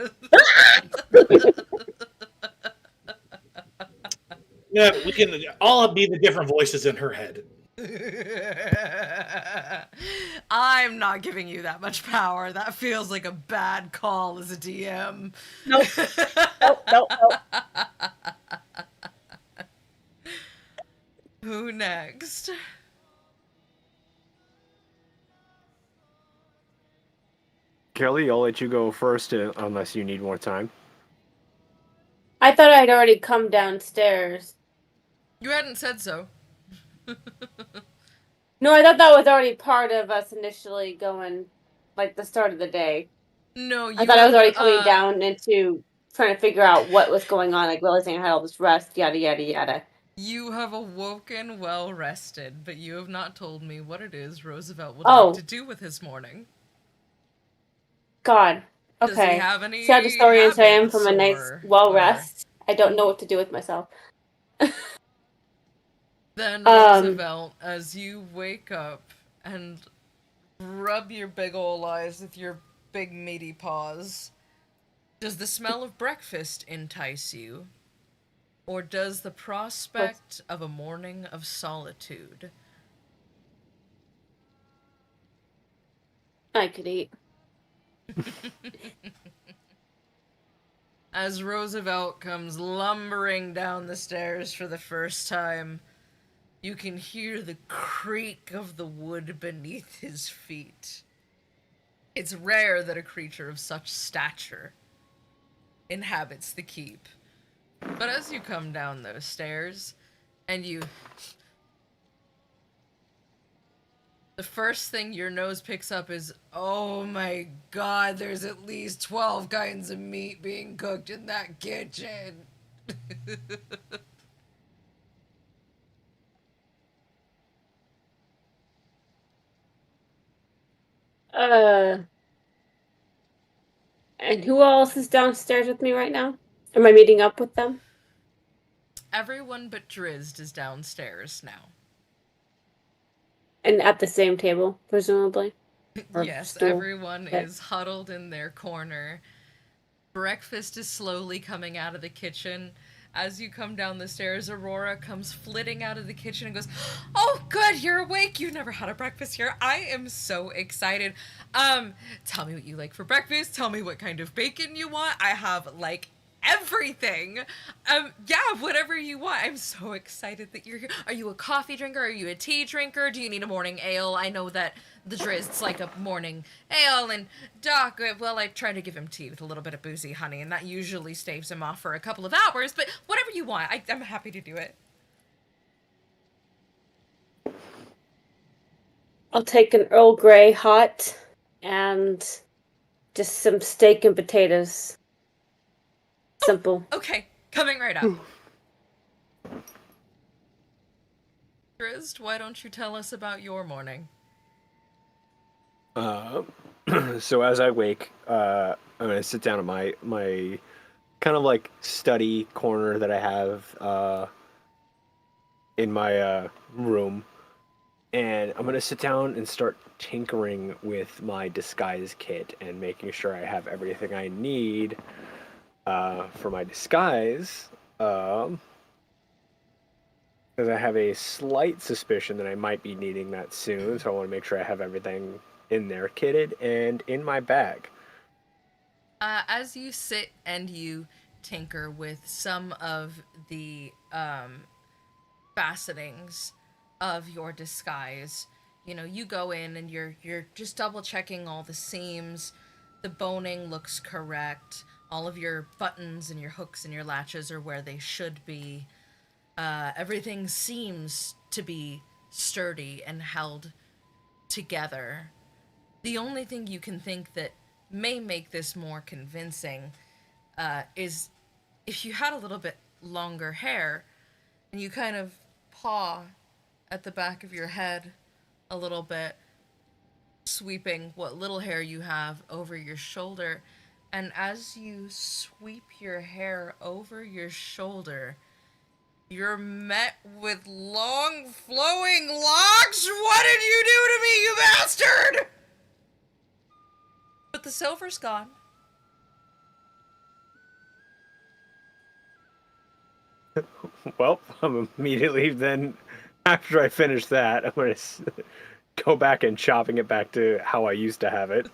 Yeah, we can all be the different voices in her head. I'm not giving you that much power. That feels like a bad call as a DM. Nope. Nope. Who next? Kelly, I'll let you go first unless you need more time. I thought I'd already come downstairs. You hadn't said so. No, I thought that was already part of us initially going, like, the start of the day. No, you I thought I was already have, coming down into trying to figure out what was going on, like realizing I had all this rest, yada, yada, yada. You have awoken well rested, but you have not told me what it is Roosevelt would Oh. like to do with his morning. God. Does he Okay. have any See how disoriented I am from a nice, habits well or- rest? I don't know what to do with myself. Then Roosevelt, as you wake up and rub your big ol' eyes with your big meaty paws, does the smell of breakfast entice you? Or does the prospect of a morning of solitude? I could eat. As Roosevelt comes lumbering down the stairs for the first time, you can hear the creak of the wood beneath his feet. It's rare that a creature of such stature inhabits the keep. But as you come down those stairs, and the first thing your nose picks up is, oh my god, there's at least 12 kinds of meat being cooked in that kitchen. And who else is downstairs with me right now? Am I meeting up with them? Everyone but Drizzt is downstairs now. And at the same table, presumably? Or Yes, stool? everyone Okay. is huddled in their corner. Breakfast is slowly coming out of the kitchen as you come down the stairs, Aurora comes flitting out of the kitchen and goes, "Oh, good, you're awake. You've never had a breakfast here. I am so excited. Tell me what you like for breakfast. Tell me what kind of bacon you want. I have, like, everything. Yeah, whatever you want. I'm so excited that you're here. Are you a coffee drinker? Are you a tea drinker? Do you need a morning ale? I know that the Drizzt's like a morning ale, and Doc, well, I try to give him tea with a little bit of boozy honey, and that usually staves him off for a couple of hours, but whatever you want, I'm happy to do it." I'll take an Earl Grey hot and just some steak and potatoes. Simple. Okay, coming right up. Drizzt, why don't you tell us about your morning? So as I wake, I'm gonna sit down at my kind of like study corner that I have in my room, and I'm gonna sit down and start tinkering with my disguise kit and making sure I have everything I need for my disguise. Because I have a slight suspicion that I might be needing that soon, so I want to make sure I have everything in there, kitted and in my bag. As you sit and you tinker with some of the fastenings of your disguise, you know, you go in and you're just double checking all the seams. The boning looks correct. All of your buttons and your hooks and your latches are where they should be. Everything seems to be sturdy and held together. The only thing you can think that may make this more convincing is if you had a little bit longer hair and you kind of paw at the back of your head a little bit, sweeping what little hair you have over your shoulder. And as you sweep your hair over your shoulder, you're met with long flowing locks. What did you do to me, you bastard? But the silver's gone. Well, I'm immediately then, after I finish that, I'm going to go back and chopping it back to how I used to have it.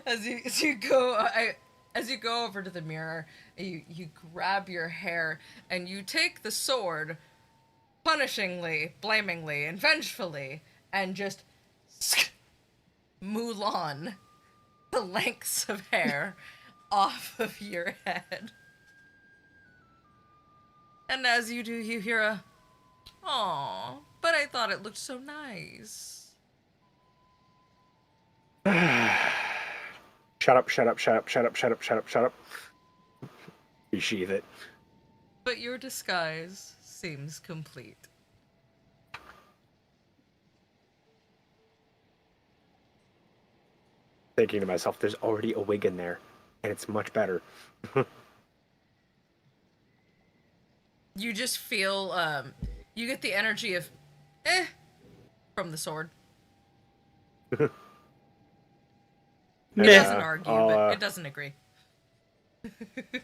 As you go over to the mirror, you grab your hair and you take the sword, punishingly, blamingly, and vengefully, and just Mulan the lengths of hair off of your head. And as you do, you hear a, "Aw, but I thought it looked so nice." Shut up, shut up, shut up, shut up, shut up, shut up, shut up. Resheath it. But your disguise seems complete. Thinking to myself, there's already a wig in there, and it's much better. You just feel, you get the energy of, from the sword. It doesn't argue, but it doesn't agree.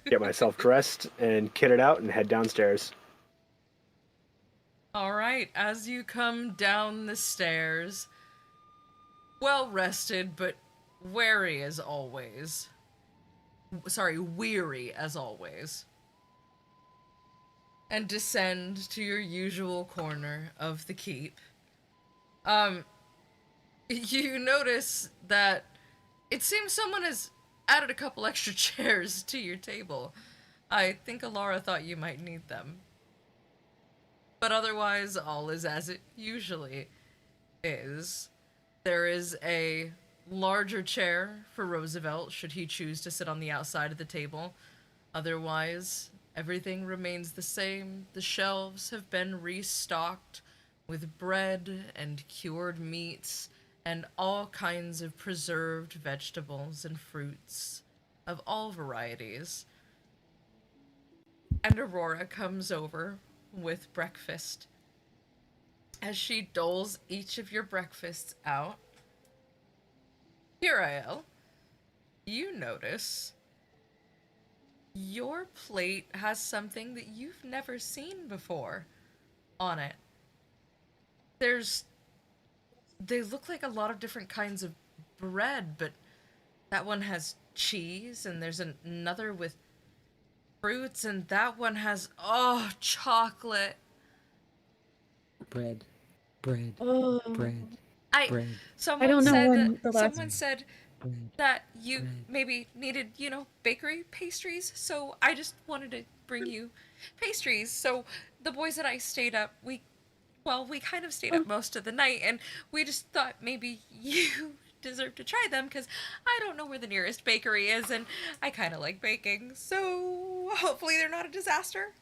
Get myself dressed and kitted out and head downstairs. All right, as you come down the stairs, well rested, but wary as always. Sorry, weary as always. And descend to your usual corner of the keep. You notice that it seems someone has added a couple extra chairs to your table. I think Alara thought you might need them. But otherwise, all is as it usually is. There is a larger chair for Roosevelt, should he choose to sit on the outside of the table. Otherwise, everything remains the same. The shelves have been restocked with bread and cured meats and all kinds of preserved vegetables and fruits of all varieties. And Aurora comes over with breakfast. As she doles each of your breakfasts out, Hirael, you notice your plate has something that you've never seen before on it. They look like a lot of different kinds of bread, but that one has cheese, and there's another with fruits, and that one has, chocolate. Bread, bread, Oh, bread, I bread, I don't know when the last. Someone said bread. that you Bread. maybe needed, bakery pastries, so I just wanted to bring you pastries. So the boys and I stayed up. We kind of stayed up most of the night, and we just thought maybe you deserve to try them, because I don't know where the nearest bakery is, and I kind of like baking, so hopefully they're not a disaster.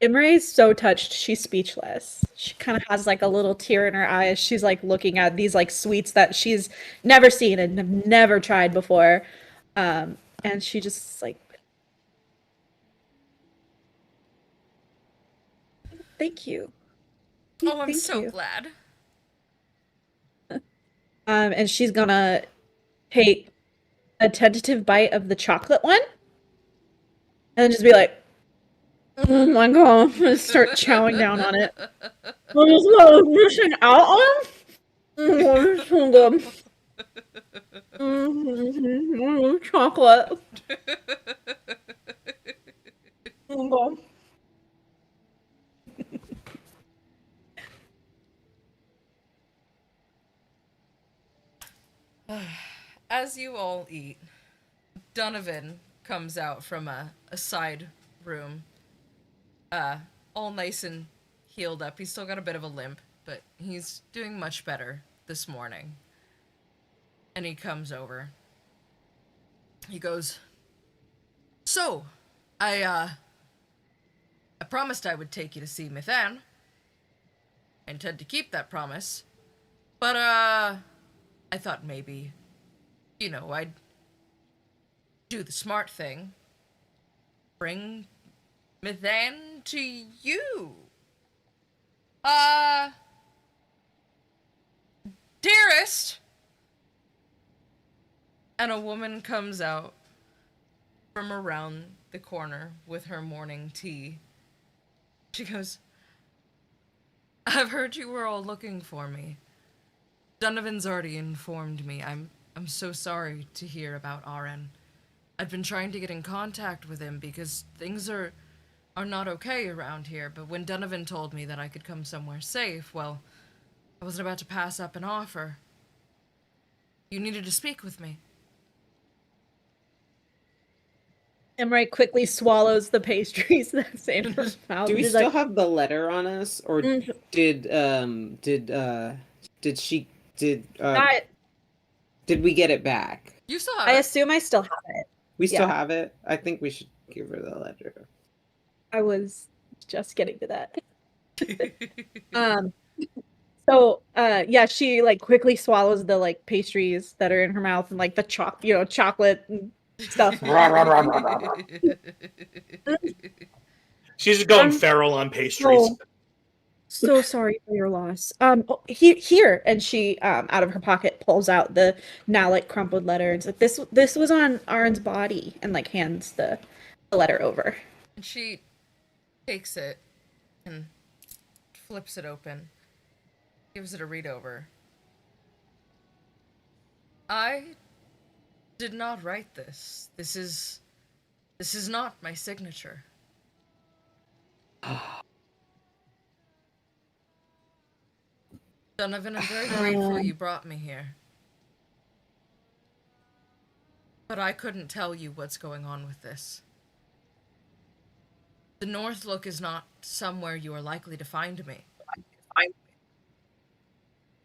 Imre is so touched, she's speechless. She kind of has like a little tear in her eyes. She's like looking at these like sweets that she's never seen and never tried before. And she just like, thank you. Oh, I'm Thank so you. glad. And she's gonna take a tentative bite of the chocolate one and then just be like, oh my god, and start chowing down on it. I'm just missing out on? Oh, it's so good. Chocolate. Oh god. As you all eat, Donovan comes out from a side room, all nice and healed up. He's still got a bit of a limp, but he's doing much better this morning. And he comes over. He goes, "So, I promised I would take you to see Mithan. I intend to keep that promise. But, I thought maybe, I'd do the smart thing. Bring Mithan to you. Dearest!" And a woman comes out from around the corner with her morning tea. She goes, "I've heard you were all looking for me. Donovan's already informed me. I'm so sorry to hear about Aren. I've been trying to get in contact with him because things are not okay around here, but when Donovan told me that I could come somewhere safe, well, I wasn't about to pass up an offer. You needed to speak with me." Imre quickly swallows the pastries that's in her mouth. Do we She's still like, have the letter on us, or Mm. did did we get it back? You still have I it. assume I still have it. We still Yeah. have it. I think we should give her the letter. I was just getting to that. So yeah, she like quickly swallows the like pastries that are in her mouth and like the chocolate and stuff. She's just going Um, feral on pastries. Oh, so sorry for your loss. Here, and she out of her pocket pulls out the now like crumpled letter. It's like this was on Aren's body, and like hands the letter over. And she takes it and flips it open, gives it a read over. "I did not write this. This is not my signature." Donovan, I'm very grateful you brought me here. But I couldn't tell you what's going on with this. The North Look is not somewhere you are likely to find me.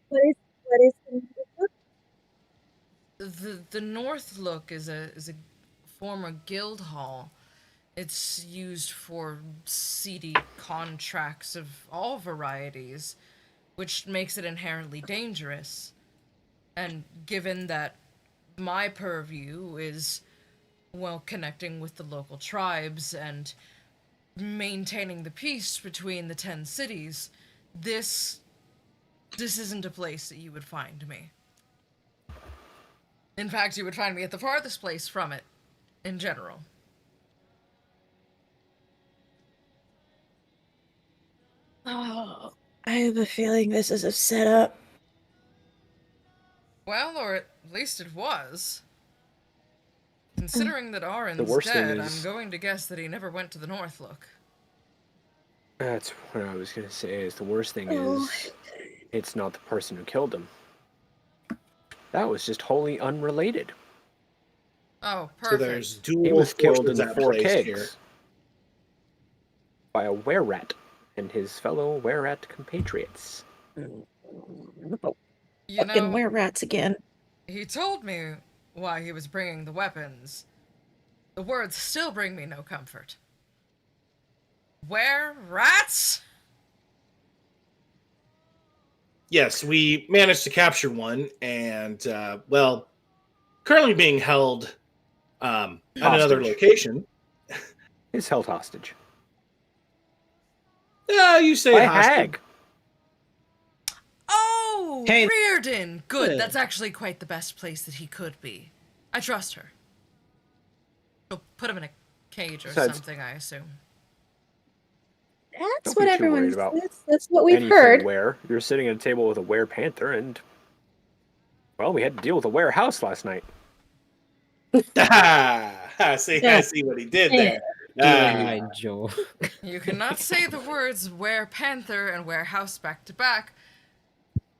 What is The North Look is a former guild hall. It's used for seedy contracts of all varieties, which makes it inherently dangerous. And given that my purview is, well, connecting with the local tribes and maintaining the peace between the 10 cities, this isn't a place that you would find me. In fact, you would find me at the farthest place from it, in general. Oh, I have a feeling this is a setup. Well, or at least it was. Considering that Arin's The worst thing dead, is- I'm going to guess that he never went to the Northlook. That's what I was gonna say. Is the worst thing Oh. is, it's not the person who killed him. That was just wholly unrelated. Oh, perfect. So there's dual He was killed in forces at 4 play kegs here. by a were-rat and his fellow were-rat compatriots. You Fucking know, were rats again. he told me why he was bringing the weapons. The words still bring me no comfort. Where rats? Yes, we managed to capture one, and well, currently being held at another Hostage. location. He's held hostage. Yeah, you say By a hostage. hag. Oh, Hey. Reardon! Good, Good. that's actually quite the best place that he could be. I trust her. She'll put him in a cage or Besides- something, I assume. That's Don't what be too everyone worried about says. That's what we've Anything heard. were. You're sitting at a table with a were-panther, and well, we had to deal with a warehouse last night. I see what he did there. Doing my job. You cannot say the words were-panther and warehouse back to back,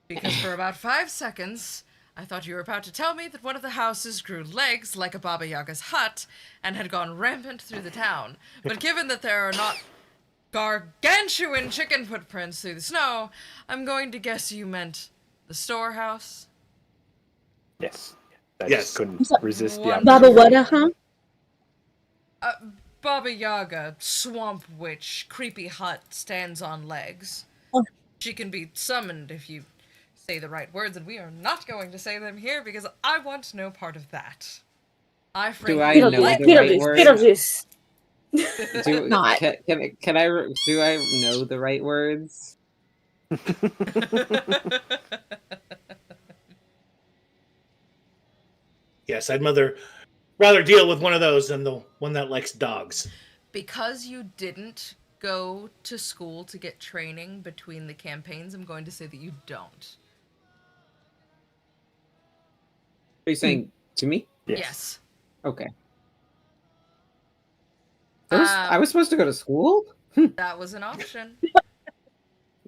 because for about 5 seconds, I thought you were about to tell me that one of the houses grew legs like a Baba Yaga's hut and had gone rampant through the town. But given that there are not gargantuan chicken footprints through the snow, I'm going to guess you meant the storehouse. Yes. I Yes. just couldn't resist the One- Baba opportunity. Wada, huh? Baba Yaga, swamp witch, creepy hut, stands on legs. Oh. She can be summoned if you say the right words, and we are not going to say them here because I want no part of that. I Do I frankly know like the right those words? Beetlejuice. Do, Not. can I do I know the right words? Yes, I'd rather deal with one of those than the one that likes dogs. Because you didn't go to school to get training between the campaigns, I'm going to say that you don't. Are you saying to me? Yes. Okay. I was supposed to go to school? That was an option.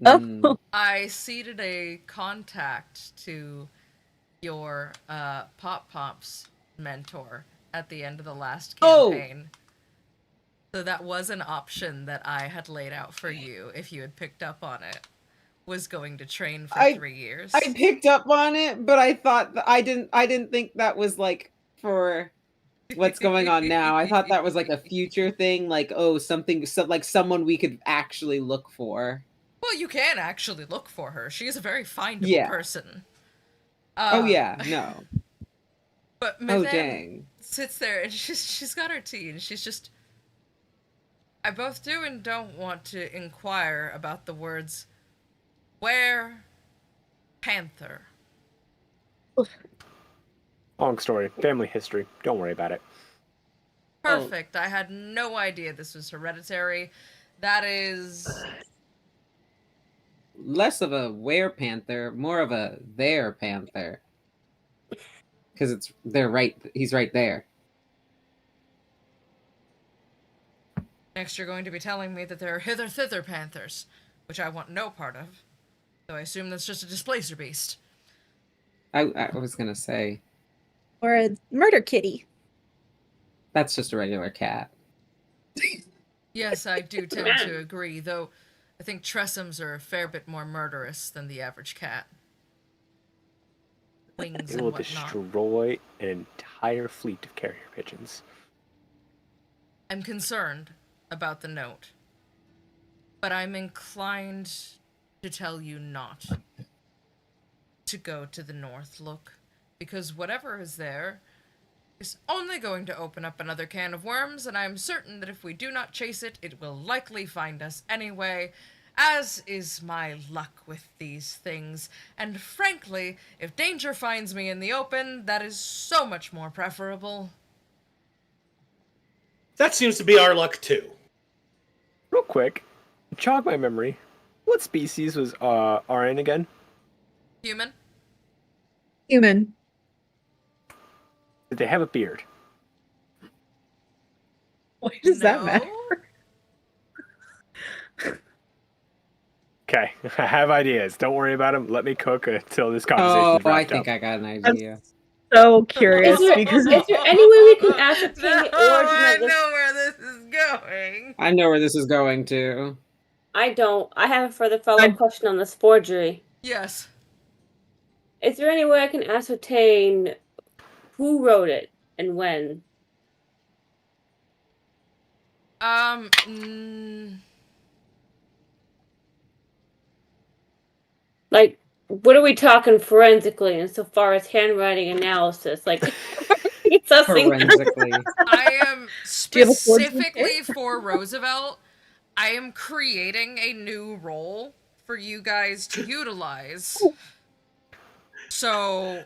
Oh. Mm, I seeded a contact to your Pop Pop's mentor at the end of the last Oh! campaign. So that was an option that I had laid out for you if you had picked up on it. Was going to train for I- 3 years. I picked up on it, but I thought I didn't think that was like for what's going on now. I thought that was like a future thing, like something like someone we could actually look for. Well, you can actually look for her. She is a very findable Yeah. person. Oh yeah, no. But Oh Madame dang. sits there and she's got her tea and she's just. I both do and don't want to inquire about the words where panther. Long story. Family history. Don't worry about it. Perfect. I had no idea this was hereditary. That is Less of a were-panther, more of a there-panther. Because he's right there. next you're going to be telling me that there are hither-thither panthers, which I want no part of. So I assume that's just a displacer beast. I was gonna say, Or a murder kitty. that's just a regular cat. Yes, I do tend to agree, though I think Tressums are a fair bit more murderous than the average cat. Wings It and will whatnot. destroy an entire fleet of carrier pigeons. I'm concerned about the note, but I'm inclined to tell you not to go to the Northlook, because whatever is there is only going to open up another can of worms, and I'm certain that if we do not chase it, it will likely find us anyway, as is my luck with these things. And frankly, if danger finds me in the open, that is so much more preferable. that seems to be our luck too. Real quick, jog my memory. What species was RN again? Human? Human. Did they have a beard? Why does that No. matter? Okay, I have ideas. Don't worry about them. Let me cook until this conversation is Oh, I wrapped think up. I got an idea. So curious because Is there any way we can ascertain the No, origin I of this? know where this is going. I know where this is going to. I don't. I have a further follow-up question on this forgery. Yes. Is there any way I can ascertain who wrote it and when? Like, what are we talking forensically insofar as handwriting analysis? Like, it's Forensically. I am you have a forgery specifically for Roosevelt. I am creating a new role for you guys to utilize. So,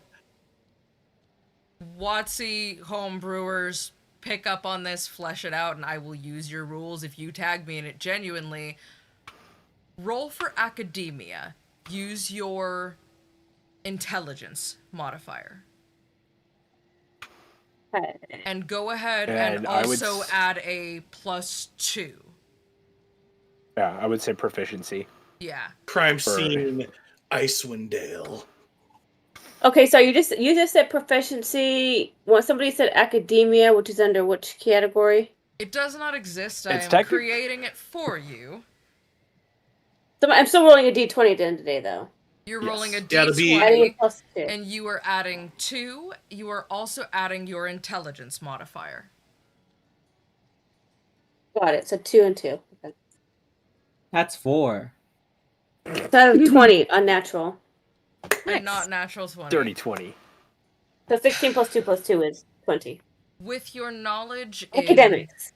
Watsy homebrewers, pick up on this, flesh it out, and I will use your rules if you tag me in it genuinely. Roll for academia. Use your intelligence modifier. And go ahead and And I would also add a +2. Yeah, I would say proficiency. Yeah. Crime scene, Icewind Dale. Okay, so you just said proficiency. When somebody said academia, which is under which category? It does not exist. I It's am technic- creating it for you. So I'm still rolling a d20 at the end of the day, though. You're Yes. rolling a Gotta be- Adding a d20, +2. and you are adding 2. You are also adding your intelligence modifier. Got it. So 2 and 2. Okay. That's 4. So out of 20, unnatural. And not natural 20. Dirty 20. So 16 plus 2 plus 2 is 20. With your knowledge in Academics.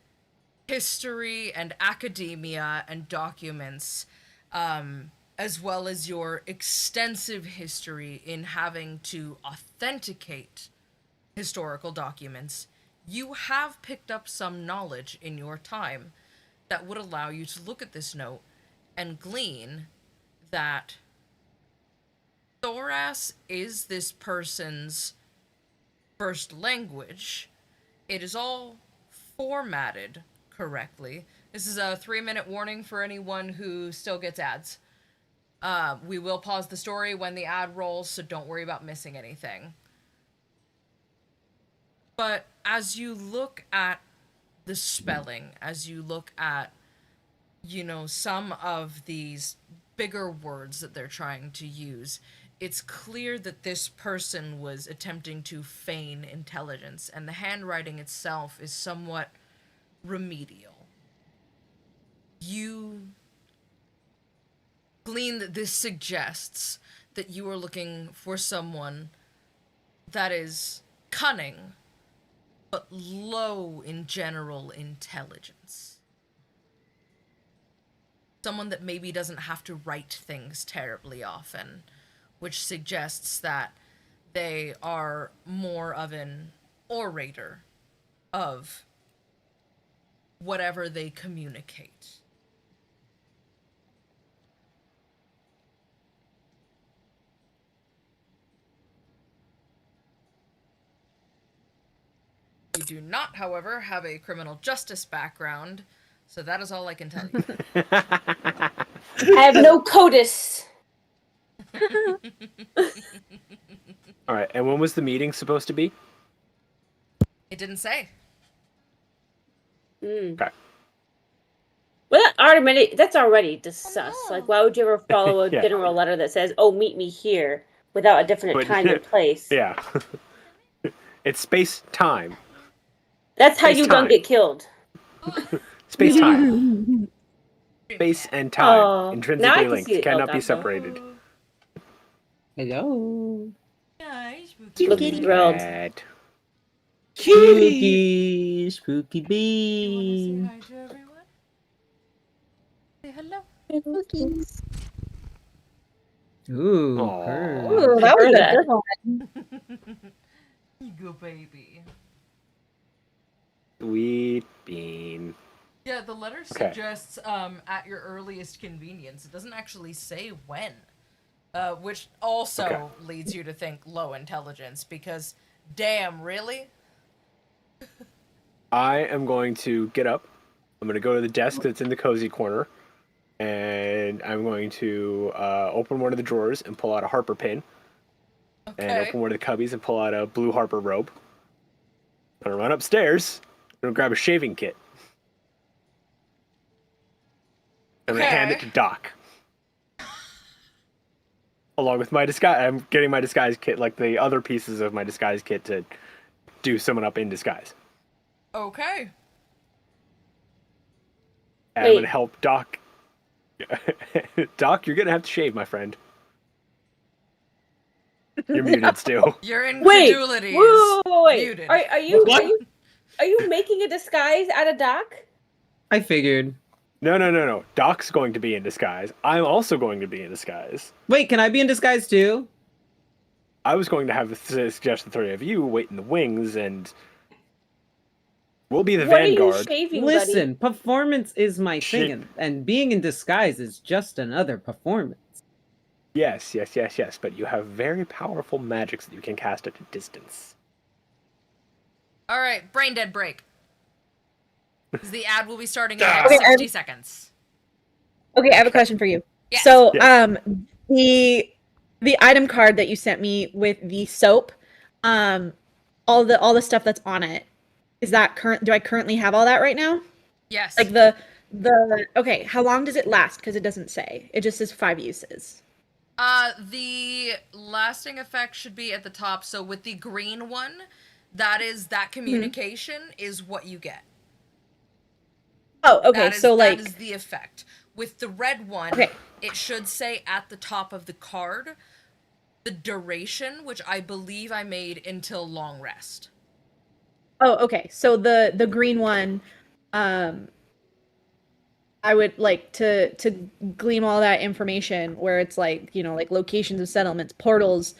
history and academia and documents, as well as your extensive history in having to authenticate historical documents, you have picked up some knowledge in your time that would allow you to look at this note and glean that Thoras is this person's first language. It is all formatted correctly. This is a 3-minute warning for anyone who still gets ads. We will pause the story when the ad rolls, so don't worry about missing anything. But as you look at the spelling, as you look at, some of these bigger words that they're trying to use, it's clear that this person was attempting to feign intelligence, and the handwriting itself is somewhat remedial. You glean that this suggests that you are looking for someone that is cunning, but low in general intelligence. Someone that maybe doesn't have to write things terribly often, which suggests that they are more of an orator of whatever they communicate. You do not, however, have a criminal justice background, so that is all I can tell you. I have no CODIS. All right, and when was the meeting supposed to be? It didn't say. Okay. Well, that's already discussed. no. Like, why would you ever follow a Yeah. general letter that says, "Oh, meet me here," without a definite But- time and place? Yeah. It's space time. That's how Space you time. don't get killed. Space time. Space and time. Oh, now I Intrinsically can linked. see it. Cannot Oh, be gotcha. separated. Hello. Looking thrilled. Cat. Spooky, spooky You bee. wanna say hi to everyone? Say hello. Ooh, Aw. purr. Ooh, that was heard a that. good one. You go, baby. Sweet bean. the letter Okay. suggests at your earliest convenience. It doesn't actually say when. Which also leads you to think low intelligence, because damn, really? I am going to get up. I'm going to go to the desk that's in the cozy corner, and I'm going to open one of the drawers and pull out a Harper pin, and Okay. open one of the cubbies and pull out a blue Harper robe. I'm going to run upstairs. I'm going to grab a shaving kit. I'm going to hand it to Doc. Along with my disguise. I'm getting my disguise kit, like the other pieces of my disguise kit, to do someone up in disguise. Okay. And I'm going to help Doc. Doc, you're going to have to shave, my friend. You're muted still. Your Wait, incredulity wait, is wait. muted. Are you What? are you making a disguise out of Doc? I figured. No. Doc's going to be in disguise. I'm also going to be in disguise. Wait, can I be in disguise too? I was going to have suggest the three of you wait in the wings, and we'll be the What are you vanguard. shaving, Listen, performance is my Shit. thing, and being in disguise is just another performance. Yes. But you have very powerful magics that you can cast at a distance. All right, brain dead break. 'Cause the ad will be starting in Ah. like Okay, 60 seconds. Okay, I have a question for you. Yes. So, Yes. the item card that you sent me with the soap, all the stuff that's on it, is that current? Do I currently have all that right now? Yes. Like the okay, how long does it last? Because it doesn't say. It just says 5 uses. The lasting effect should be at the top. So with the green one, that communication is what you get. Oh, okay. That is, So that like, is the effect. With the red one, Okay. it should say at the top of the card the duration, which I believe I made until long rest. oh, okay. So the green one, I would like to glean all that information where it's like, like locations of settlements, portals,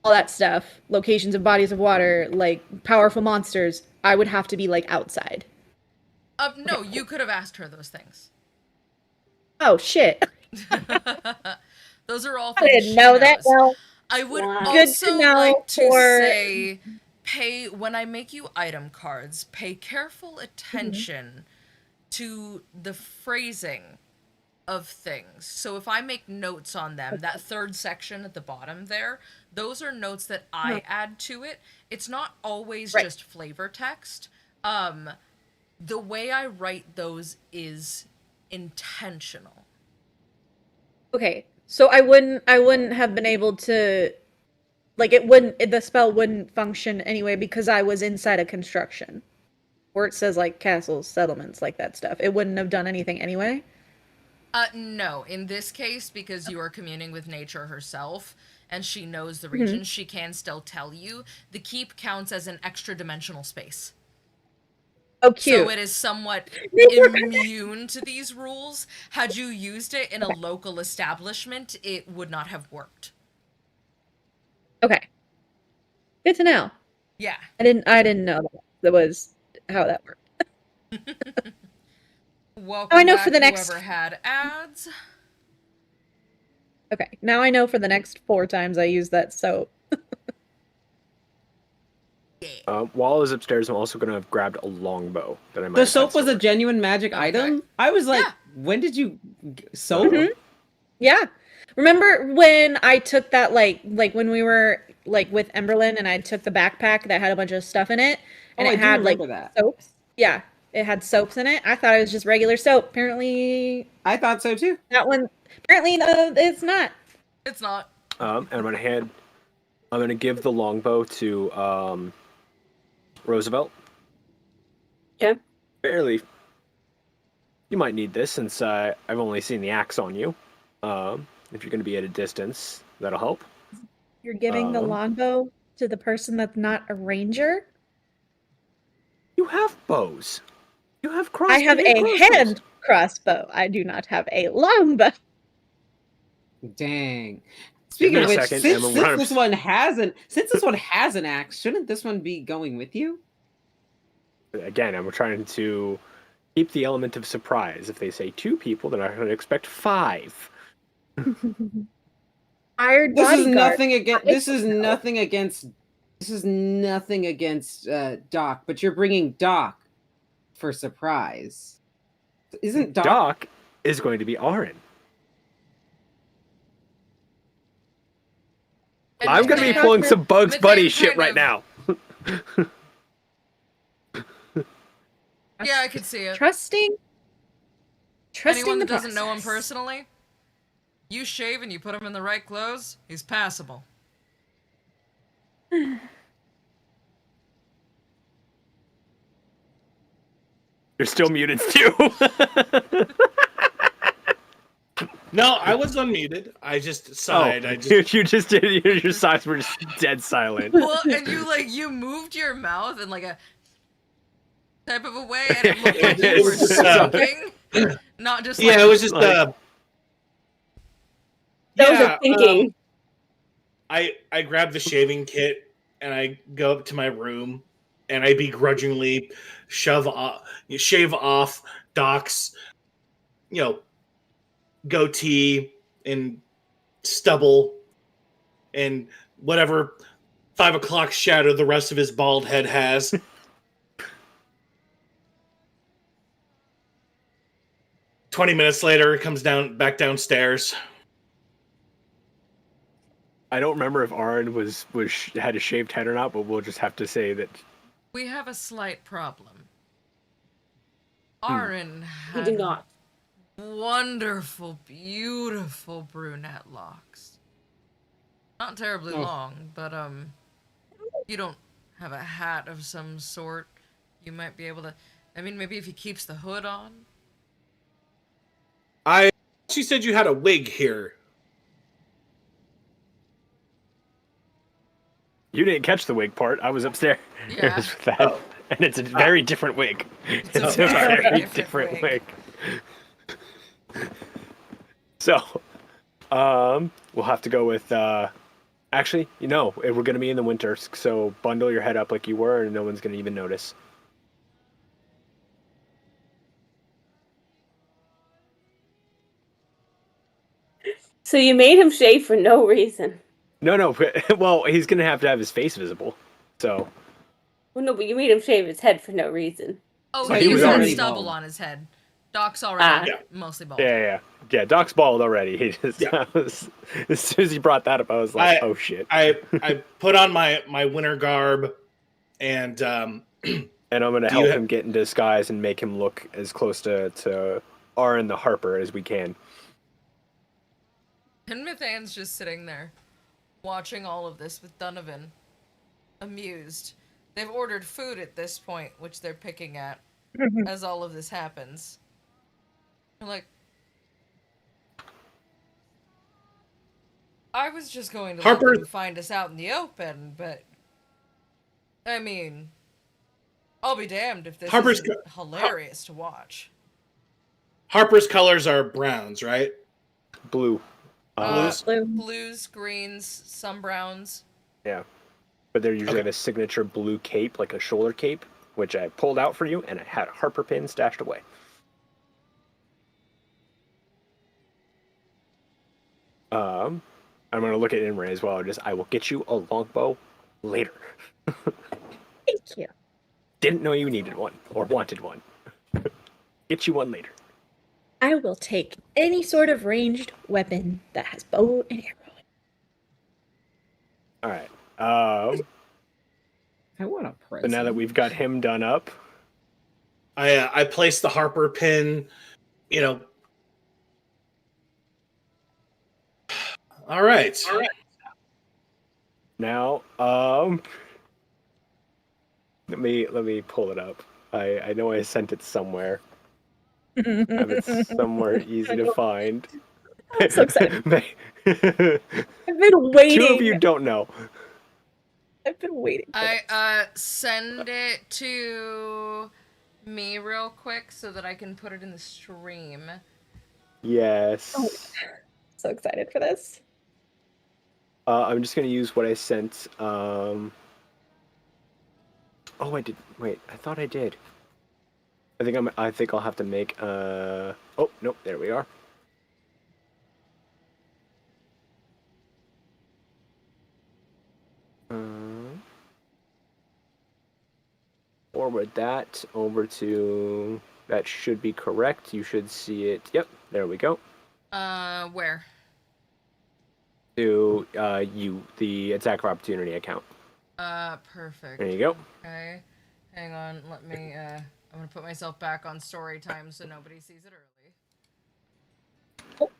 all that stuff, locations of bodies of water, like powerful monsters. I would have to be like outside. No, you could have asked her those things. Oh shit. Those are all I things didn't she know that. knows. Well, I would Wow. Good also to know like to for- say, when I make you item cards, pay careful attention to the phrasing of things. So if I make notes on them, that third section at the bottom there, those are notes that I add to it. It's not always Right. just flavor text. The way I write those is intentional. okay. So I wouldn't have been able to, like, the spell wouldn't function anyway because I was inside a construction where it says like castles, settlements, like that stuff. It wouldn't have done anything anyway. No, in this case, because you are communing with nature herself and she knows the region, she can still tell you. The keep counts as an extra dimensional space. Oh, cute. So it is somewhat immune to these rules. Had you used it in a local establishment, it would not have worked. Okay. Good to know. Yeah. I didn't know that was how that worked. Welcome I know back, for the next- whoever had ads. Okay. Now I know for the next 4 times I use that soap. While I was upstairs, I'm also going to have grabbed a longbow that I might The have had soap was a stored. genuine magic Okay. item? I was like, Yeah. when did you... Soap? Mhm. Yeah. Remember when I took that like when we were like with Emberlyn and I took the backpack that had a bunch of stuff in it and Oh, I it do had like remember that. soaps? Yeah. It had soaps in it. I thought it was just regular soap. Apparently I thought so too. that one it's not. It's not. And I'm going to give the longbow to Roosevelt. Yeah. Barely. You might need this since I've only seen the axe on you. If you're going to be at a distance, that'll help. You're giving the Um, longbow to the person that's not a ranger? You have bows. You have I have a crossbows. hand crossbow. I do not have a longbow. Dang. Give Speaking me of a which, second, since and we'll this one has an axe, shouldn't this one be going with you? Again, I'm trying to keep the element of surprise. If they say 2 people, they're not going to expect 5. Hired This is bodyguard. nothing against. This is nothing against. This is nothing against Doc, but you're bringing Doc for surprise. Isn't Doc is going to be Aaron. And I'm going to be Mithane- pulling some Bugs Mithane Bunny shit kind right of- now. Yeah, I could see it. Trusting Anyone the that doesn't know him process. personally, you shave and you put him in the right clothes, he's passable. You're still muted, too. No, I was unmuted. I just sighed. I just you just did. Your sides were just dead silent. Well, and you moved your mouth in like a type of a way, and it looked like you were speaking, not just like yeah, it was just like- That was yeah. a thinking. I grabbed the shaving kit and I go up to my room and I begrudgingly shave off Doc's, goatee and stubble and whatever 5 o'clock shadow the rest of his bald head has. 20 minutes later, it comes back downstairs. I don't remember if Aaron had a shaved head or not, but we'll just have to say that we have a slight problem. Aaron He had did not. wonderful, beautiful brunette locks. Not terribly long, but you don't have a hat of some sort. You might be able to. I mean, maybe if he keeps the hood on. She said you had a wig here. you didn't catch the wig part. I was upstairs Yeah. with that, and it's a very different wig. It's a It's a very very different different wig. wig. So, we'll have to go with. Actually, we're going to be in the winter, so bundle your head up like you were, and no one's going to even notice. So you made him shave for no reason. No. Well, he's going to have his face visible. So, Well, no, but you made him shave his head for no reason. Oh, So he he was has already stubble bald. on his head. Doc's already Ah. mostly bald. yeah. Doc's bald already. He just, Yeah. as soon as he brought that up, I was like, oh shit. I put on my winter garb and And I'm going to Do you help have- him get in disguise and make him look as close to Aaron the Harper as we can. And Mithane's just sitting there, watching all of this with Donovan, amused. They've ordered food at this point, which they're picking at as all of this happens. They're like, I was just going to Harper- let them find us out in the open, but I mean, I'll be damned if this Harper's isn't hilarious to watch. Harper's colors are browns, right? Blue. Blues? Blues, greens, some browns. Yeah. But they're usually have a signature blue cape, like a shoulder cape, which I pulled out for you, and I had a Harper pin stashed away. I'm going to look at Imre as well. I will get you a longbow later. Thank you. Didn't know you needed one or wanted one. Get you one later. I will take any sort of ranged weapon that has bow and arrow. All right. I want a So present. now that we've got him done up, I placed the Harper pin, All right. now let me pull it up. I know I sent it somewhere. I have it somewhere easy to find. I'm so excited. Two I've been waiting. of you don't know. I've been waiting. For this. I send it to me real quick so that I can put it in the stream. Yes. Oh. So excited for this. I'm just gonna use what I sent. Oh, I did. Wait, I thought I did. I think I'll have to make. Oh nope, there we are. Forward that over to. That should be correct. You should see it. Yep, there we go. Where? To the attack of opportunity account. Perfect. There you go. Okay. Hang on, let me, I'm gonna put myself back on story time so nobody sees it early.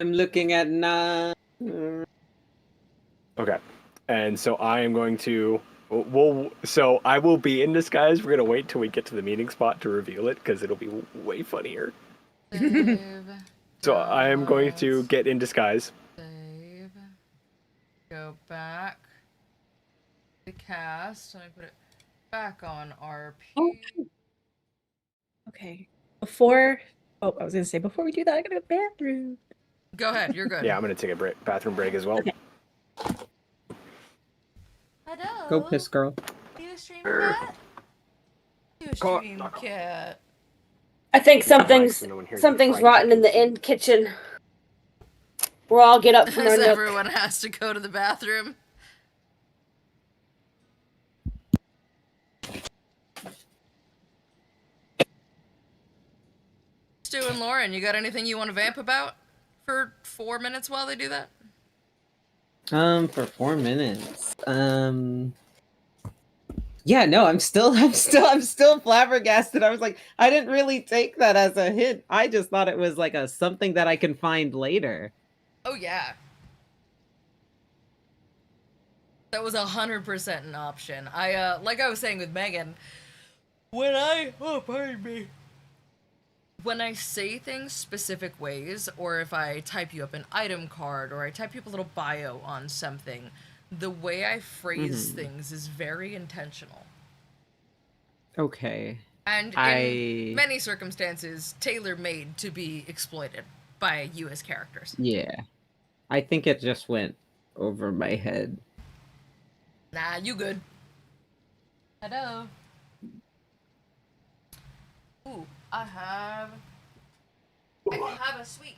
I'm looking at 9. Okay, and so I am going to. So I will be in disguise. We're gonna wait till we get to the meeting spot to reveal it because it'll be way funnier. Save. So I am going to get in disguise. Save. Go back. The cast. Let me put it back on RP. Okay. Before I was gonna say before we do that, I gotta go to the bathroom. Go ahead, you're good. Yeah, I'm gonna take a bathroom break as well. Okay. Hello. Go piss, girl. You a stream cat? You a stream cat? I think something's So no one hears me something's crying. rotten in the end kitchen. We'll all get up from our As nook. everyone has to go to the bathroom. Stu and Lauren, you got anything you want to vamp about for 4 minutes while they do that? For 4 minutes. Yeah, no, I'm still flabbergasted. I was like, I didn't really take that as a hint. I just thought it was like a something that I can find later. Oh yeah. That was 100% an option. Like I was saying with Megan, pardon me. When I say things specific ways, or if I type you up an item card, or I type you up a little bio on something, the way I phrase things is very intentional. Okay. And in many circumstances, tailor-made to be exploited by you as characters. Yeah. I think it just went over my head. Nah, you good. Hello. Ooh, I can have a sweet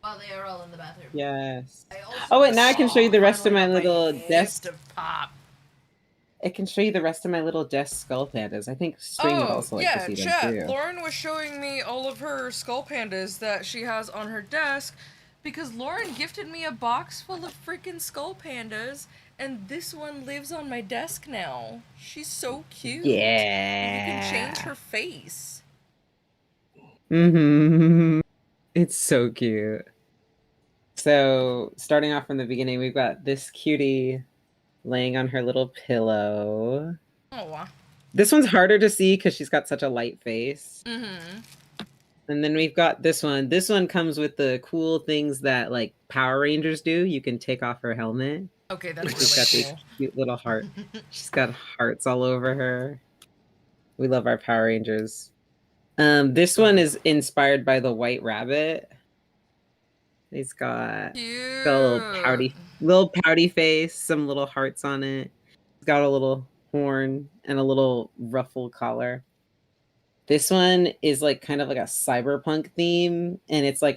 while they are all in the bathroom. Yes. I also Oh, wait, now I can show you the rest of my finally got little gift desk. of pop. It can show you the rest of my little desk skull pandas. I think String would also like to see them chat. too. Lauren was showing me all of her skull pandas that she has on her desk because Lauren gifted me a box full of freaking skull pandas, and this one lives on my desk now. She's so cute. Yeah. And you can change her face. Mm-hmm. It's so cute. So, starting off from the beginning, we've got this cutie laying on her little pillow. Oh, wow. This one's harder to see because she's got such a light face. Mm-hmm. And then we've got this one. This one comes with the cool things that like Power Rangers do. You can take off her helmet. Okay, that's She's got really these cool. cute little heart. She's got hearts all over her. We love our Power Rangers. This one is inspired by the White Rabbit. He's got Cute. a little pouty face, some little hearts on it. He's got a little horn and a little ruffle collar. This one is like kind of like a cyberpunk theme, and it's like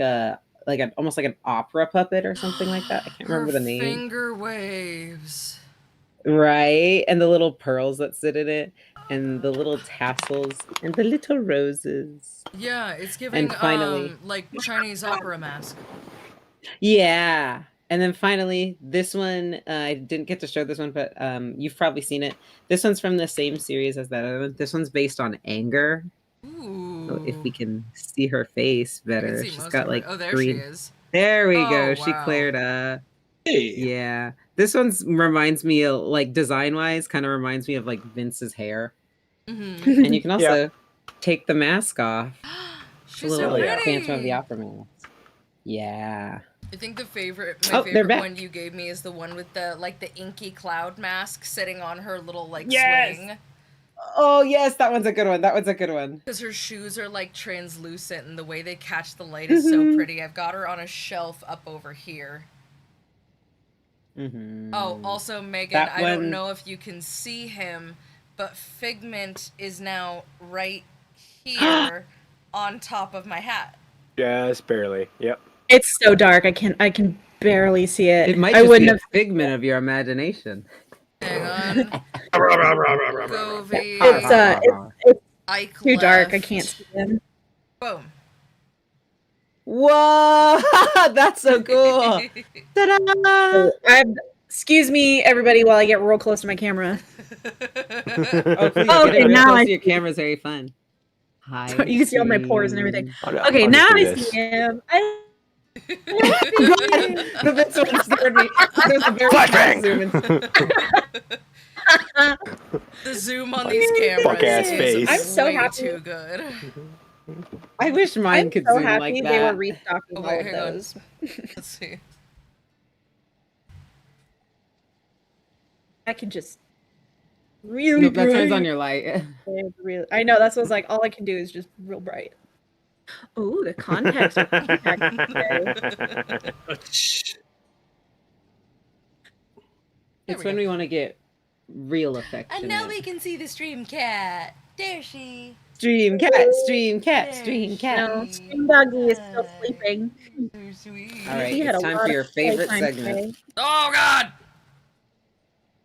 almost like an opera puppet or something like that. I can't remember the name. Finger waves. Right, and the little pearls that sit in it, and the little tassels, and the little roses. Yeah, it's giving finally- like Chinese opera mask. Yeah. And then finally, this one, I didn't get to show this one, but you've probably seen it. This one's from the same series as that other one. This one's based on anger. Ooh. So if we can see her face I can better, see she's most got of her- like Oh, there green. she is. There we go. Oh, She wow. cleared up. Hey. Yeah. This one's reminds me of like design wise, kind of reminds me of like Vince's hair. Mm-hmm. And you can also take the mask off. She's a so little pretty. Phantom of the Opera mask. Yeah. I think my favorite they're back. one you gave me is the one with the inky cloud mask sitting on her little Yes! swing. Oh yes, that one's a good one. That one's a good one. Because her shoes are like translucent and the way they catch the light is so pretty. I've got her on a shelf up over here. Mm-hmm. Oh, also Megan, That I don't one- know if you can see him, but Figment is now right here on top of my hat. Just barely. Yep. It's so dark. I can barely see it. It might I just wouldn't be a have. figment of your imagination. Hang on. Govey. It's Ike too dark. I left. can't see him. Boom. Whoa! That's so cool. Ta-da! Excuse me, everybody, while I get real close to my camera. Oh, please Okay, get it real now close I to your camera. Is very fun. Hi. You can see all my pores and everything. I'll Okay, just now do I this. see him. No, that's what scared me. There's a very Flashbang! zoom in. The zoom on these cameras Fuck-ass is face. I'm so way happy. too good. I wish mine I'm could so zoom happy like they were that. restocking Oh, all wait, of hang on. those. Let's see. I can just really Nope, that turns bright. on your light. I know, that's what I was like, all I can do is just real bright. Ooh, the contacts are contacts. It's we when go. we want to get real affectionate. And now we can see the stream cat. There she. Stream cat, stream cat, stream cat. No, Stream Doggy is still sleeping. So sweet. All right, He had it's a time lot for your of favorite playtime segment. today. Oh God!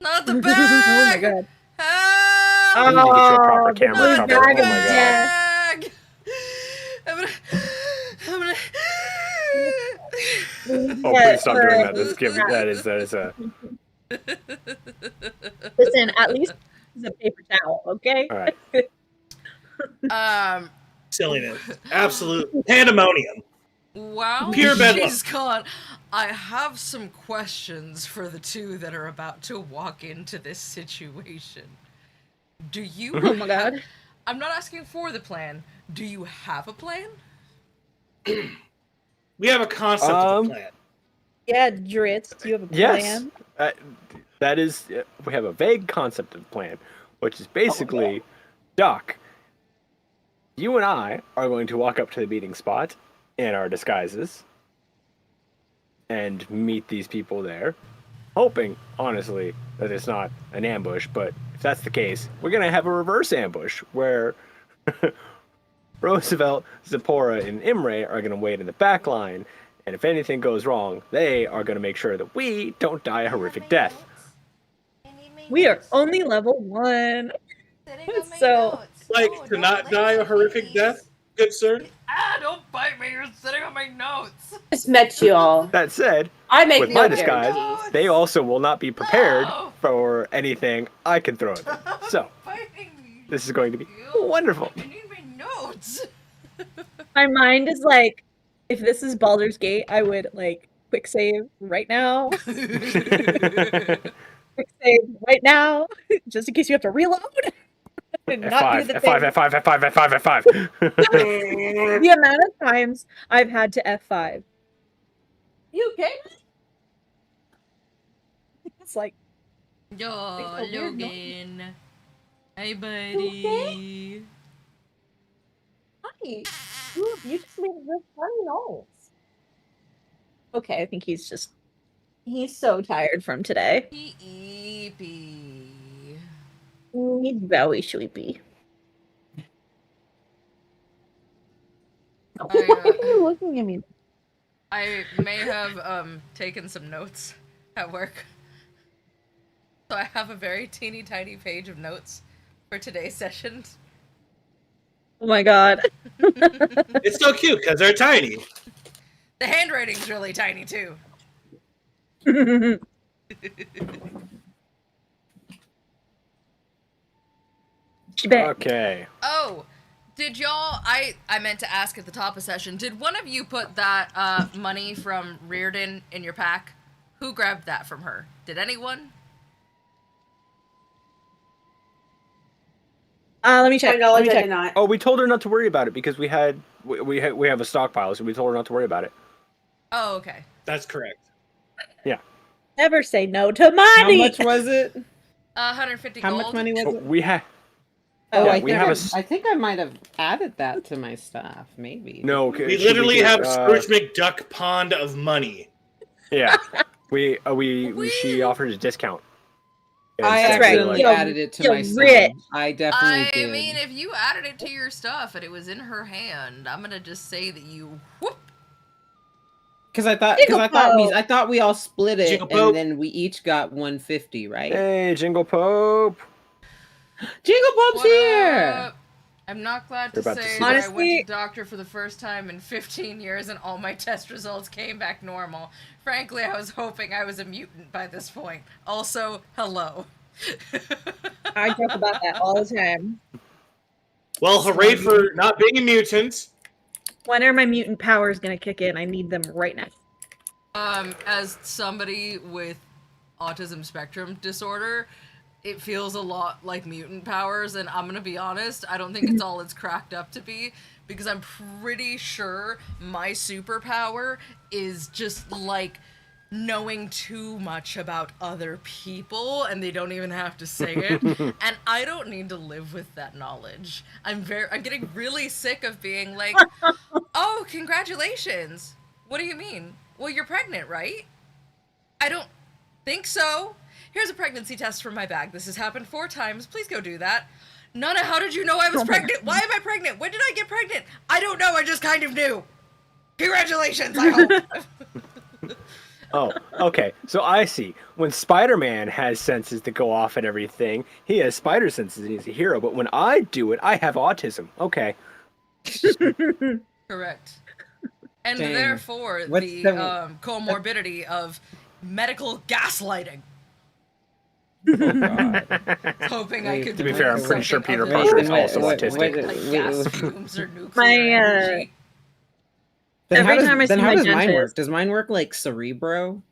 Not the Oh my bag! god. Help! We need to get you a proper Oh, camera the Not cover. bag the of Oh my god. bag! I'm gonna. Oh, please stop doing that. That is a. Listen, at least it's a paper towel, okay? All right. Silliness. Absolute pandemonium. Wow, Pure bedlam. she's gone. I have some questions for the two that are about to walk into this situation. Do you? Oh my god. I'm not asking for the plan. Do you have a plan? We have a concept of a plan. Yeah, Dritz, do you have a Yes. plan? That is, we have a vague concept of plan, which is basically, Doc, you and I are going to walk up to the meeting spot in our disguises and meet these people there, hoping, honestly, that it's not an ambush, but if that's the case, we're going to have a reverse ambush where Roosevelt, Zipporah, and Imre are going to wait in the back line, and if anything goes wrong, they are going to make sure that we don't die a horrific death. We are only level 1. So, Like to not die a horrific death, good sir? Ah, don't bite me. You're sitting on my notes. Just met you all. That said, I make with no my disguise, guarantees. they also will not be prepared No. for anything I can throw at them. So, Biting me. this is going to be wonderful. I need my notes. my mind is like, if this is Baldur's Gate, I would, like, quick save right now. Quick save right now, just in case you have to reload. And not do F5, the F5, thing. F5, F5, F5, F5. The amount of times I've had to F5. You okay? It's like, Yo, a weird Logan. Hey, buddy. hi. You just made a real funny noise. Okay, I think he's so tired from today. Eepy. He's very sleepy. Why are you looking at me? I may have taken some notes at work. So I have a very teeny tiny page of notes for today's session. Oh my god. It's so cute because they're tiny. The handwriting's really tiny too. Okay. Oh, did y'all? I meant to ask at the top of session. Did one of you put that money from Reardon in your pack? Who grabbed that from her? Did anyone? Let me check. My knowledge, Let me I check. did not. Oh, we told her not to worry about it because we have a stockpile, so we told her not to worry about it. Oh, okay. That's correct. Never say no to money. How much was it? 150 How gold. much money was Oh, it? we have. Oh, Yeah, I we think have I think I might have added that to my stuff. Maybe. No, We literally have Scrooge McDuck pond of money. Yeah, she offered a discount. And I saying, right. accidentally Yo, added it to yo, my rich. son. I definitely I did. mean, if you added it to your stuff and it was in her hand, I'm gonna just say that you whoop. Because I thought Jingle I thought we all split it, Jingle Pope. and then we each got 150, right? Hey, Jingle Pope. Jingle Pope's What here. up? I'm not glad You're to about to say see that this. I went to Honestly- the doctor for the first time in 15 years and all my test results came back normal. Frankly, I was hoping I was a mutant by this point. Also, hello. I joke about that all the time. Well, hooray for not being a mutant. When are my mutant powers gonna kick in? I need them right now. As somebody with autism spectrum disorder, it feels a lot like mutant powers, and I'm gonna be honest, I don't think it's all it's cracked up to be, because I'm pretty sure my superpower is just like knowing too much about other people and they don't even have to say it. And I don't need to live with that knowledge. I'm getting really sick of being like, "Oh, congratulations." What do you mean? Well, you're pregnant, right? I don't think so. Here's a pregnancy test from my bag. This has happened 4 times. Please go do that. Nana, how did you know I was pregnant? Why am I pregnant? When did I get pregnant? I don't know. I just kind of knew. Congratulations, I hope. Oh, okay. So I see. When Spider-Man has senses that go off and everything, he has spider senses and he's a hero. But when I do it, I have autism. Okay. Correct. And Dang. therefore, What's the the- comorbidity of medical gaslighting. Oh, God. Hoping I Wait, could To be do fair, I'm pretty sure something Peter other Parker than is also wait, autistic. wait, like wait, gas wait. fumes or nuclear My, energy. Then Every how does, time I then see how my does mine work? dentist- Does mine work like Cerebro?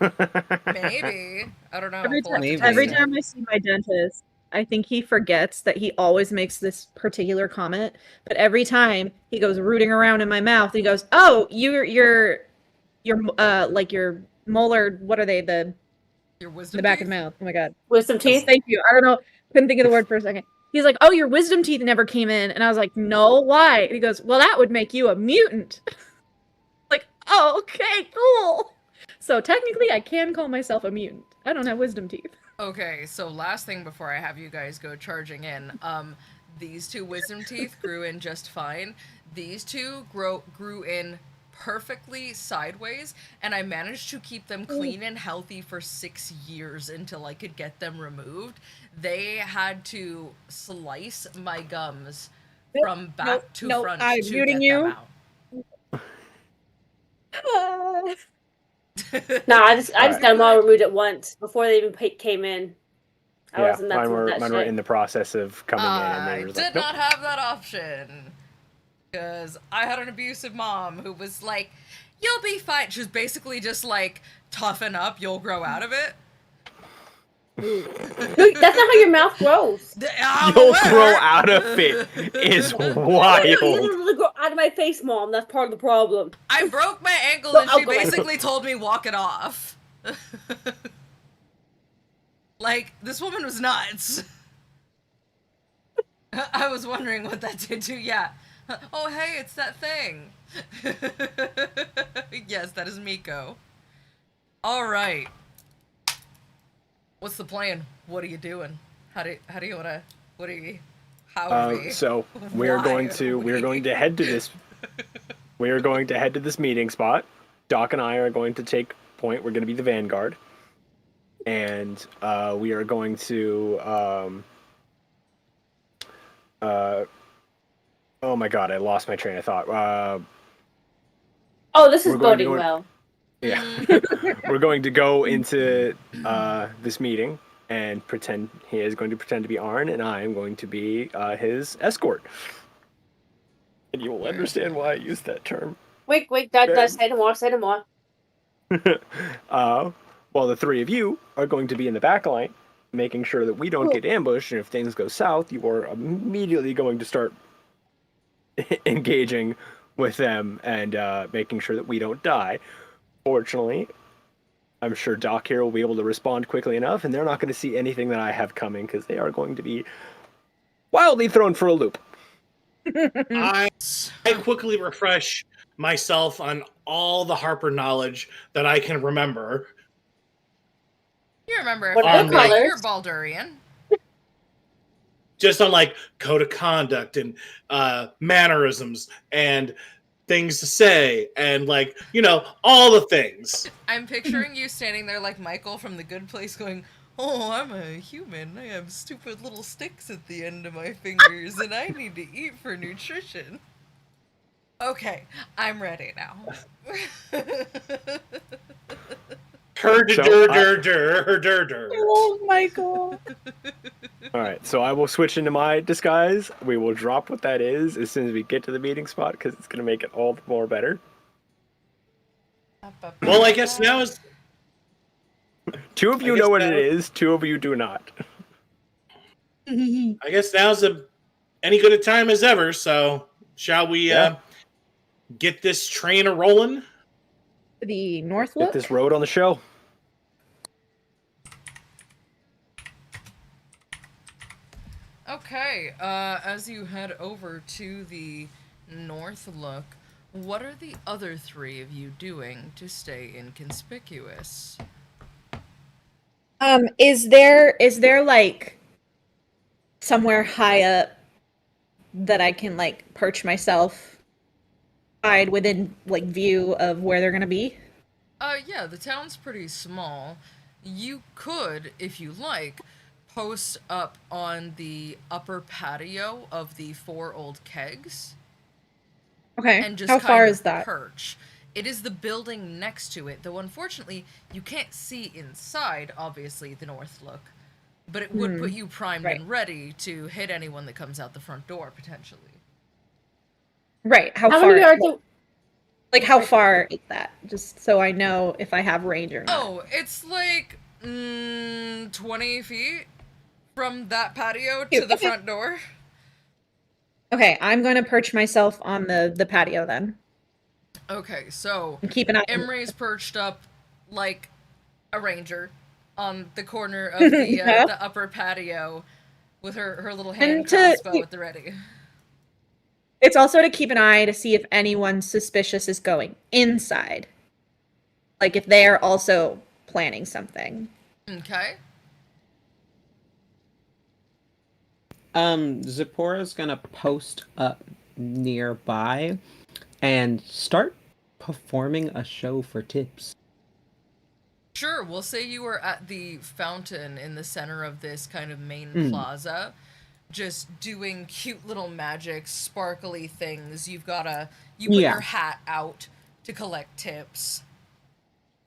Maybe. I don't know. Every We'll have to Maybe. test Every it. time I see my dentist, I think he forgets that he always makes this particular comment. But every time he goes rooting around in my mouth, he goes, "Oh, your like your molar. What are they? The Your wisdom the back of teeth? the mouth. Oh my god. Wisdom teeth. Thank you. I don't know. Couldn't think of the word for a second. He's like, "Oh, your wisdom teeth never came in," and I was like, "No, why?" And he goes, "Well, that would make you a mutant." Like, oh, okay, cool. So technically, I can call myself a mutant. I don't have wisdom teeth. Okay, so last thing before I have you guys go charging in, these 2 wisdom teeth grew in just fine. These 2 grew in perfectly sideways, and I managed to keep them clean and healthy for 6 years until I could get them removed. They had to slice my gums from back to nope, front I'm to muting get them you. out. No, I just Alright. got them all removed at once before they even came in. I Yeah, wasn't messing with that mine were shit. in the process of coming in, and I they were did like, nope. not have that option. Because I had an abusive mom who was like, "You'll be fine." She was basically just like, "Toughen up, you'll grow out of it." Dude, that's not how your mouth grows. I'm You'll aware. grow out of it is You wild. literally grow out of my face, Mom. That's part of the problem. I broke my ankle So and she I'll go ahead. basically told me walk it off. Like, this woman was nuts. I was wondering what that did to, yeah. Oh, hey, it's that thing. Yes, that is Miko. All right. What's the plan? What are you doing? How do you wanna? What are you? How are we? So we're Why going are to we? head to this. We are going to head to this meeting spot. Doc and I are going to take point. We're going to be the vanguard, and we are going to. Oh my god! I lost my train of thought. Oh, this is We're going to boding go- well. Yeah, we're going to go into this meeting and pretend he is going to pretend to be Arn, and I am going to be his escort. And you will understand why I used that term. Wait, say no more, say no more. While the 3 of you are going to be in the back line, making sure that we don't get ambushed, and if things go south, you are immediately going to start engaging with them and making sure that we don't die. Fortunately, I'm sure Doc here will be able to respond quickly enough, and they're not going to see anything that I have coming, because they are going to be wildly thrown for a loop. I quickly refresh myself on all the Harper knowledge that I can remember. You remember a What fair are bit. colors? You're Baldurian. Just on like code of conduct and mannerisms and things to say and like, you know, all the things. I'm picturing you standing there like Michael from The Good Place going, "Oh, I'm a human. I have stupid little sticks at the end of my fingers and I need to eat for nutrition." Okay, I'm ready now. Oh, Michael. All right, so I will switch into my disguise. We will drop what that is as soon as we get to the meeting spot because it's going to make it all the more better. Well, I guess now is. Two of you know what it is. Two of you do not. I guess now's any good a time as ever. So, shall we get this train a rolling? The North Get Look. this road on the show. Okay, as you head over to the North Look, what are the other three of you doing to stay inconspicuous? Is there like somewhere high up that I can like perch myself, hide within like view of where they're gonna be? Yeah, the town's pretty small. You could, if you like, post up on the upper patio of the 4 old kegs Okay. and just How kind far of is that? perch. It is the building next to it, though unfortunately you can't see inside, obviously, the North Look. But it would put you primed Right. and ready to hit anyone that comes out the front door, potentially. Right. How How far? many yards? Like how far is that? Just so I know if I have range or not. Oh, it's like 20 feet from that patio to Cute. the Okay. front door. Okay, I'm going to perch myself on the patio then. Okay, so And keep an eye on Emery's perched up like a ranger on the corner of the Yeah. the upper patio with her little hand And to- crossbow at the ready. It's also to keep an eye to see if anyone suspicious is going inside. Like if they're also planning something. Okay. Zipporah's gonna post up nearby and start performing a show for tips. Sure, we'll say you were at the fountain in the center of this kind of main plaza, just doing cute little magic, sparkly things. You put Yeah. your hat out to collect tips.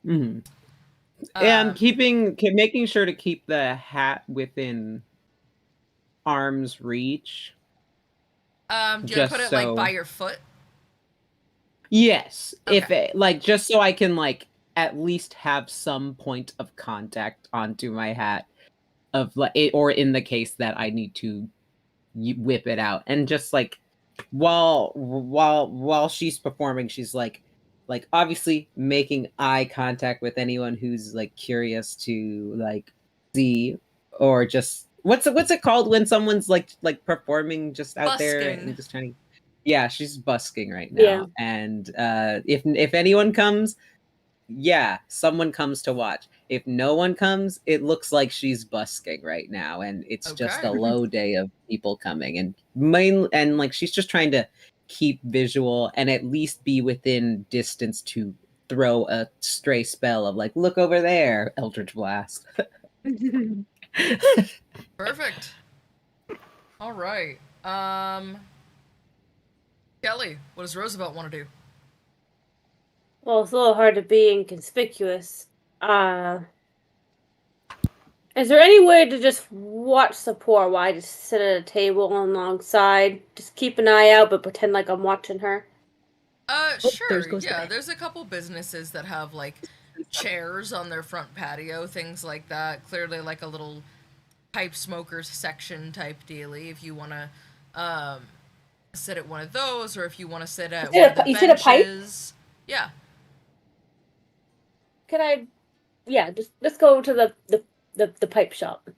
Mhm. Um, And making sure to keep the hat within arm's reach. do you wanna just put it like so- by your foot? Yes, if Okay. it like just so I can like at least have some point of contact onto my hat of like it, or in the case that I need to whip it out and just like while she's performing, she's like obviously making eye contact with anyone who's like curious to like see or just what's it called when someone's like performing just out there Busking. and just trying to. Yeah, she's busking right now. Yeah. And if anyone comes, yeah, someone comes to watch. If no one comes, it looks like she's busking right now, and it's just a Okay. low day of people coming. And like she's just trying to keep visual and at least be within distance to throw a stray spell of like, look over there, Eldritch Blast. Perfect. All right. Kelly, what does Roosevelt want to do? Well, it's a little hard to be inconspicuous. Is there any way to just watch Sapor while I just sit at a table alongside? Just keep an eye out, but pretend like I'm watching her? Sure. there goes the Yeah, bag. there's a couple businesses that have like chairs on their front patio, things like that. Clearly, like a little pipe smokers section type dealy. If you want to sit at one of those, or if you want to sit at You one of said the you said a pipe? benches. Yeah. Can I? Yeah, just let's go to the pipe shop.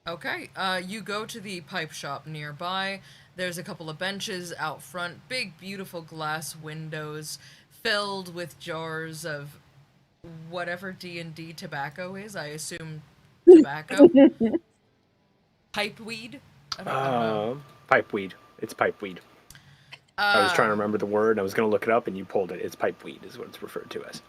Okay, you go to the pipe shop nearby. There's a couple of benches out front, big, beautiful glass windows filled with jars of whatever D&D tobacco is. I assume tobacco. Pipeweed. I don't know. Pipeweed. It's pipeweed. I was trying to remember the word. I was going to look it up, and you pulled it. It's pipeweed, is what it's referred to as.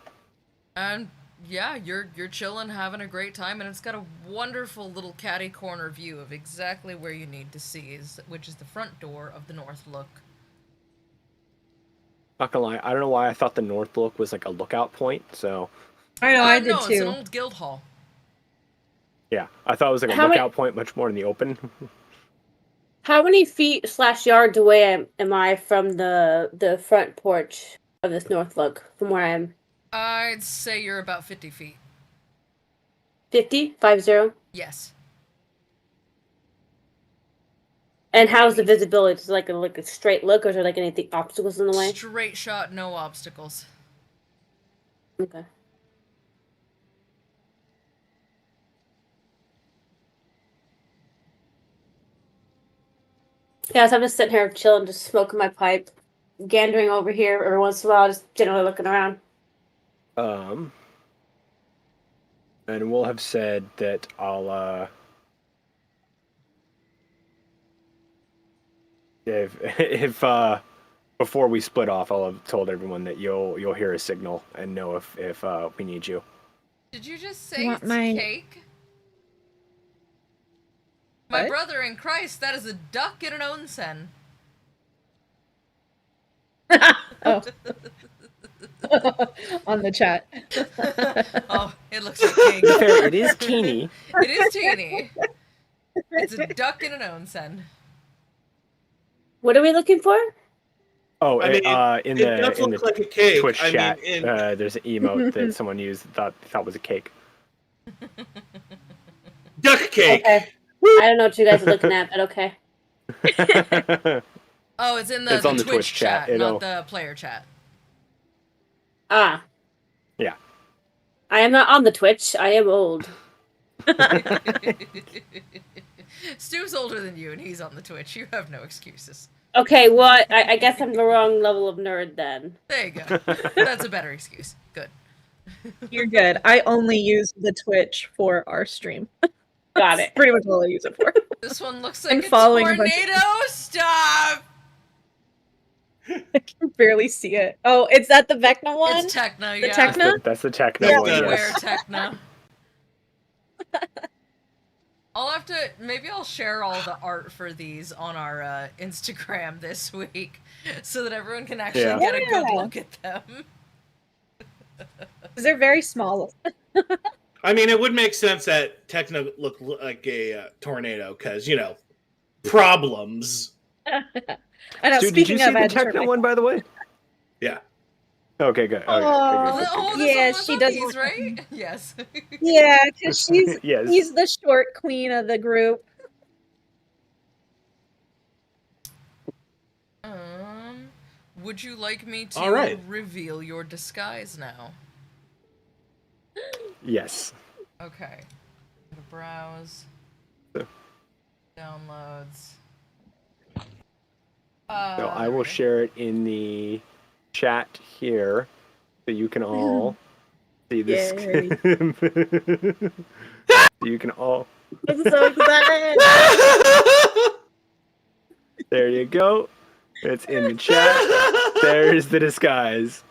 And yeah, you're chilling, having a great time, and it's got a wonderful little catty corner view of exactly where you need to see, which is the front door of the North Look. Not gonna lie, I don't know why I thought the North Look was like a lookout point. So I know, I did no, too. it's an old guild hall. yeah, I thought it was like a lookout point, much more in the open. How many feet / yards away am I from the front porch of this North Look, from where I am? I'd say you're about 50 feet. 50? 50? Yes. And how's the visibility? Is it like a straight look, or is there like anything obstacles in the way? Straight shot, no obstacles. Okay. Yeah, so I'm just sitting here chilling, just smoking my pipe, gandering over here every once in a while, just generally looking around. And we'll have said that I'll if before we split off, I'll have told everyone that you'll hear a signal and know if we need you. Did you just say want it's my- cake? My What? brother in Christ, that is a duck in an onsen. Oh. On the chat. Oh, it looks like cake. Fair, it is teeny. It is teeny. It's a duck in an onsen. What are we looking for? Oh, I mean, in it the does in look the like a cake. Twitch I mean, chat, in- there's an emote that someone used thought was a cake. Duck cake. Okay. I don't know what you guys are looking at, but okay. Oh, it's in the, It's on the Twitch Twitch chat, chat, it'll- not the player chat. Ah. Yeah. I am not on the Twitch. I am old. Stu's older than you, and he's on the Twitch. You have no excuses. Okay, well, I guess I'm the wrong level of nerd then. There you go. That's a better excuse. Good. You're good. I only use the Twitch for our stream. Got That's it. pretty much all I use it for. This one looks like And a following a bunch of- tornado. Stop! I can barely see it. Oh, is that the Vecna one? It's Techno, The yeah. Techno? That's the techno Yeah. one. Beware Yes. Techno. I'll have to, maybe I'll share all the art for these on our Instagram this week so that everyone can actually Yeah. get a good Yeah. look at them. They're very small. I mean, it would make sense that Techno looked like a tornado because, you know, problems. I know, Dude, did you speaking see of, I the had to turn techno my- one, by the way? Yeah. Okay, good. Okay, Oh. good, Oh, good, this Yeah, one was she on does these, want- right? Yes. Yeah, because she's Yes. she's the short queen of the group. Would you like me to All right. reveal your disguise now? Yes. Okay. Go to browse. Downloads. So I will share it in the chat here, so you can all see this. Yay. So you can all. I'm so excited. There you go. It's in the chat. There's the disguise.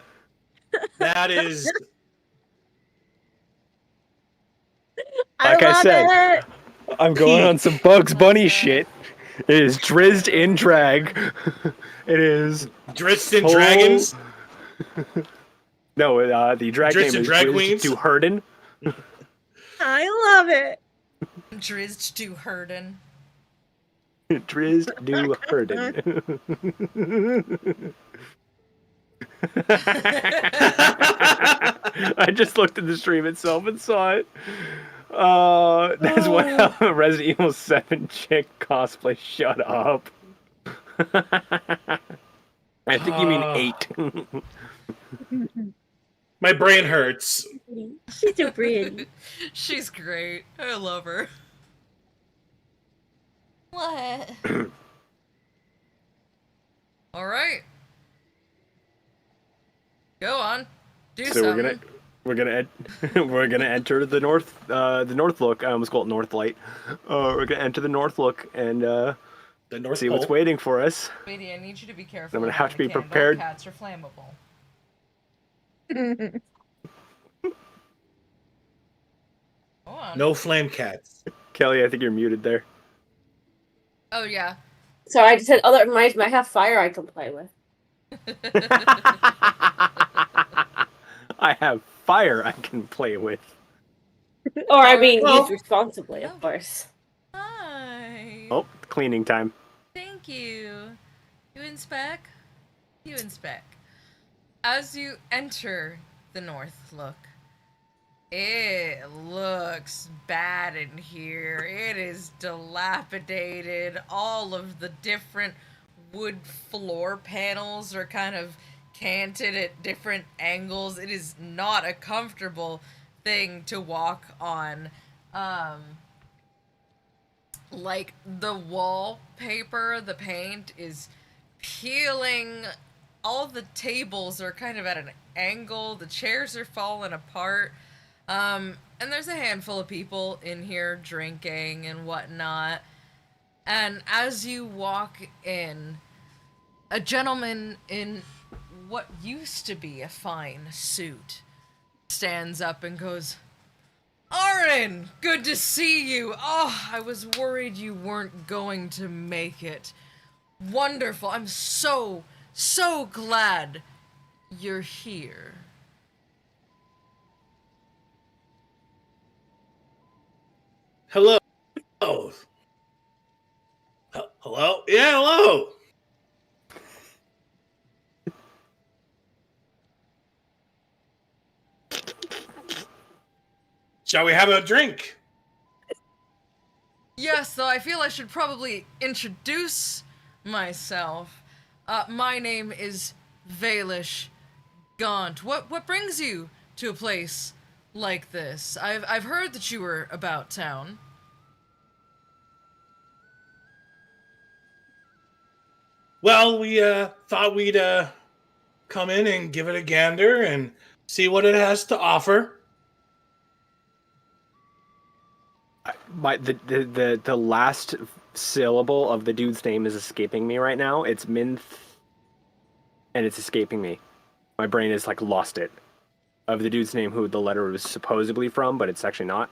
That is. Like I love said, it. I'm going on some Bugs Bunny shit. It is drizzed in drag. It is. Dritz and Oh. Dragons. No, the drag Dritz name and is drag Drizzed queens? to Herden. I love it. Drizzed to Herden. Drizzed to Herden. I just looked at the stream itself and saw it. That's what a Resident Evil 7 chick cosplay. Shut up. I think you mean 8. My brain hurts. She's so pretty. She's great. I love her. What? All right. Go on. Do So something. we're gonna We're gonna we're gonna enter the north look. I almost call it North Light. We're gonna enter the North look and The North see Pole. what's waiting for us. Sweetie, I need you to be careful. I'm gonna around have to be the candle. prepared. Cats are flammable. Go on. No flame cats. Kelly, I think you're muted there. Oh yeah. So I just said other reminds me I have fire I can play with. I have fire I can play with. Or I mean Well- use responsibly, of course. Hi. Oh, cleaning time. Thank you. You inspect. You inspect. As you enter the North look, it looks bad in here. It is dilapidated. All of the different wood floor panels are kind of canted at different angles. It is not a comfortable thing to walk on. Like the wallpaper, the paint is peeling. All the tables are kind of at an angle. The chairs are falling apart. And there's a handful of people in here drinking and whatnot. And as you walk in, a gentleman in what used to be a fine suit stands up and goes, "Aaron, good to see you. Oh, I was worried you weren't going to make it. Wonderful. I'm so glad you're here." Hello. Oh. Hello? Yeah, hello. Shall we have a drink? Yes, though I feel I should probably introduce myself. My name is Valish Gaunt. What brings you to a place like this? I've heard that you were about town. Well, we thought we'd come in and give it a gander and see what it has to offer. The last syllable of the dude's name is escaping me right now. It's Minth, and it's escaping me. My brain has like lost it. Of the dude's name who the letter was supposedly from, but it's actually not.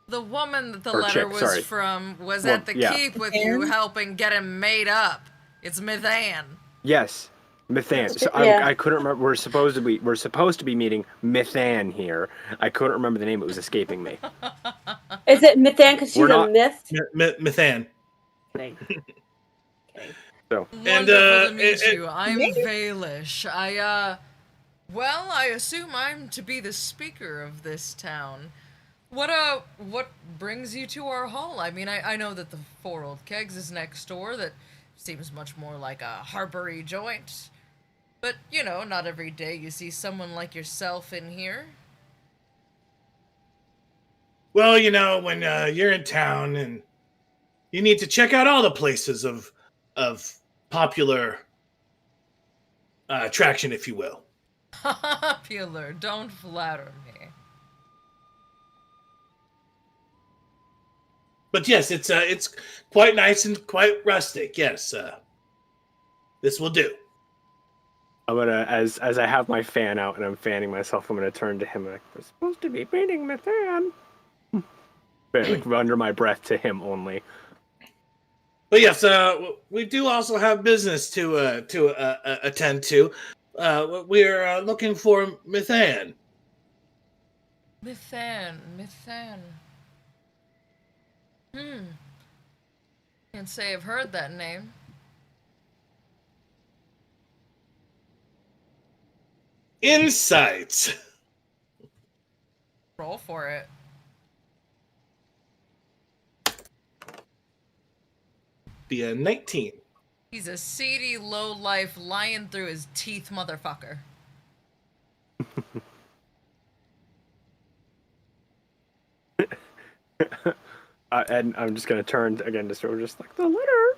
The woman that the Or letter chick, was sorry. from was Well, at the yeah. keep with you, helping get him made up. It's Mithan. Yes, Mithan. So Yeah. I couldn't remember. We're supposed to be meeting Mithan here. I couldn't remember the name. It was escaping me. Is it Mithan because she's We're a not- myth? Mithan. Okay. So And, Wonderful to meet it- you. I'm Valish. Well, I assume I'm to be the speaker of this town. What brings you to our hall? I mean, I know that the Four Old Kegs is next door. That seems much more like a harbory joint. But, you know, not every day you see someone like yourself in here. Well, you know, when you're in town and you need to check out all the places of popular attraction, if you will. Popular, don't flatter me. But yes, it's quite nice and quite rustic. Yes, this will do. I'm gonna, as I have my fan out and I'm fanning myself, I'm gonna turn to him like, we're supposed to be meeting Mithan. But like under my breath to him only. But yes, we do also have business to attend to. We're looking for Mithan. Mithan. Can't say I've heard that name. Insights. Roll for it. The 19. He's a seedy, low-life, lying through his teeth motherfucker. And I'm just gonna turn again to sort of just like the letter.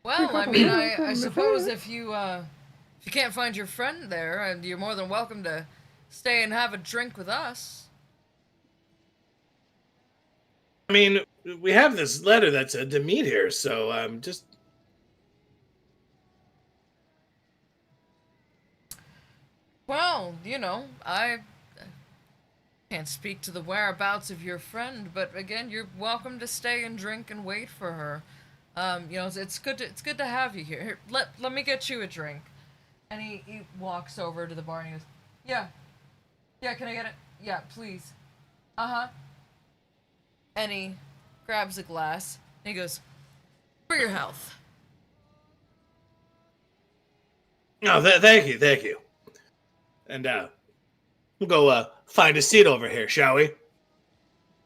Well, I mean, I suppose if you can't find your friend there, you're more than welcome to stay and have a drink with us. I mean, we have this letter that's a Demeat here, so just. Well, I can't speak to the whereabouts of your friend, but again, you're welcome to stay and drink and wait for her. It's good to have you here. Here, let me get you a drink. And he walks over to the bar and he goes, yeah, can I get it? Yeah, please. Uh-huh. And he grabs a glass and he goes, for your health. Oh, thank you. And we'll go find a seat over here, shall we?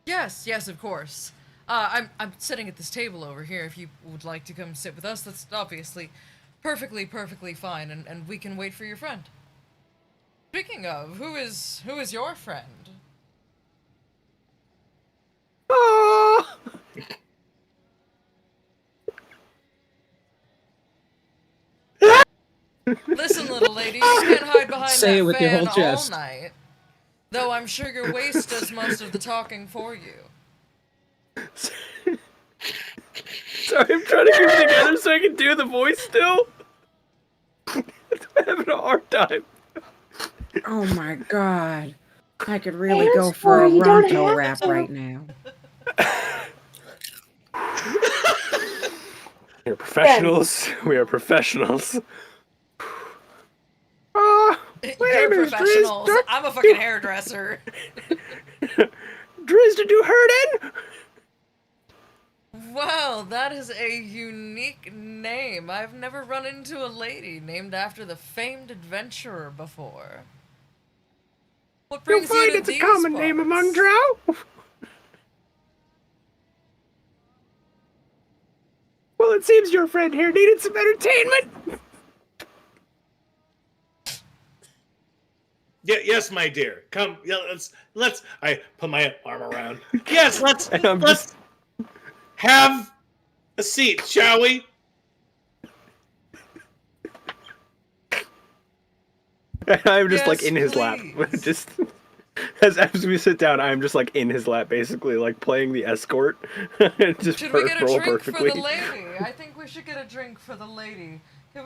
Yes, of course. I'm sitting at this table over here. If you would like to come sit with us, that's obviously perfectly fine, and we can wait for your friend. Speaking of, who is your friend? Listen, little lady, you can't hide behind Say it that with your fan whole chest. all night. Though I'm sure your waist does most of the talking for you. Sorry, I'm trying to keep it together so I can do the voice still. I'm having a hard time. Oh my god. I could really Hands go for a free, you don't Ronto have rap to. right now. We are professionals. We are professionals. You're professionals. I'm a fucking hairdresser. Driz to do hurtin'? Wow, that is a unique name. I've never run into a lady named after the famed adventurer before. What You'll brings find you to it's a these common name parts? among drow. Well, it seems your friend here needed some entertainment. Yeah, yes, my dear. Come, yeah, let's. I put my arm around. Yes, let's have a seat, shall we? I'm just Yes, like in his lap. please. Just as we sit down, I'm just like in his lap, basically like playing the escort. Just Should we get a roll drink perfectly. for the lady? I think we should get a drink for the lady. Can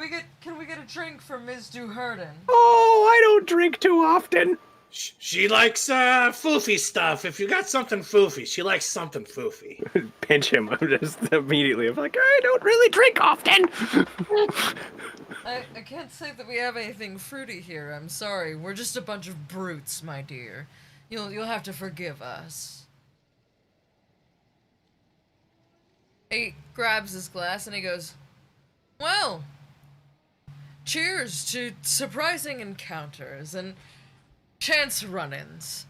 we get a drink for Ms. Duherden? Oh, I don't drink too often. She likes foofy stuff. If you got something foofy, she likes something foofy. Pinch him. I'm just immediately. I'm like, I don't really drink often. I can't say that we have anything fruity here. I'm sorry. We're just a bunch of brutes, my dear. You'll have to forgive us. He grabs his glass and he goes, well, cheers to surprising encounters and chance run-ins.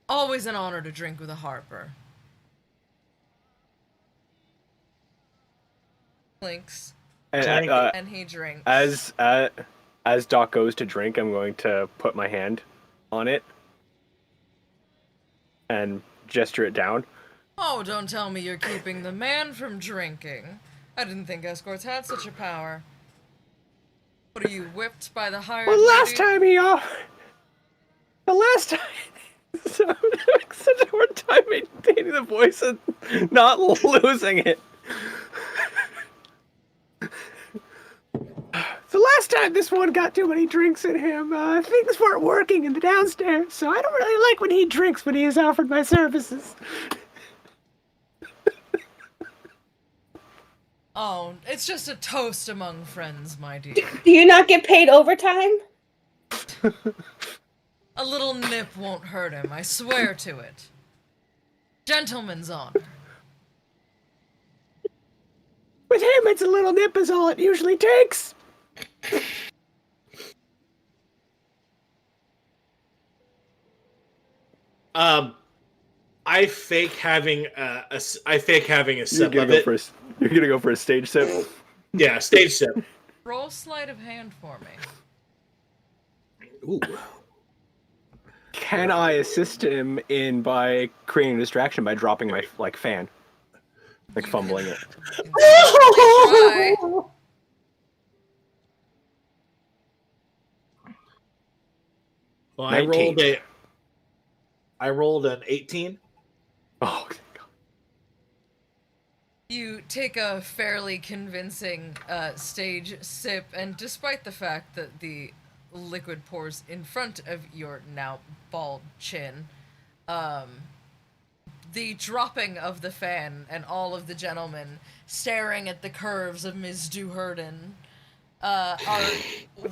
Always an honor to drink with a Harper. Clinks. And he drinks. As Doc goes to drink, I'm going to put my hand on it and gesture it down. Oh, don't tell me you're keeping the man from drinking. I didn't think escorts had such a power. What are you, whipped by the hired Well, last lady? time the last time, so I'm having such a hard time maintaining the voice and not losing it. The last time this one got too many drinks in him, things weren't working in the downstairs, so I don't really like when he drinks when he is offered my services. Oh, it's just a toast among friends, my dear. Do you not get paid overtime? A little nip won't hurt him, I swear to it. Gentleman's honor. With him, it's a little nip is all it usually takes. I fake having a sip You're of it. You're gonna go for a stage sip. Yeah, stage sip. Roll sleight of hand for me. Ooh. Can I assist him in by creating a distraction by dropping my fan, like fumbling it? Try. Well, 19. I rolled an 18. Oh, God. You take a fairly convincing stage sip, and despite the fact that the liquid pours in front of your now bald chin, the dropping of the fan and all of the gentlemen staring at the curves of Ms. Duherden are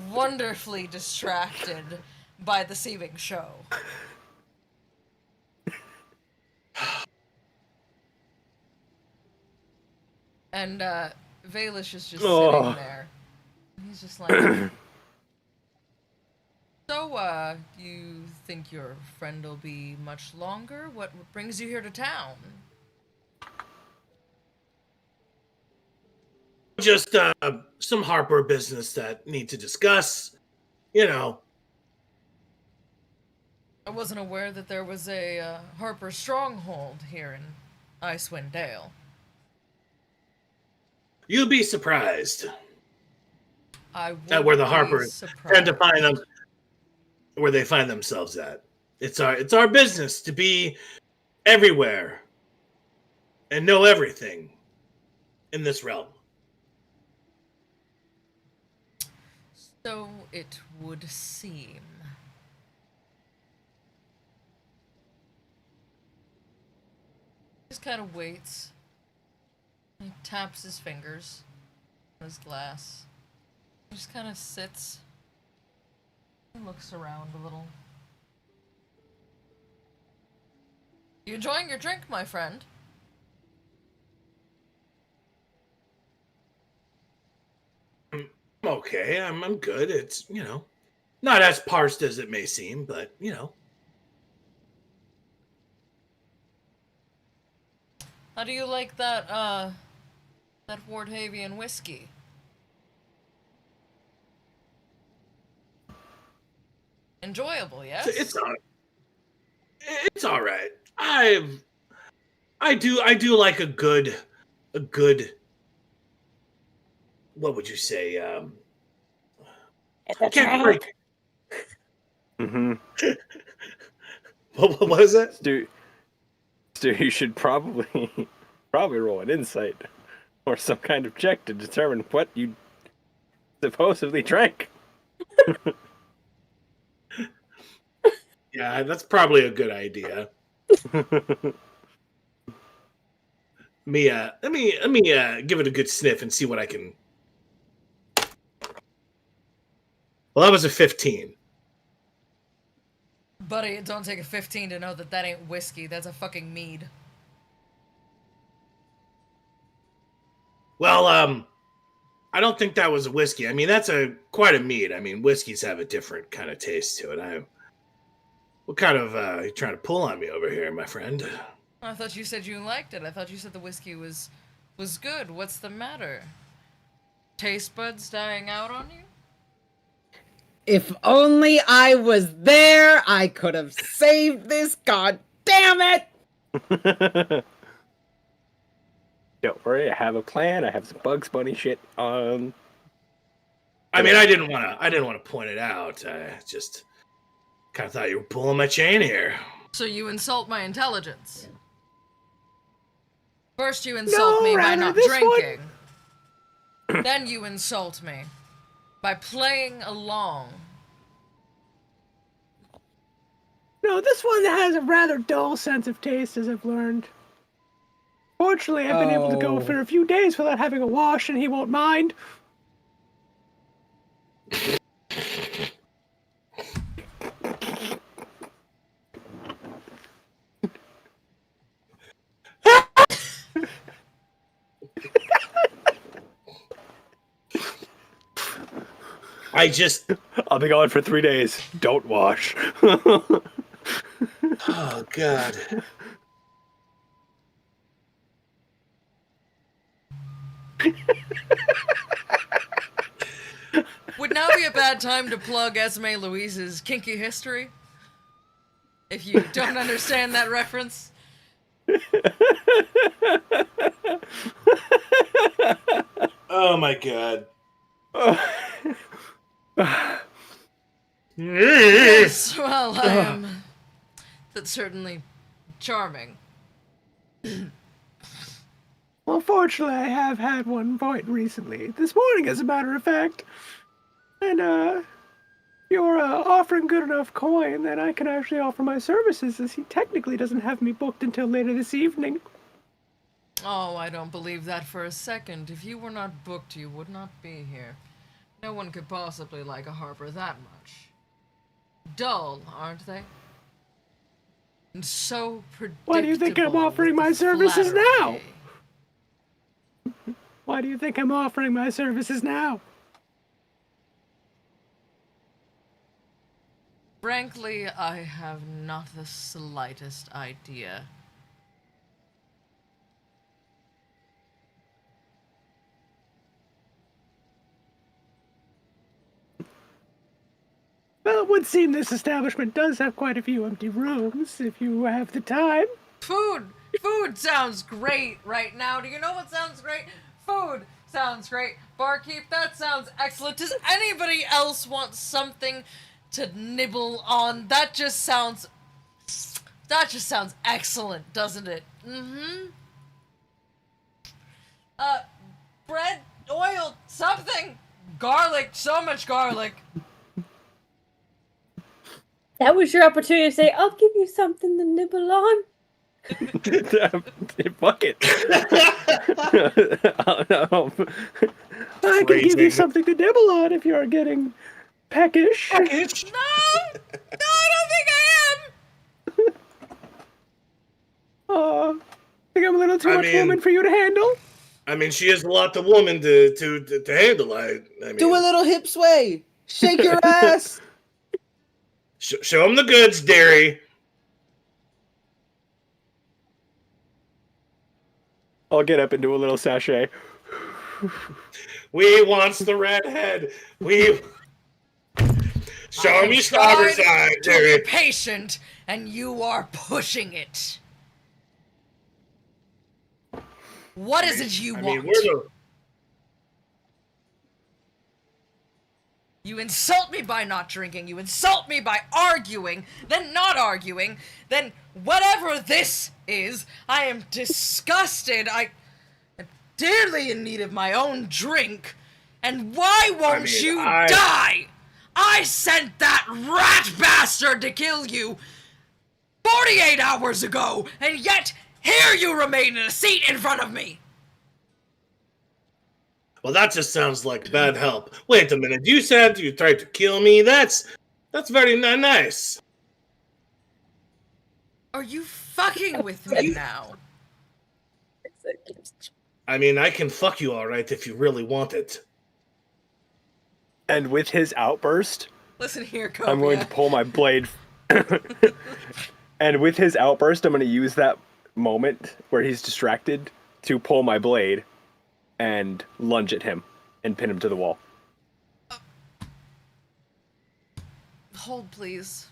wonderfully distracted by the seeming show. And Valish is just sitting there. He's just like, so, you think your friend will be much longer? What brings you here to town? Just some Harper business that need to discuss. You know. I wasn't aware that there was a Harper stronghold here in Icewind Dale. You'd be surprised I would at where the be Harpers surprised. tend to find them, where they find themselves at. It's our business to be everywhere and know everything in this realm. So it would seem. Just kind of waits. He taps his fingers on his glass. He just kind of sits and looks around a little. You enjoying your drink, my friend? Okay, I'm good. It's, not as parsed as it may seem, but, How do you like that Wardhavian whiskey? Enjoyable, yes? It's all right. I do like a good, what would you say? It's a Can't trap. break. Mm-hmm. What was it? Stu, you should probably roll an insight or some kind of check to determine what you supposedly drank. Yeah, that's probably a good idea. Let me give it a good sniff and see what I can. Well, that was a 15. Buddy, it don't take a 15 to know that that ain't whiskey. That's a fucking mead. Well, I don't think that was a whiskey. I mean, that's quite a mead. I mean, whiskeys have a different kind of taste to it. What kind of you trying to pull on me over here, my friend? I thought you said you liked it. I thought you said the whiskey was good. What's the matter? Taste buds dying out on you? If only I was there, I could have saved this. God damn it! Don't worry, I have a plan. I have some Bugs Bunny shit on. I mean, I didn't want to point it out. I just kind of thought you were pulling my chain here. So you insult my intelligence. First you insult me by rather not this drinking. Then you insult me by playing along. No, this one has a rather dull sense of taste, as I've learned. Fortunately, I've been able to go for a few days without having a wash, and he won't mind. I'll be gone for 3 days. Don't wash. Oh, God. Would now be a bad time to plug Esme Louise's kinky history? If you don't understand that reference. Oh, my God. Yes, well, I am. That's certainly charming. Well, fortunately, I have had one point recently. This morning, as a matter of fact. And, you're offering good enough coin that I can actually offer my services, as he technically doesn't have me booked until later this evening. Oh, I don't believe that for a second. If you were not booked, you would not be here. No one could possibly like a harbor that much. Dull, aren't they? And so predictable. Why do you think I'm offering my services now? Why do you think I'm offering my services now? Frankly, I have not the slightest idea. Well, it would seem this establishment does have quite a few empty rooms, if you have the time. Food! Food sounds great right now. Do you know what sounds great? Food sounds great. Barkeep, that sounds excellent. Does anybody else want something to nibble on? That just sounds excellent, doesn't it? Mm-hmm. Bread, oil, something. Garlic, so much garlic. That was your opportunity to say, I'll give you something to nibble on. Fuck it. I can give you something to nibble on if you're getting peckish. No! No, I don't think I am! Think I'm a little too much woman for you to handle? I mean, she is a lot of woman to handle. I mean, Do a little hip sway. Shake your ass. Show him the goods, Derry. I'll get up and do a little sachet. We wants the redhead. We show me starboard side, To Derry. be patient, and you are pushing it. What is it you want? You insult me by not drinking, you insult me by arguing, then not arguing, then whatever this is, I am disgusted, I'm dearly in need of my own drink, and why won't you die? I sent that rat bastard to kill you 48 hours ago, and yet here you remain in a seat in front of me! Well, that just sounds like bad help. Wait a minute. You said you tried to kill me. That's very nice. Are you fucking with me now? I mean, I can fuck you all right if you really want it. And with his outburst, Listen here, Cobia. I'm going to pull my blade. And with his outburst, I'm going to use that moment where he's distracted to pull my blade and lunge at him and pin him to the wall. Hold, please.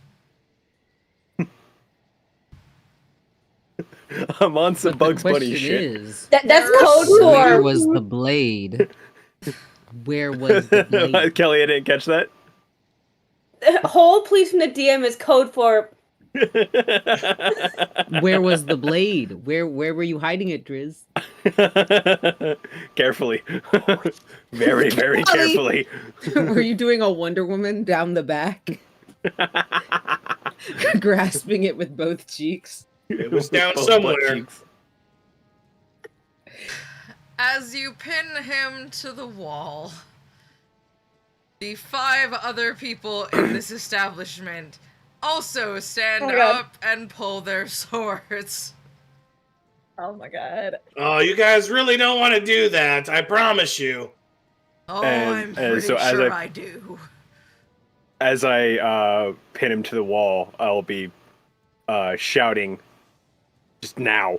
I'm on some Bugs Bunny shit. Is, That's code where for. was the blade? Where was the blade? Kelly, I didn't catch that. Hold, please, from the DM is code for. Where was the blade? Where were you hiding it, Driz? Carefully. Very, very carefully. Were you doing a Wonder Woman down the back? Grasping it with both cheeks? It was down Both somewhere. butt cheeks. As you pin him to the wall, the 5 other people in this establishment also stand Oh my God. up and pull their swords. Oh my god. Oh, you guys really don't want to do that. I promise you. Oh, And- I'm and pretty so as sure I- I do. As I pin him to the wall, I'll be shouting, just now.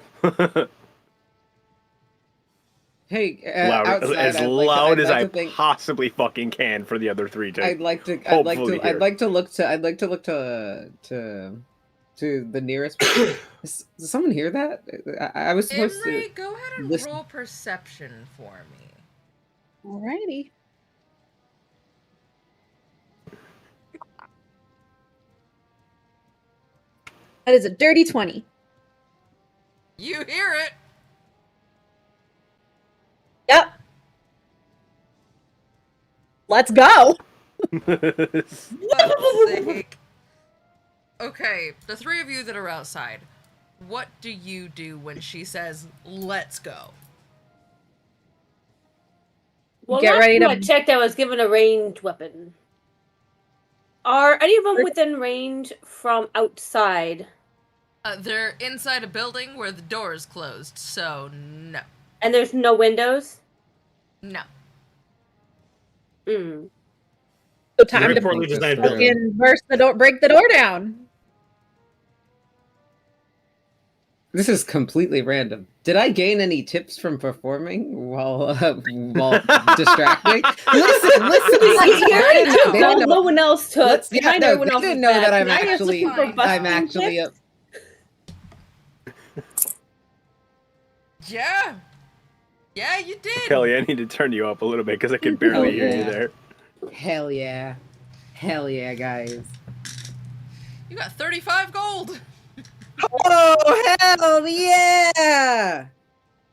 Hey, Loud, outside, as I'd like loud to, as I that's the thing. possibly fucking can for the other 3 to. I'd like to hopefully hear. look to the nearest. Does someone hear that? I was supposed Imre, go ahead and listen. roll perception for me. Alrighty. That is a dirty 20. You hear it. Yep. Let's go. Fuck's sake. Okay, the three of you that are outside, what do you do when she says, let's go? Well, Get last ready time to- I checked, I was given a ranged weapon. Are any of them within range from outside? They're inside a building where the door is closed, so no. And there's no windows? No. Hmm. So time Very to poorly designed fucking building. fucking burst the door, break the door down. This is completely random. Did I gain any tips from performing while distracting? Listen. No one else took. Yeah, Behind no, everyone they else's didn't know back. that I'm Now you're actually, looking for I'm busting actually tips? Yeah. Yeah, you did. Kelly, I need to turn you up a little bit because I can barely hear you there. Hell yeah, guys. You got 35 gold. Oh, hell yeah!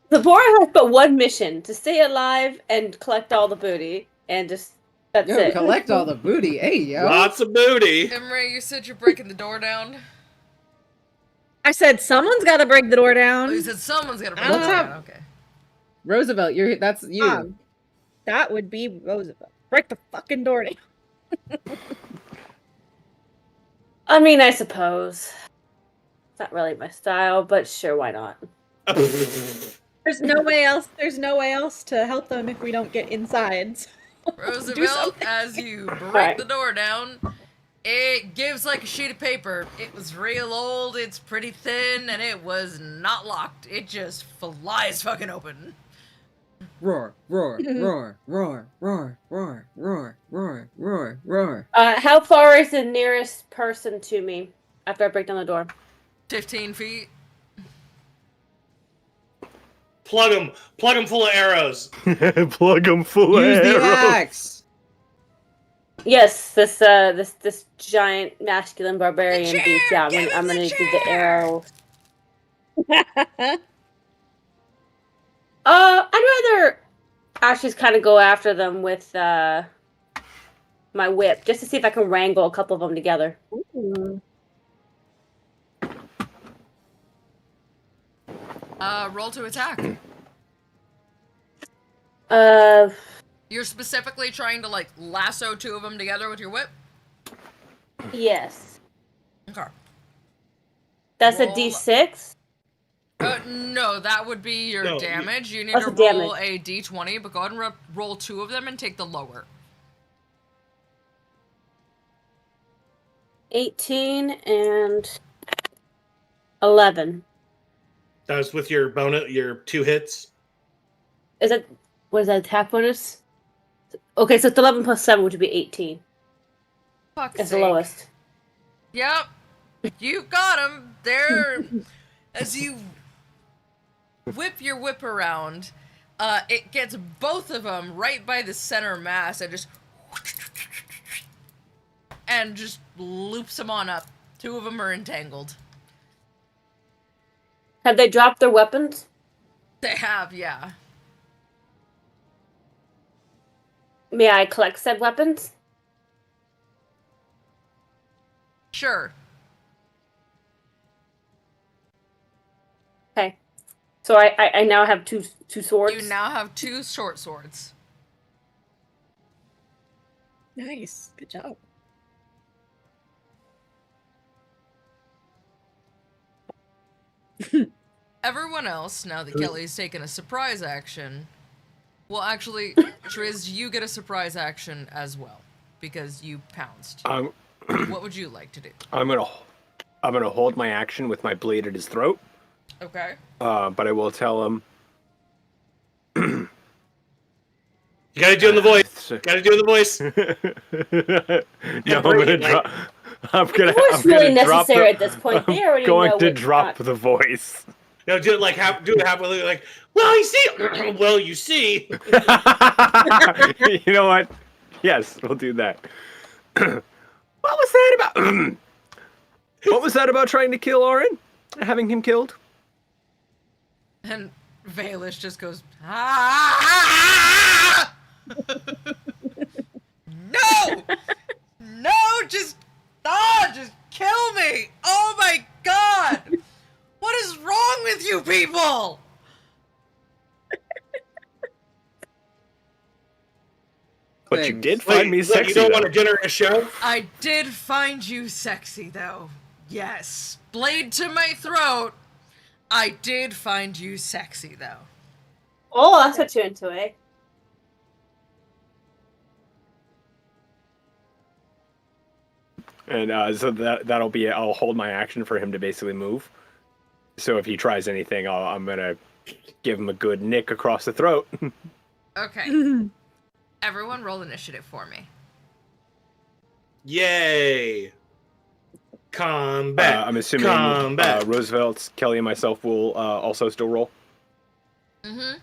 The boar has but one mission: to stay alive and collect all the booty, and just that's Yo, it. collect all the booty. Hey, yo. Lots of booty. Imre, you said you're breaking the door down. I said someone's got to break the door Oh, down. you said someone's gonna break the What's door up? down. Okay. Roosevelt, that's you. That would be Roosevelt. Break the fucking door down. I mean, I suppose it's not really my style, but sure, why not? There's no way else. There's no way else to help them if we don't get inside. Roosevelt, something. as you break Alright. the door down, it gives like a sheet of paper. It was real old, it's pretty thin, and it was not locked. It just flies fucking open. Roar, roar, roar, roar, roar, roar, roar, roar, roar, roar. How far is the nearest person to me after I break down the door? 15 feet. Plug them full of arrows. Plug them full Use of the arrows. axe. Yes, this giant masculine barbarian chair! beast. Yeah, Give I'm him gonna the do the chair! arrow. I'd rather actually just kind of go after them with my whip, just to see if I can wrangle a couple of them together. Roll to attack. You're specifically trying to, like, lasso two of them together with your whip? Yes. Okay. That's a Roll- D6. No, that would be your No, damage. You need What's to the roll damage? a d20, but go ahead and roll two of them and take the lower. 18 and 11. That was with your bonus, your 2 hits. Is that what is that attack bonus? Okay, so it's 11 plus 7, which would be 18. Fuck's That's the sake. lowest. Yep. You got them. They're... As you whip your whip around, it gets both of them right by the center mass and just loops them on up. Two of them are entangled. Have they dropped their weapons? They have, yeah. May I collect said weapons? Sure. Okay. So I now have two swords. You now have two short swords. Nice. Good job. Everyone else, now that Kelly's taken a surprise action, well, actually, Triz, you get a surprise action as well because you pounced. What would you like to do? I'm gonna hold my action with my blade at his throat. Okay. But I will tell him. You gotta do it in the voice. Gotta do it in the voice. No, I'm gonna drop. I'm gonna. It was I'm gonna really drop necessary the, at this point. They I'm already going know to what's drop not. the voice. No, do it like halfway, like, well, you see, well, you see. You know what? Yes, we'll do that. What was that about? What was that about trying to kill Orin? Having him killed? And Valish just goes, ah! No! No, just kill me! Oh my god! What is wrong with you people? But you Thanks. did find me Look, sexy. you don't though. want a generous show? I did find you sexy, though. Yes. Blade to my throat. I did find you sexy, though. Oh, that's what you're into, eh? And so that'll be it. I'll hold my action for him to basically move. So if he tries anything, I'm gonna give him a good nick across the throat. Okay. Everyone roll initiative for me. Yay! Combat. I'm assuming Combat. Roosevelt, Kelly, and myself will also still roll. Mm-hmm.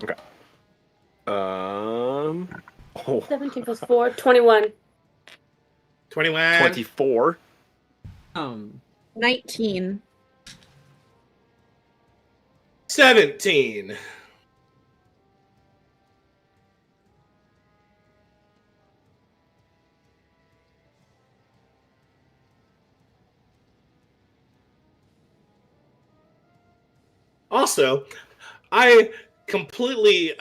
Okay. Oh, 17 plus 4, 21. 21. 24. 19. 17. Also, I completely,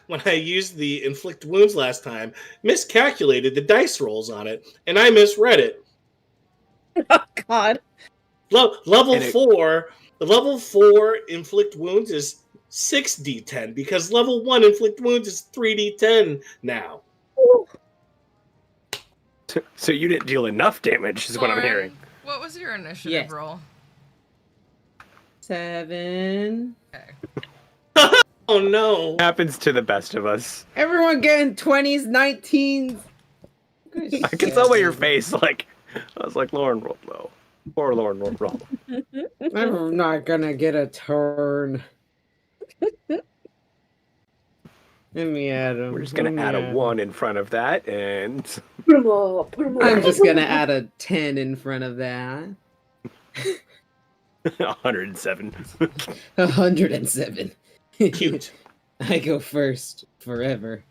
when I used the inflict wounds last time, miscalculated the dice rolls on it, and I misread it. Oh, God. Level And it- 4, the level 4 inflict wounds is 6d10, because level 1 inflict wounds is 3d10 now. So you didn't deal enough damage, is what I'm Lauren, hearing. What was your initiative Yes. roll? 7. Okay. Oh no. Happens to the best of us. Everyone getting 20s, 19s. I can tell by your face, like, I was like, Lauren rolled low. Poor Lauren rolled low. I'm not gonna get a turn. Let me add them. We're just gonna add a 1 in front of that, and Put them all. Put them all. I'm just gonna add a 10 in front of that. 107. 107. Cute. I go first forever.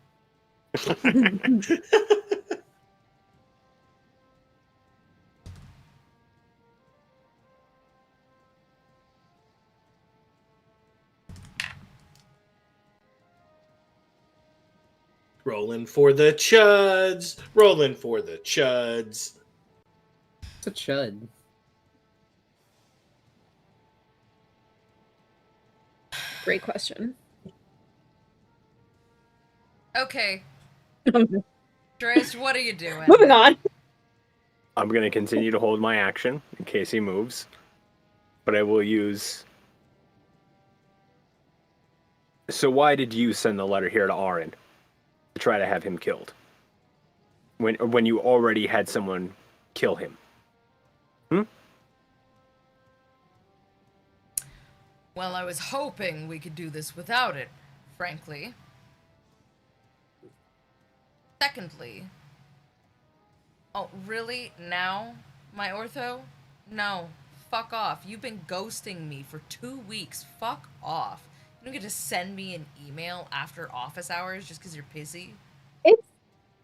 Rolling for the chuds. Rolling for the chuds. It's a chud. Great question. Okay. Drizzt, what are you doing? Moving on. I'm gonna continue to hold my action in case he moves, but I will use. So why did you send the letter here to Arin to try to have him killed? When you already had someone kill him? Well, I was hoping we could do this without it, frankly. Secondly... Oh, really? Now, my ortho? No. Fuck off. You've been ghosting me for 2 weeks. Fuck off. You don't get to send me an email after office hours just because you're busy? It's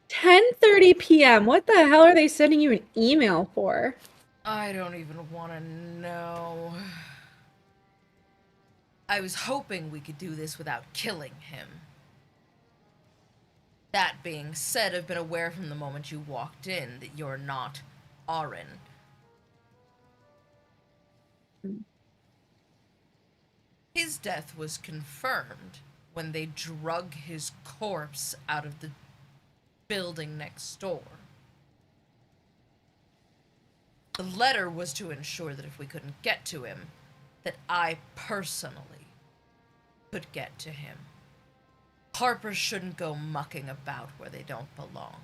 10:30 p.m. What the hell are they sending you an email for? I don't even want to know. I was hoping we could do this without killing him. That being said, I've been aware from the moment you walked in that you're not Arin. His death was confirmed when they drug his corpse out of the building next door. The letter was to ensure that if we couldn't get to him, that I personally could get to him. Harpers shouldn't go mucking about where they don't belong.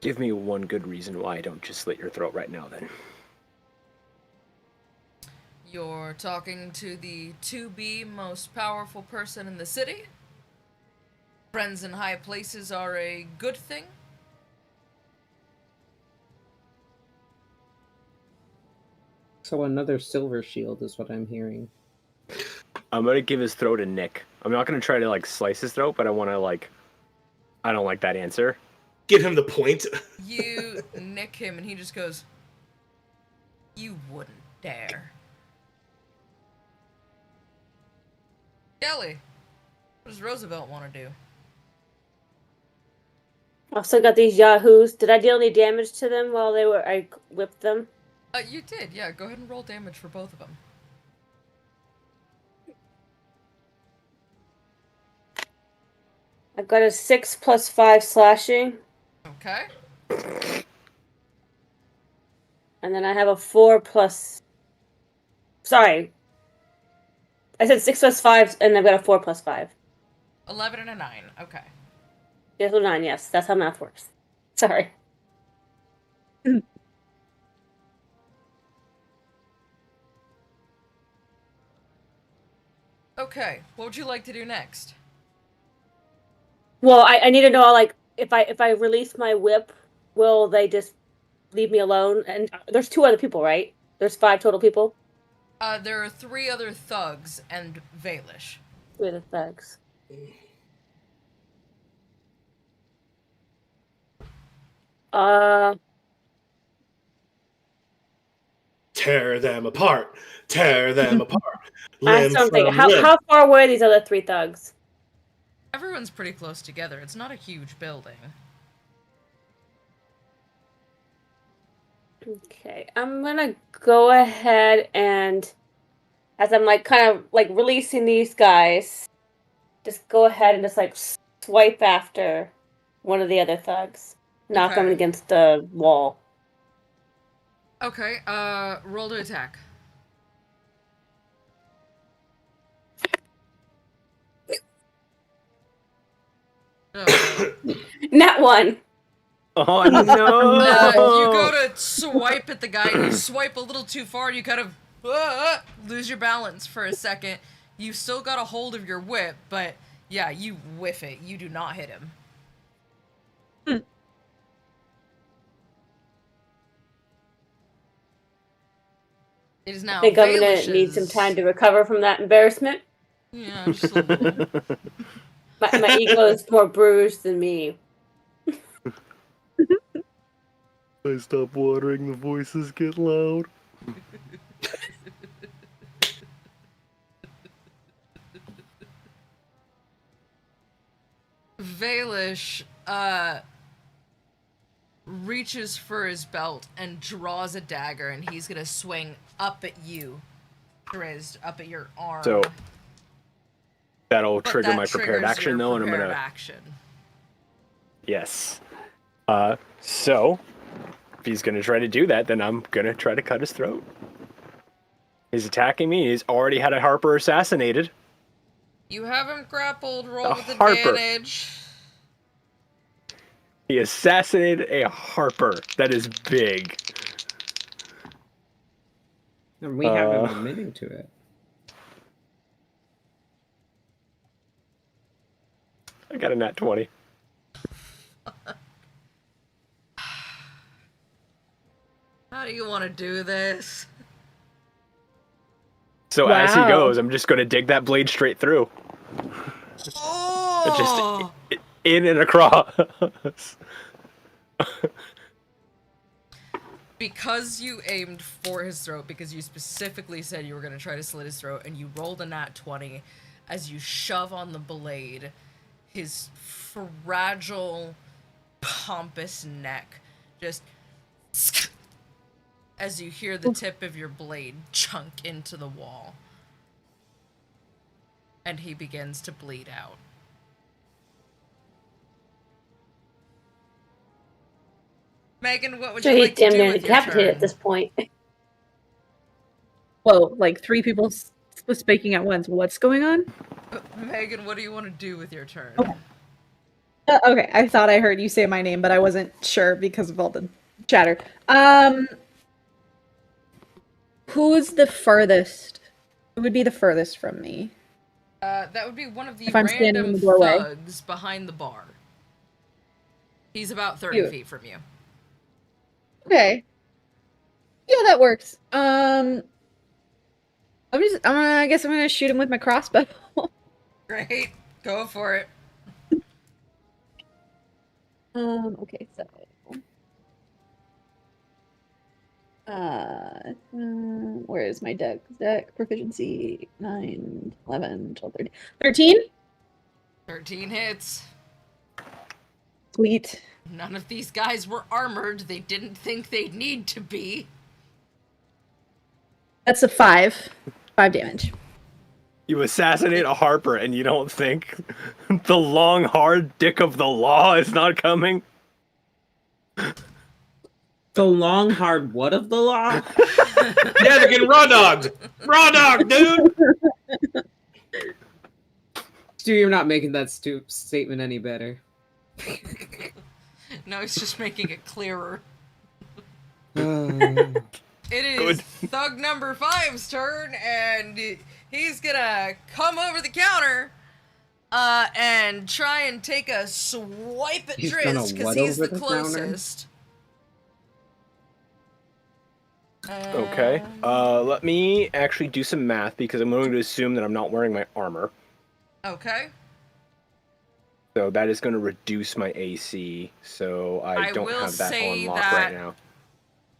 Give me one good reason why I don't just slit your throat right now, then. You're talking to the to-be most powerful person in the city? Friends in high places are a good thing? So another silver shield is what I'm hearing. I'm gonna give his throat a nick. I'm not gonna try to like slice his throat, but I want to like. I don't like that answer. Give him the point. You nick him, and he just goes, "You wouldn't dare." Kelly, what does Roosevelt want to do? I've still got these yahoos. Did I deal any damage to them while I whipped them? You did, yeah. Go ahead and roll damage for both of them. I've got a 6 + 5 slashing. Okay. And then I have a 4 plus. Sorry. I said 6 + 5, and I've got a 4 + 5. 11 and a 9. Okay. Yes, 9, yes. That's how math works. Sorry. Okay. What would you like to do next? Well, I need to know, like, if I release my whip, will they just leave me alone? And there's 2 other people, right? There's 5 total people? There are 3 other thugs and Valish. 3 other thugs. Tear them apart. Tear them apart. I Limb still from think, limb. how far away are these other 3 thugs? Everyone's pretty close together. It's not a huge building. Okay, I'm gonna go ahead and, as I'm like kind of like releasing these guys, just go ahead and just like swipe after one of the other thugs, knock him Okay. against the wall. Okay, roll to attack. Oh. Not one. Oh no! You go to swipe at the guy, and you swipe a little too far, and you kind of lose your balance for a second. You still got a hold of your whip, but yeah, you whiff it. You do not hit him. It is now I think I'm gonna need some time to recover from that embarrassment. Yeah, just a little. My ego is more bruised than me. I stop watering, the voices get loud. Valish, reaches for his belt and draws a dagger, and he's gonna swing up at you, Drizzt, up at your arm. So that'll But trigger that my prepared triggers action, your though, and I'm prepared gonna. action. Yes. So if he's gonna try to do that, then I'm gonna try to cut his throat. He's attacking me. He's already had a Harper assassinated. You have him grappled. Roll with Harper. advantage. He assassinated a Harper. That is big. And we have him admitting to it. I got a nat 20. How do you want to do this? So as he Wow. goes, I'm just gonna dig that blade straight through. Oh! Just in and across. Because you aimed for his throat, because you specifically said you were going to try to slit his throat, and you rolled a nat 20, as you shove on the blade, his fragile, pompous neck just as you hear the tip of your blade chunk into the wall. And he begins to bleed out. Megan, what would you He's like to damn do near with your decapitated turn? at this point. Whoa, like 3 people speaking at once. What's going on? Megan, what do you want to do with your turn? Okay. Okay, I thought I heard you say my name, but I wasn't sure because of all the chatter. Who's the furthest? Who would be the furthest from me? That would be one of the If I'm standing in random the doorway. thugs behind the bar. He's about 30 You. feet from you. Okay. Yeah, that works. I guess I'm gonna shoot him with my crossbow. Great. Go for it. Okay, so. Where is my deck? Deck proficiency 9, 11, 12, 13. 13? 13 hits. Sweet. None of these guys were armored. They didn't think they'd need to be. That's a 5. 5 damage. You assassinate a Harper and you don't think the long, hard dick of the law is not coming? The long hard what of the law? Yeah, they're getting raw dogged. Raw dog, dude. Stu, you're not making that statement any better. No, he's just making it clearer. Uh, It is Good. Thug number 5's turn, and he's gonna come over the counter and try and take a swipe at He's gonna Driz, because what he's over the the counter? closest. Okay. Let me actually do some math because I'm going to assume that I'm not wearing my armor. Okay. So that is going to reduce my AC. So I don't will have that say on lock that right now.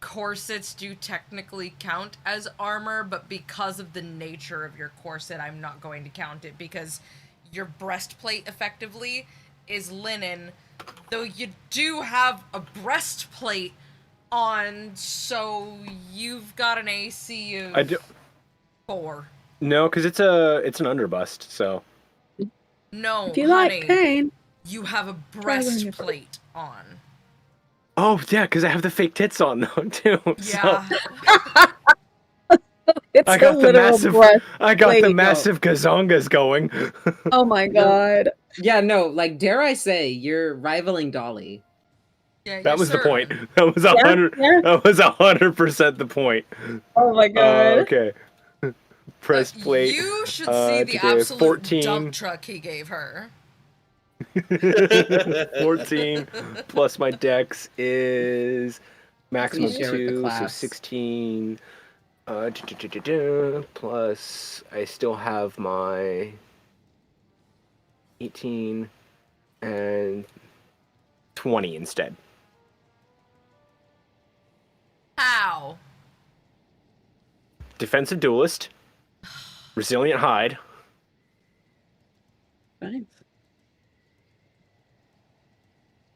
Corsets do technically count as armor, but because of the nature of your corset, I'm not going to count it, because your breastplate effectively is linen, though you do have a breastplate on, so you've got an AC of I do. 4. No, because it's an underbust. So No, If you honey, like pain. you have a Try wearing your breastplate on. oh yeah, because I have the fake tits on though too. Yeah. It's I a got the literal massive. breast. I got Lady, the no. massive gazongas going. Oh my god. yeah, no, like, dare I say, you're rivaling Dolly. Yeah, That you're was the point. serving. That was Yeah, 100. yeah. That was 100% the point. Oh my god. Okay. Press plate. You should see the today, absolute 14. dump truck he gave her. 14 plus my dex is maximum Please share with the 2, so class. 16. Plus I still have my 18 and 20 instead. How? Defensive duelist, resilient hide. Fine.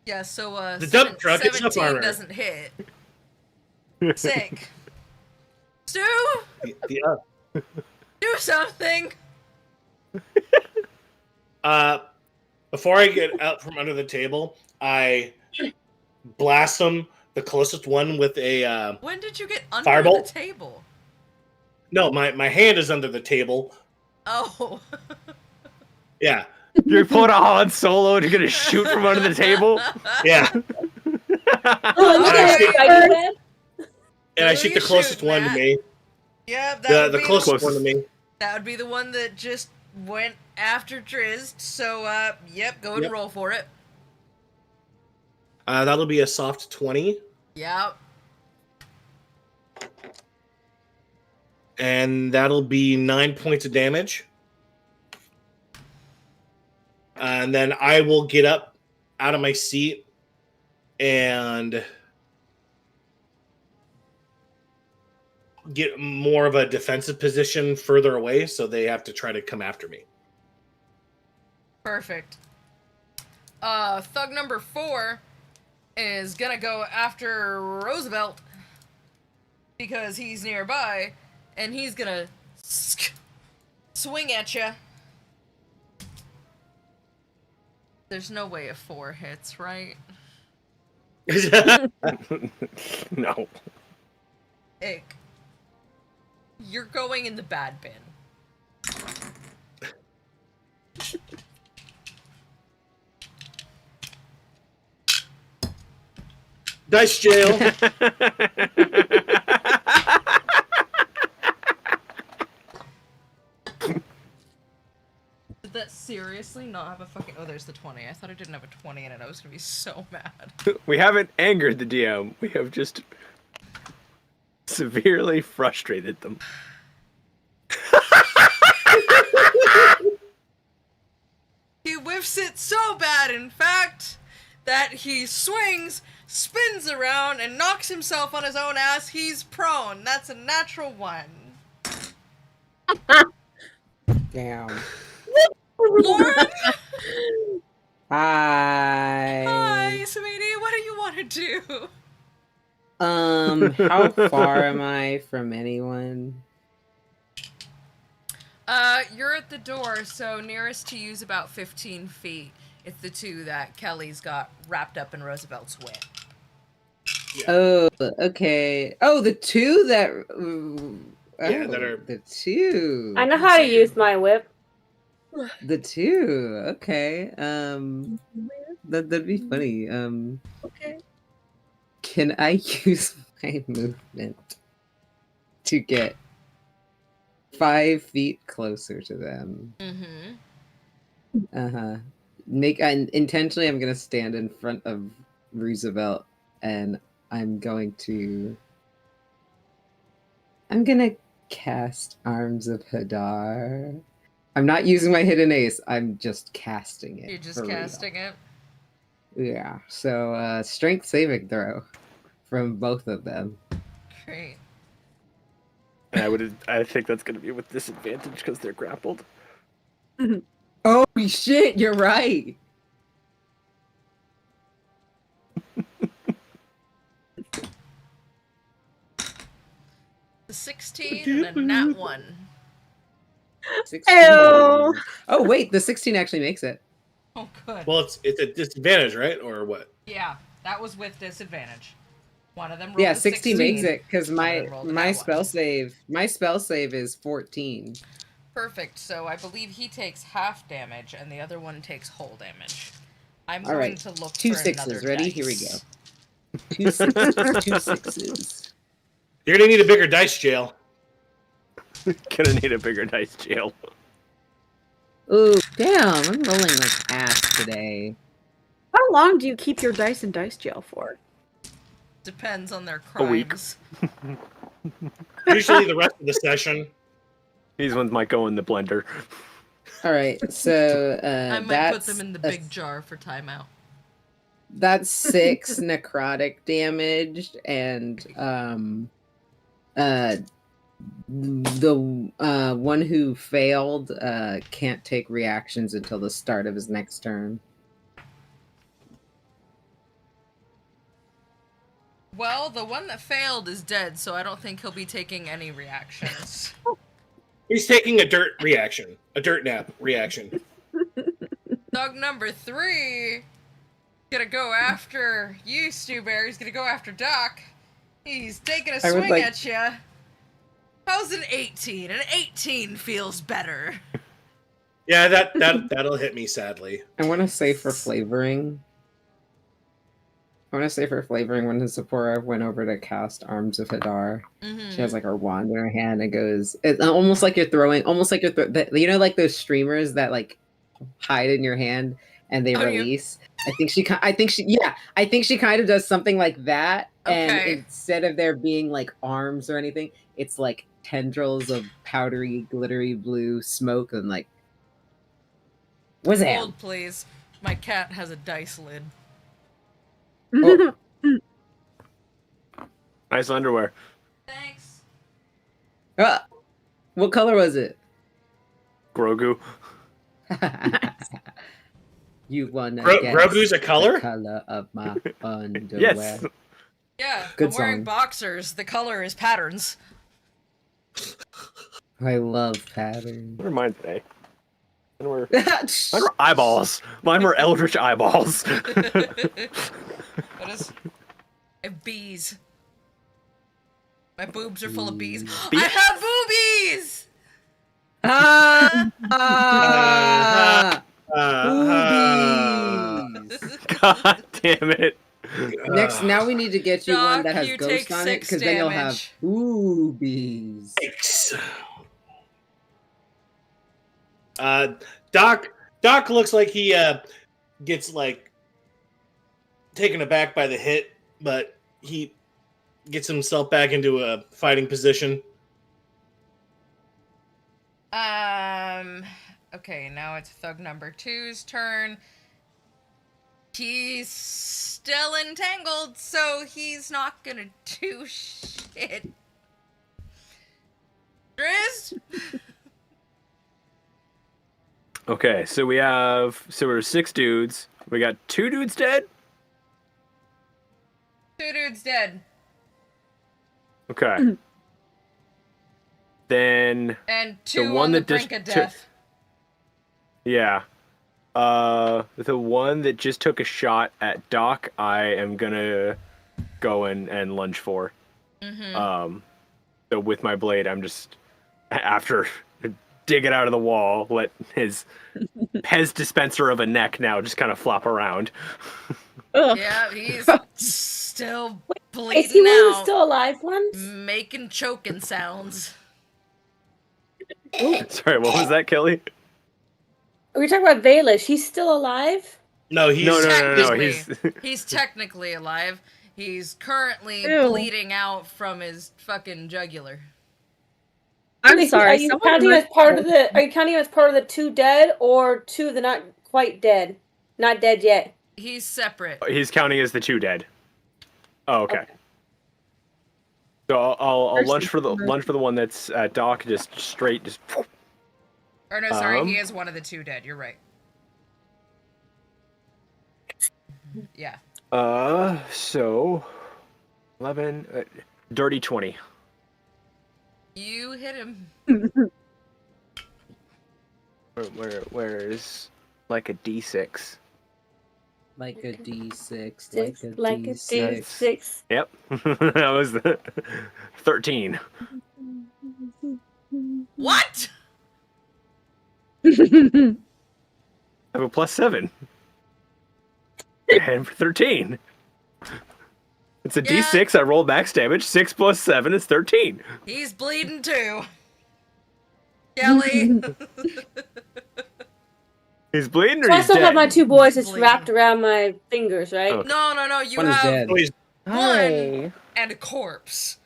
Yeah, so The dump truck is up 17 armor. doesn't hit. Sick. Stu, Yeah. do something. Before I get out from under the table, I blast them, the closest one, with a When did you get under Firebolt? the table? no. My hand is under the table. Oh. Yeah, You're pulling a Han Solo to get a shoot from under the table. yeah. Oh, look at see- it. I do that. And I Who shoot you the closest shooting one to at? me. Yeah, that The would be closest Closest. one to me. that would be the one that just went after Drizzt. So yep, go and Yep. roll for it. That'll be a soft 20, Yep. and that'll be 9 points of damage. And then I will get up out of my seat and get more of a defensive position further away, so they have to try to come after me. Perfect. Thug number 4 is gonna go after Roosevelt because he's nearby, and he's gonna swing at you. There's no way a 4 hits, right? No. Ick. You're going in the bad bin. Dice jail. Did that seriously not have a fucking... Oh, there's the 20. I thought I didn't have a 20 in it. I was gonna be so mad. We haven't angered the DM. We have just severely frustrated them. He whiffs it so bad, in fact, that he swings, spins around, and knocks himself on his own ass. He's prone. That's a natural 1. Damn. Lauren? Hi. Hi, sweetie. What do you want to do? How far am I from anyone? You're at the door, so nearest to you is about 15 feet. It's the two that Kelly's got wrapped up in Roosevelt's whip. Yeah. Oh, okay. Oh, the two that. Yeah, that are- the two. I know how to use my whip. The two. Okay. That'd be funny. Okay. Can I use my movement to get 5 feet closer to them? Mm-hmm. Intentionally, I'm gonna stand in front of Roosevelt, and I'm gonna cast Arms of Hadar. I'm not using my hidden ace. I'm just casting it. You're just for real. casting it. Yeah. So, strength saving throw from both of them. Great. And I think that's going to be with disadvantage because they're grappled. Oh shit! You're right. The 16 and a nat 1. 16. Ew. Oh wait, the 16 actually makes it. Oh, good. Well, it's a disadvantage, right? Or what? Yeah, that was with disadvantage. One of them rolled Yeah, a 16 makes it because One of them rolled a nat my spell save is 14. Perfect. So I believe he takes half damage and the other one takes whole damage. I'm All going right, to look two for sixes. another Ready? dice. Here we go. 2 sixes. 2 sixes. You're gonna need a bigger dice jail. Gonna need a bigger dice jail. Ooh, damn! I'm rolling like ass today. How long do you keep your dice in dice jail for? Depends on their A week. crimes. Usually the rest of the session. These ones might go in the blender. All right, so I might that's put them in the big jar for timeout. That's 6 necrotic damage, and the one who failed can't take reactions until the start of his next turn. Well, the one that failed is dead, so I don't think he'll be taking any reactions. He's taking a dirt reaction. A dirt nap reaction. Dog number 3 gonna go after you, Stewberry. He's gonna go after Doc. He's taking a I would swing like- at you. How's an 18? An 18 feels better. Yeah, that'll hit me sadly. I want to say for flavoring. When Zipporah went over to cast Arms of Hadar, she has like her wand in her hand and goes. It's almost like you're throwing, you know, like those streamers that like hide in your hand and they release. I think she kind of does something like that. And Okay. instead of there being like arms or anything, it's like tendrils of powdery, glittery blue smoke and like. What's that? Hold, please. My cat has a dice lid. Oh. Nice underwear. Thanks. What color was it? Grogu. You wanna guess Grogu's a color? the color of my underwear? Yes. Yeah, Good I'm wearing song. boxers. The color is patterns. I love patterns. Never mind today. Mine were eyeballs. Mine were eldritch eyeballs. What is? I have bees. My boobs are full of bees. Bees? I have boobies! Boobies. God damn it. Next, now we need to get you one Doc, that has you ghost take on it, 6 because then you'll have damage. boobies. Yikes. Doc looks like he gets like taken aback by the hit, but he gets himself back into a fighting position. Okay, now it's thug number 2's turn. He's still entangled, so he's not gonna do shit. Driz? Okay, so we're 6 dudes. We got 2 dudes dead? 2 dudes dead. Okay. Then And 2 one on the that just brink of death. yeah. The one that just took a shot at Doc, I am gonna go and lunge for. Mm-hmm. So with my blade, I'm just after dig it out of the wall, let his Pez dispenser of a neck now just kind of flop around. Ugh. Yeah, he's still bleeding Is he one of the out, still alive ones? making choking sounds. Sorry, what was that, Kelly? Are we talking about Baelish? He's still alive? No, he's No. Technically, he's technically alive. He's currently Ew. bleeding out from his fucking jugular. I'm Wait, sorry. Are you counting him as part of the? Are you counting him as part of the 2 dead or 2 that not quite dead, not dead yet? He's separate. He's counting as the 2 dead. Oh, okay. So I'll lunge for the one that's at Doc, just straight, just. Or no, sorry, he is one of the 2 dead. You're right. Yeah. So 11, dirty 20. You hit him. Where's like a D6? Like a D6. Like a D6. Yep, that was the 13. What? I have a +7. And for 13. It's a Yeah. D6. I roll max damage. 6 + 7 is 13. He's bleeding too. Kelly. He's bleeding or So I he's still dead? have my 2 boys just Bleeding. wrapped around my fingers, right? Okay. No. You One is have dead. oh, he's one and a corpse.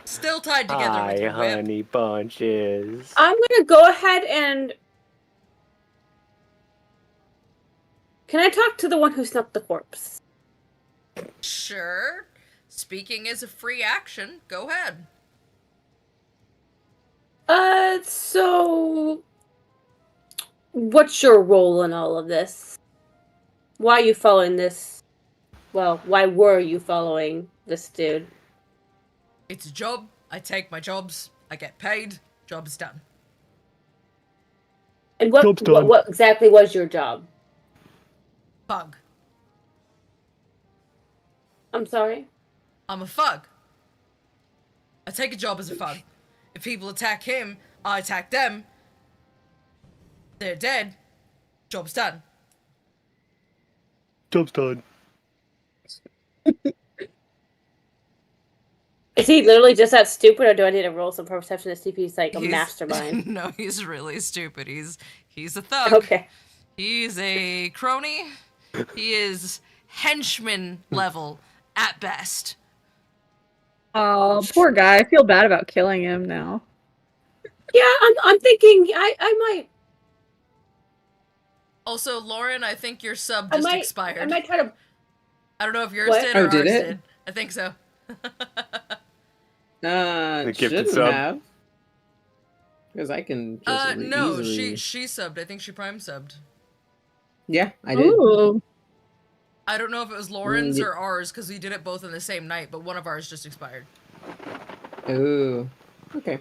Still tied together Hi, with your whip. honey bunches. I'm gonna go ahead and. Can I talk to the one who snuck the corpse? Sure. Speaking is a free action. Go ahead. So. What's your role in all of this? Why are you following this? Well, why were you following this dude? It's a job. I take my jobs. I get paid. Job's done. And what Job's done. what exactly was your job? Fug. I'm sorry? I'm a fug. I take a job as a fug. If people attack him, I attack them. They're dead. Job's done. Job's done. Is he literally just that stupid, or do I need to roll some perception to see if he's like a He's- mastermind? No, he's really stupid. He's a thug. Okay. He's a crony. He is henchman level at best. Oh, poor guy. I feel bad about killing him now. Yeah, I'm thinking I might Also, Lauren, I think your sub I just might expired. I might try to. I don't know if yours What? did Oh, or did ours it? did. I think so. The gifted Shouldn't sub. have. Because I can just No, easily... she subbed. I think she prime subbed. Yeah, I did. Ooh. I don't know if it was Lauren's Mm, or ours because we did it both on the same night, but one of ours just expired. Ooh. Okay.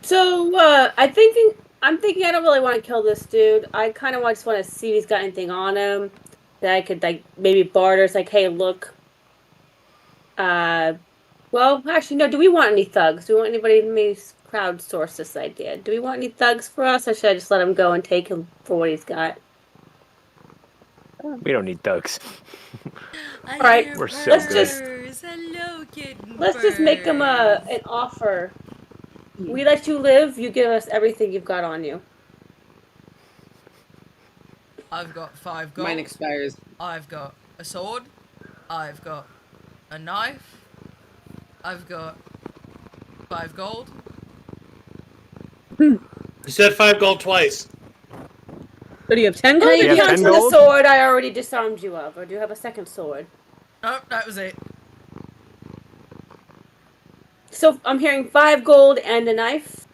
So I'm thinking I don't really want to kill this dude. I kind of just want to see if he's got anything on him that I could like maybe barter. It's like, hey, look. Well, actually, no. Do we want any thugs? Do we want anybody to maybe crowdsource this idea? Do we want any thugs for us, or should I just let him go and take him for what he's got? We don't need thugs. All right, We're so let's good. just- Let's just make him an offer. We let you live. You give us everything you've got on you. I've got 5 gold. Mine expires I've got a sword. I've got a knife. I've got 5 gold. You said 5 gold twice. So do you have 10 And gold? it You have counts 10 for the gold? sword I already disarmed you of, or do you have a second sword? Nope, that was it. So I'm hearing 5 gold and a knife.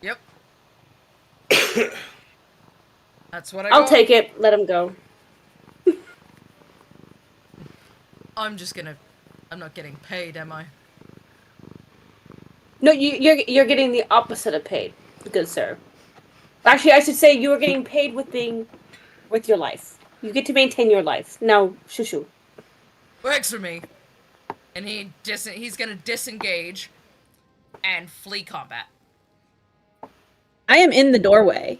Yep. That's what I I'll got. take it. Let him go. I'm not getting paid, am I? No, you're getting the opposite of paid, good sir. Actually, I should say you are getting paid with your life. You get to maintain your life. Now, shoo. Works for me. And he's gonna disengage and flee combat. I am in the doorway.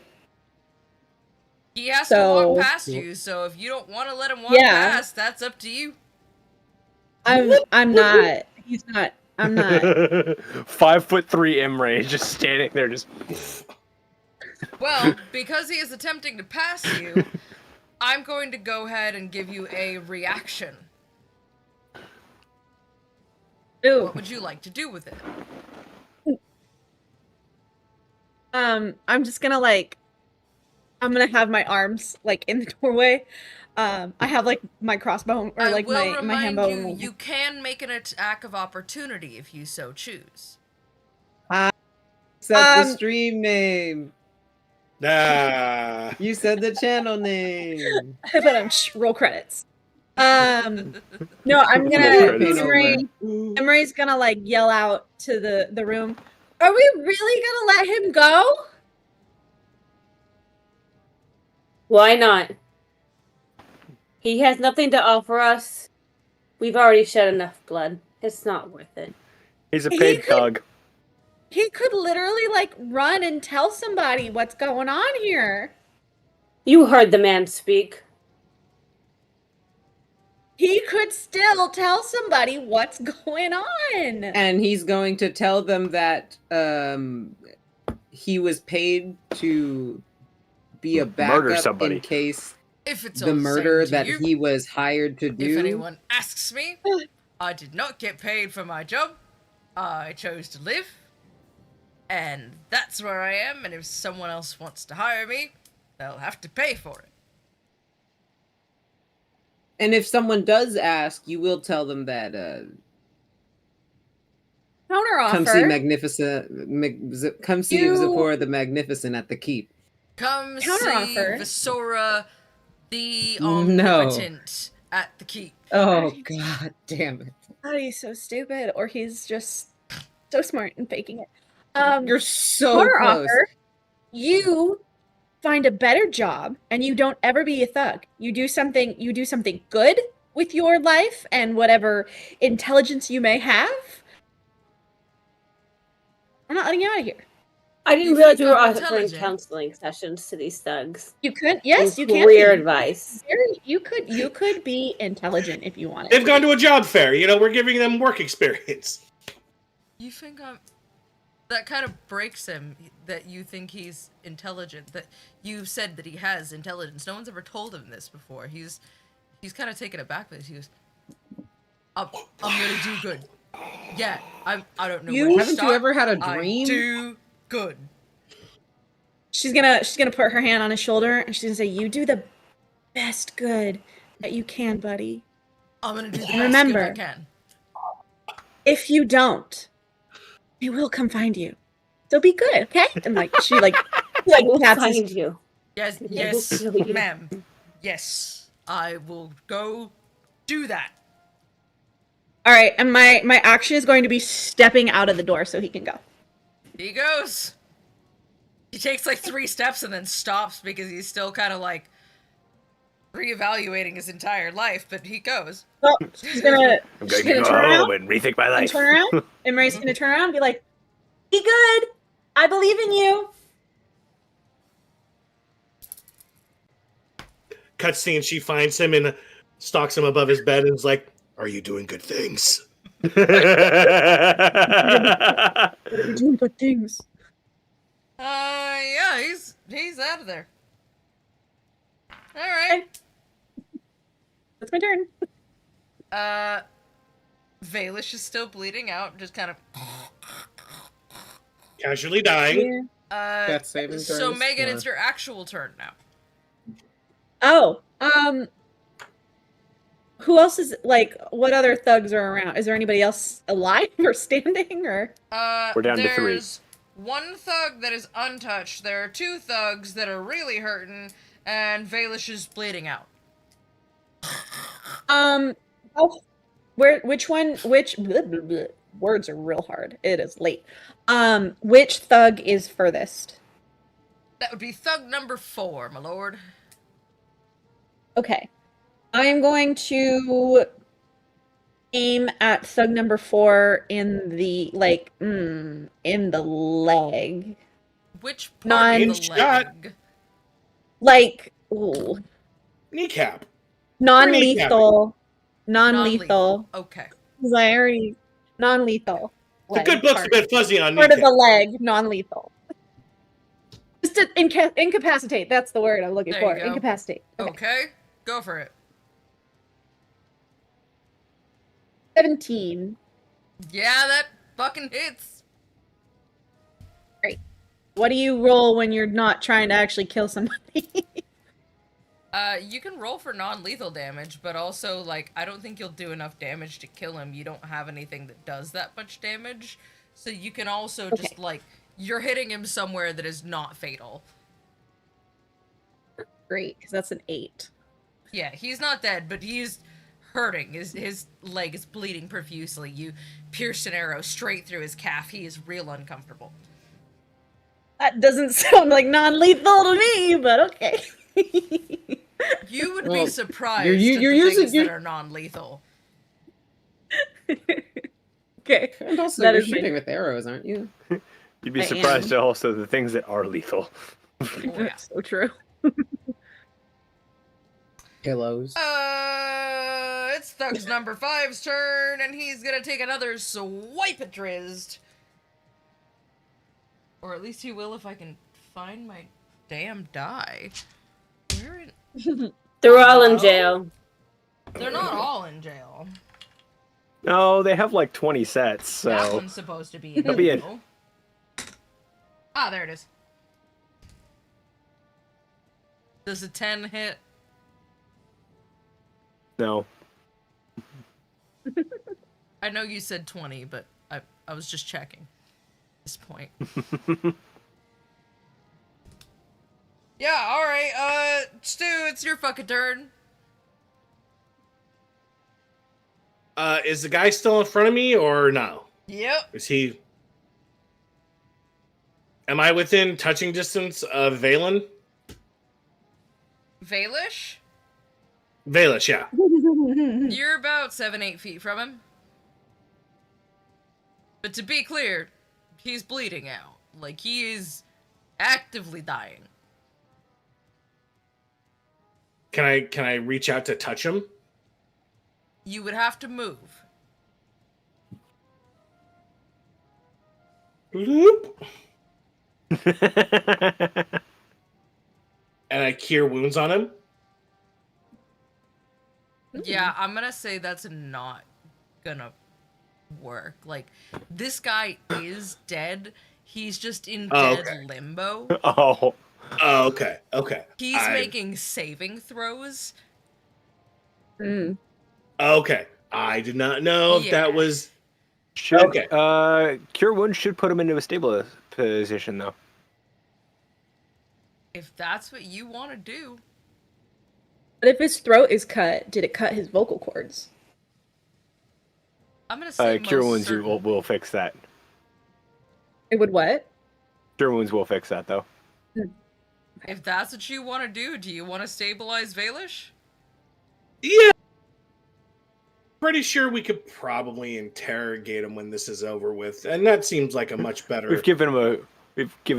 He has to So- walk past you, so if you don't want to let him walk Yeah. past, that's up to you. I'm not. He's not. I'm not. 5'3" Imre just standing there, just. Well, because he is attempting to pass you, I'm going to go ahead and give you a reaction. Ooh. What would you like to do with it? I'm just gonna I'm gonna have my arms in the doorway. I have my crossbow or I will my remind handbow. you, you can make an attack of opportunity if you so choose. Said the Um, stream name. Nah. You said the channel name. But roll credits. No, I'm gonna. Roll credits. Emery's gonna yell out to the room. Are we really gonna let him go? Why not? He has nothing to offer us. We've already shed enough blood. It's not worth it. He's a He paid could- thug. He could literally run and tell somebody what's going on here. You heard the man speak. He could still tell somebody what's going on. And he's going to tell them that he was paid to be a Murder backup somebody. in case If it's all the the murder same to that you, he was hired to do. if anyone asks me, I did not get paid for my job. I chose to live. And that's where I am, and if someone else wants to hire me, they'll have to pay for it. And if someone does ask, you will tell them that come see Counteroffer. come see You- Zipporah the Magnificent at the keep. Come see Counteroffer. Visora the No. Omnipotent at the keep. Oh god damn it. Oh, he's so stupid, or he's just so smart and faking it. You're so close. Counteroffer, you find a better job and you don't ever be a thug. You do something good with your life and whatever intelligence you may have. I'm not letting you out of here. I didn't You realize think we were I'm offering intelligent? counseling sessions to these thugs. You could, yes, you And can. career be. advice. You could be intelligent if you wanted. They've gone to a job fair. We're giving them work experience. You think I'm... That kind of breaks him, that you think he's intelligent, that you've said that he has intelligence. No one's ever told him this before. He's kind of taken aback with it. He goes, I'm gonna do good. Yeah, I don't know where to Haven't start. you ever had a I dream? do good. She's gonna put her hand on his shoulder and she's gonna say, "You do the best good that you can, buddy. I'm gonna do the And best remember- good I can. If you don't, we will come find you. So be good, okay?" And she We'll pats his- find you. Yes, Yeah, yes, we'll kill you. ma'am. Yes, I will go do that. All right, and my action is going to be stepping out of the door so he can go. He goes. He takes 3 steps and then stops because he's still kind of reevaluating his entire life, but he goes. Well, she's gonna I'm she's going to gonna go turn home around and rethink my and life. turn around. And Ray's gonna turn around and be like, "Be good. I believe in you." Cutscene, she finds him and stalks him above his bed and is like, "Are you doing good things?" You're doing good things. Yeah, he's out of there. All right. That's my turn. Valish is still bleeding out, just kind of. Casually dying. Death saving So throws, Megan, or- it's your actual turn now. Oh, who else is like? What other thugs are around? Is there anybody else alive or standing or? We're down to 3. There's one thug that is untouched. There are 2 thugs that are really hurting, and Valish is bleeding out. Oh, which one? Which bleh, bleh, bleh. Words are real hard. It is late. Which thug is furthest? That would be thug number 4, my lord. Okay, I am going to aim at thug number 4 in the in the leg. Which part of the Shot. leg? Like, ooh, Kneecap. non-lethal. Non-lethal. Okay. 'Cause I already non-lethal. The leg good book's part. a bit fuzzy on Part of kneecap. the leg, non-lethal. Just to incapacitate. That's the word I'm looking There for. you go. Incapacitate. Okay. Go for it. 17. Yeah, that fucking hits. What do you roll when you're not trying to actually kill somebody? You can roll for non-lethal damage, but also, like, I don't think you'll do enough damage to kill him. You don't have anything that does that much damage. So you can also just, like, you're hitting him somewhere that is not fatal. Great, because that's an 8. Yeah, he's not dead, but he's hurting. His leg is bleeding profusely. You pierced an arrow straight through his calf. He is real uncomfortable. That doesn't sound like non-lethal to me, but okay. You would Well, be surprised you're at the using- things that you're- are non-lethal. Okay. And also, That you're is my- shooting with arrows, aren't you? You'd be I surprised am. at also the things that are lethal. Oh, yeah. That's so true. Pillows. It's Thug's number 5's turn, and he's gonna take another swipe at Drizzt. Or at least he will if I can find my damn die. Where in... They're all in Hello? jail. They're not all in jail. No, they have like 20 sets, That so one's supposed to be in That'll be it. jail. Ah, there it is. Does a 10 hit? no. I know you said 20, but I was just checking at this point. Yeah, alright, Stu, it's your fucking turn. Is the guy still in front of me or no? Yep. Is he? Am I within touching distance of Valen? Valish? Valish, yeah. You're about 7-8 feet from him. But to be clear, he's bleeding out. Like, he is actively dying. Can I reach out to touch him? You would have to move. Bloop. And I cure wounds on him. Yeah, I'm gonna say that's not gonna work. Like, this guy is dead. He's just in Oh, dead okay. limbo. Oh, Oh, okay, okay. He's making saving throws. Okay, I did not know if Yeah. that was. should Okay. Cure Wounds should put him into a stable position though. If that's what you want to do. But if his throat is cut, did it cut his vocal cords? I'm gonna say Cure most Wounds certain. will fix that. It would what? Cure Wounds will fix that though. If that's what you want to do you want to stabilize Valish? Yeah. Pretty sure we could probably interrogate him when this is over with, and that seems like a much better. We've given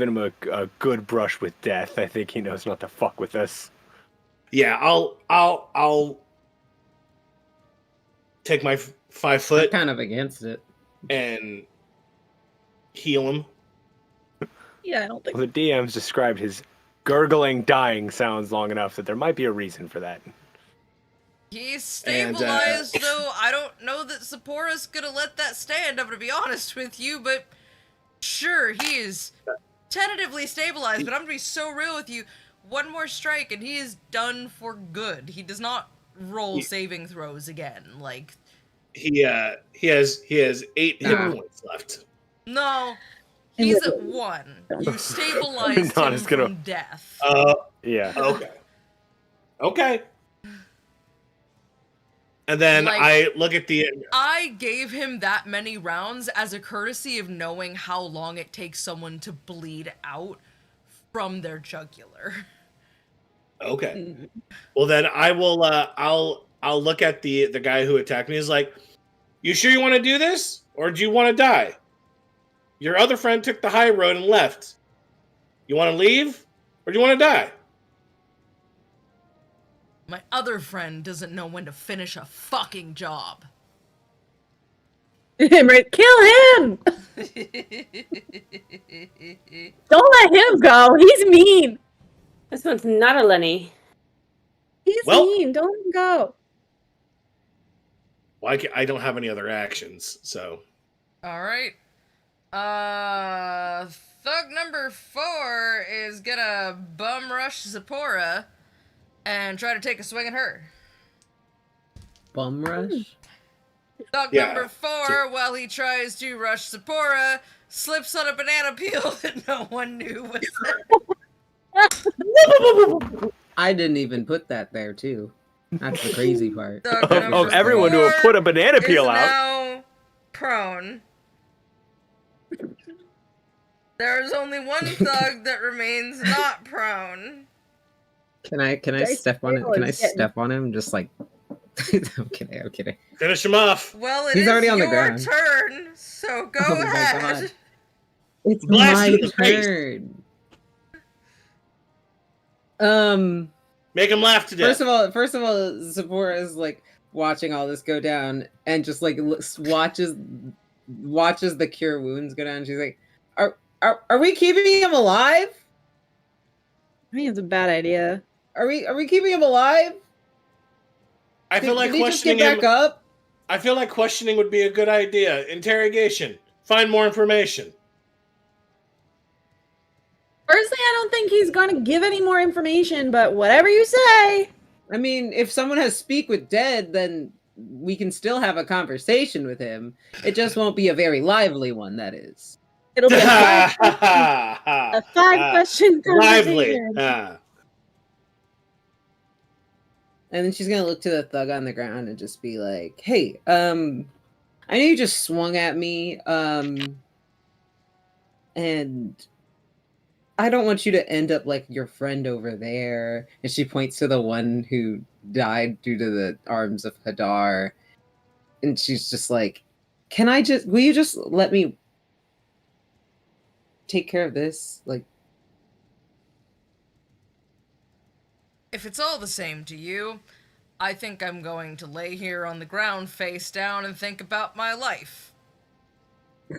him a good brush with death. I think he knows not to fuck with us. Yeah, I'll take my 5 I'm foot kind of against it. and heal him. Yeah, I don't think. Well, the DM's described his gurgling, dying sounds long enough that there might be a reason for that. He's And, stabilized, though. I don't know that Zipporah's gonna let that stand, I'm gonna be honest with you, but sure, he is tentatively stabilized, but I'm gonna be so real with you. One more strike and he is done for good. He does not roll saving throws again. Like, he has 8 hit points left. no, he's at 1. You stabilized Not him as gonna- from death. Yeah. Okay. And then Like, I look at the. I gave him that many rounds as a courtesy of knowing how long it takes someone to bleed out from their jugular. Okay. Well, then I will. I'll look at the guy who attacked me. He's like, "You sure you want to do this, or do you want to die? Your other friend took the high road and left. You want to leave, or do you want to die?" My other friend doesn't know when to finish a fucking job. Right, kill him! Don't let him go. He's mean. This one's not a Lenny. He's Well- mean. Don't let him go. Well, I don't have any other actions, so. Alright. Thug number 4 is gonna bum rush Zipporah and try to take a swing at her. Bum rush? Thug Yeah. number 4, while he tries to rush Zipporah, slips on a banana peel that no one knew was there. I didn't even put that there, too. That's the crazy part. Thug Of number everyone to have 4 put a banana peel is out. now prone. There's only one thug that remains not prone. Can I Dice step on it? roll Can I is getting- step on him? Just like I'm kidding. Finish him off. Well, He's is already on the your ground. turn, so go Oh my ahead. God. It's Blast my him in the face. turn. Make him laugh to death. First of all, Zipporah is like watching all this go down and just like watches the cure wounds go down. She's like, "Are we keeping him alive? I think it's a bad idea. Are we keeping him alive? I feel like Did he just get questioning back him. up? I feel like questioning would be a good idea. Interrogation. Find more information. Personally, I don't think he's gonna give any more information, but whatever you say. I mean, if someone has speak with dead, then we can still have a conversation with him. It just won't be a very lively one, that is." It'll be a five-question Lively. conversation. And then she's gonna look to the thug on the ground and just be like, "Hey, I know you just swung at me, and I don't want you to end up like your friend over there." And she points to the one who died due to the arms of Hadar. And she's just like, will you just let me take care of this? Like, If it's all the same to you, I think I'm going to lay here on the ground face down and think about my life.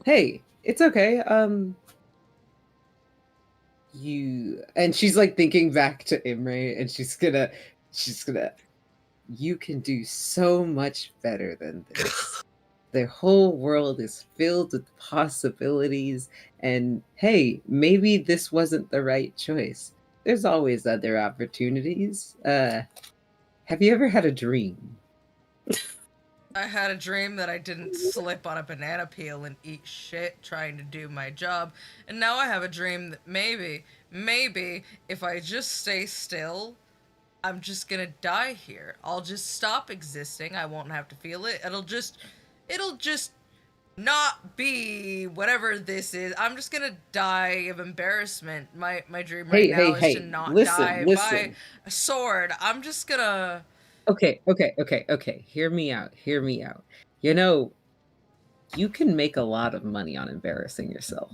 hey, it's okay. And she's like thinking back to Imre, and she's gonna, you can do so much better than this. The whole world is filled with possibilities, and hey, maybe this wasn't the right choice. There's always other opportunities. Have you ever had a dream? I had a dream that I didn't slip on a banana peel and eat shit trying to do my job, and now I have a dream that maybe, if I just stay still, I'm just gonna die here. I'll just stop existing, I won't have to feel it, it'll just not be whatever this is. I'm just gonna die of embarrassment. My dream right now is to not die by a sword. I'm just gonna... Okay. Hear me out. You know, you can make a lot of money on embarrassing yourself.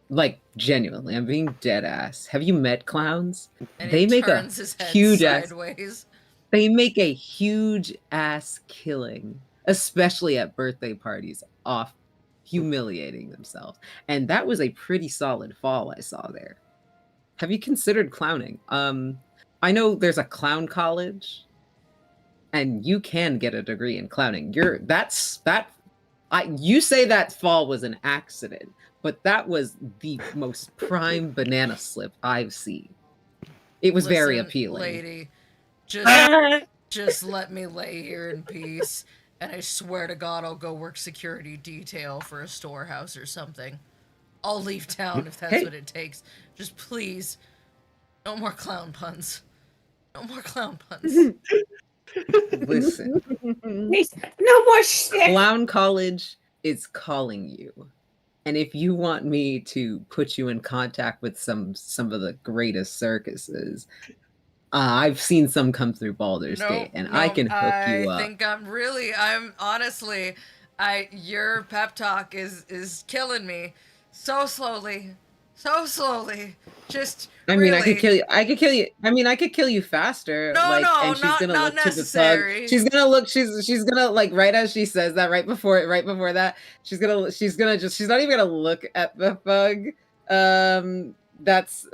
Like, genuinely, I'm being dead ass. Have you met clowns? And They he make a turns his head huge ass. sideways. They make a huge ass killing, especially at birthday parties, off humiliating themselves. And that was a pretty solid fall I saw there. Have you considered clowning? I know there's a clown college. and you can get a degree in clowning. You say that fall was an accident, but that was the most prime banana slip I've seen. It was very Listen, appealing. lady, just let me lay here in peace, and I swear to God I'll go work security detail for a storehouse or something. I'll leave town if that's what it takes. Just please, no more clown puns. No more clown puns. Listen, Please, no more shit. Clown College is calling you. And if you want me to put you in contact with some of the greatest circuses, I've seen some come through Baldur's Gate, and I can hook you up. I think I'm honestly, your pep talk is killing me so slowly. Just I mean, I really. could kill you. I could kill you faster. No, and she's gonna not look necessary. to the thug. She's gonna look. She's gonna like right as she says that. Right before that, she's not even gonna look at the thug. That's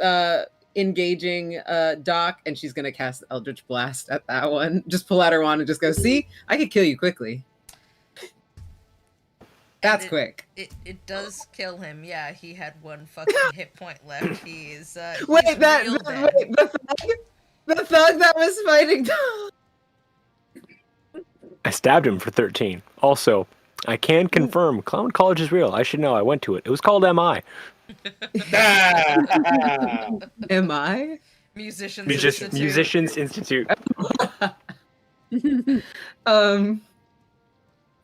engaging Doc, and she's gonna cast Eldritch Blast at that one. Just pull out her wand and just go. See, I could kill you quickly. That's quick. It does kill him. Yeah, he had one fucking hit point left. He is Wait, he's real dead. the thug that was fighting. I stabbed him for 13. Also, I can confirm Clown College is real. I should know. I went to it. It was called MI. Am I? Musicians Institute.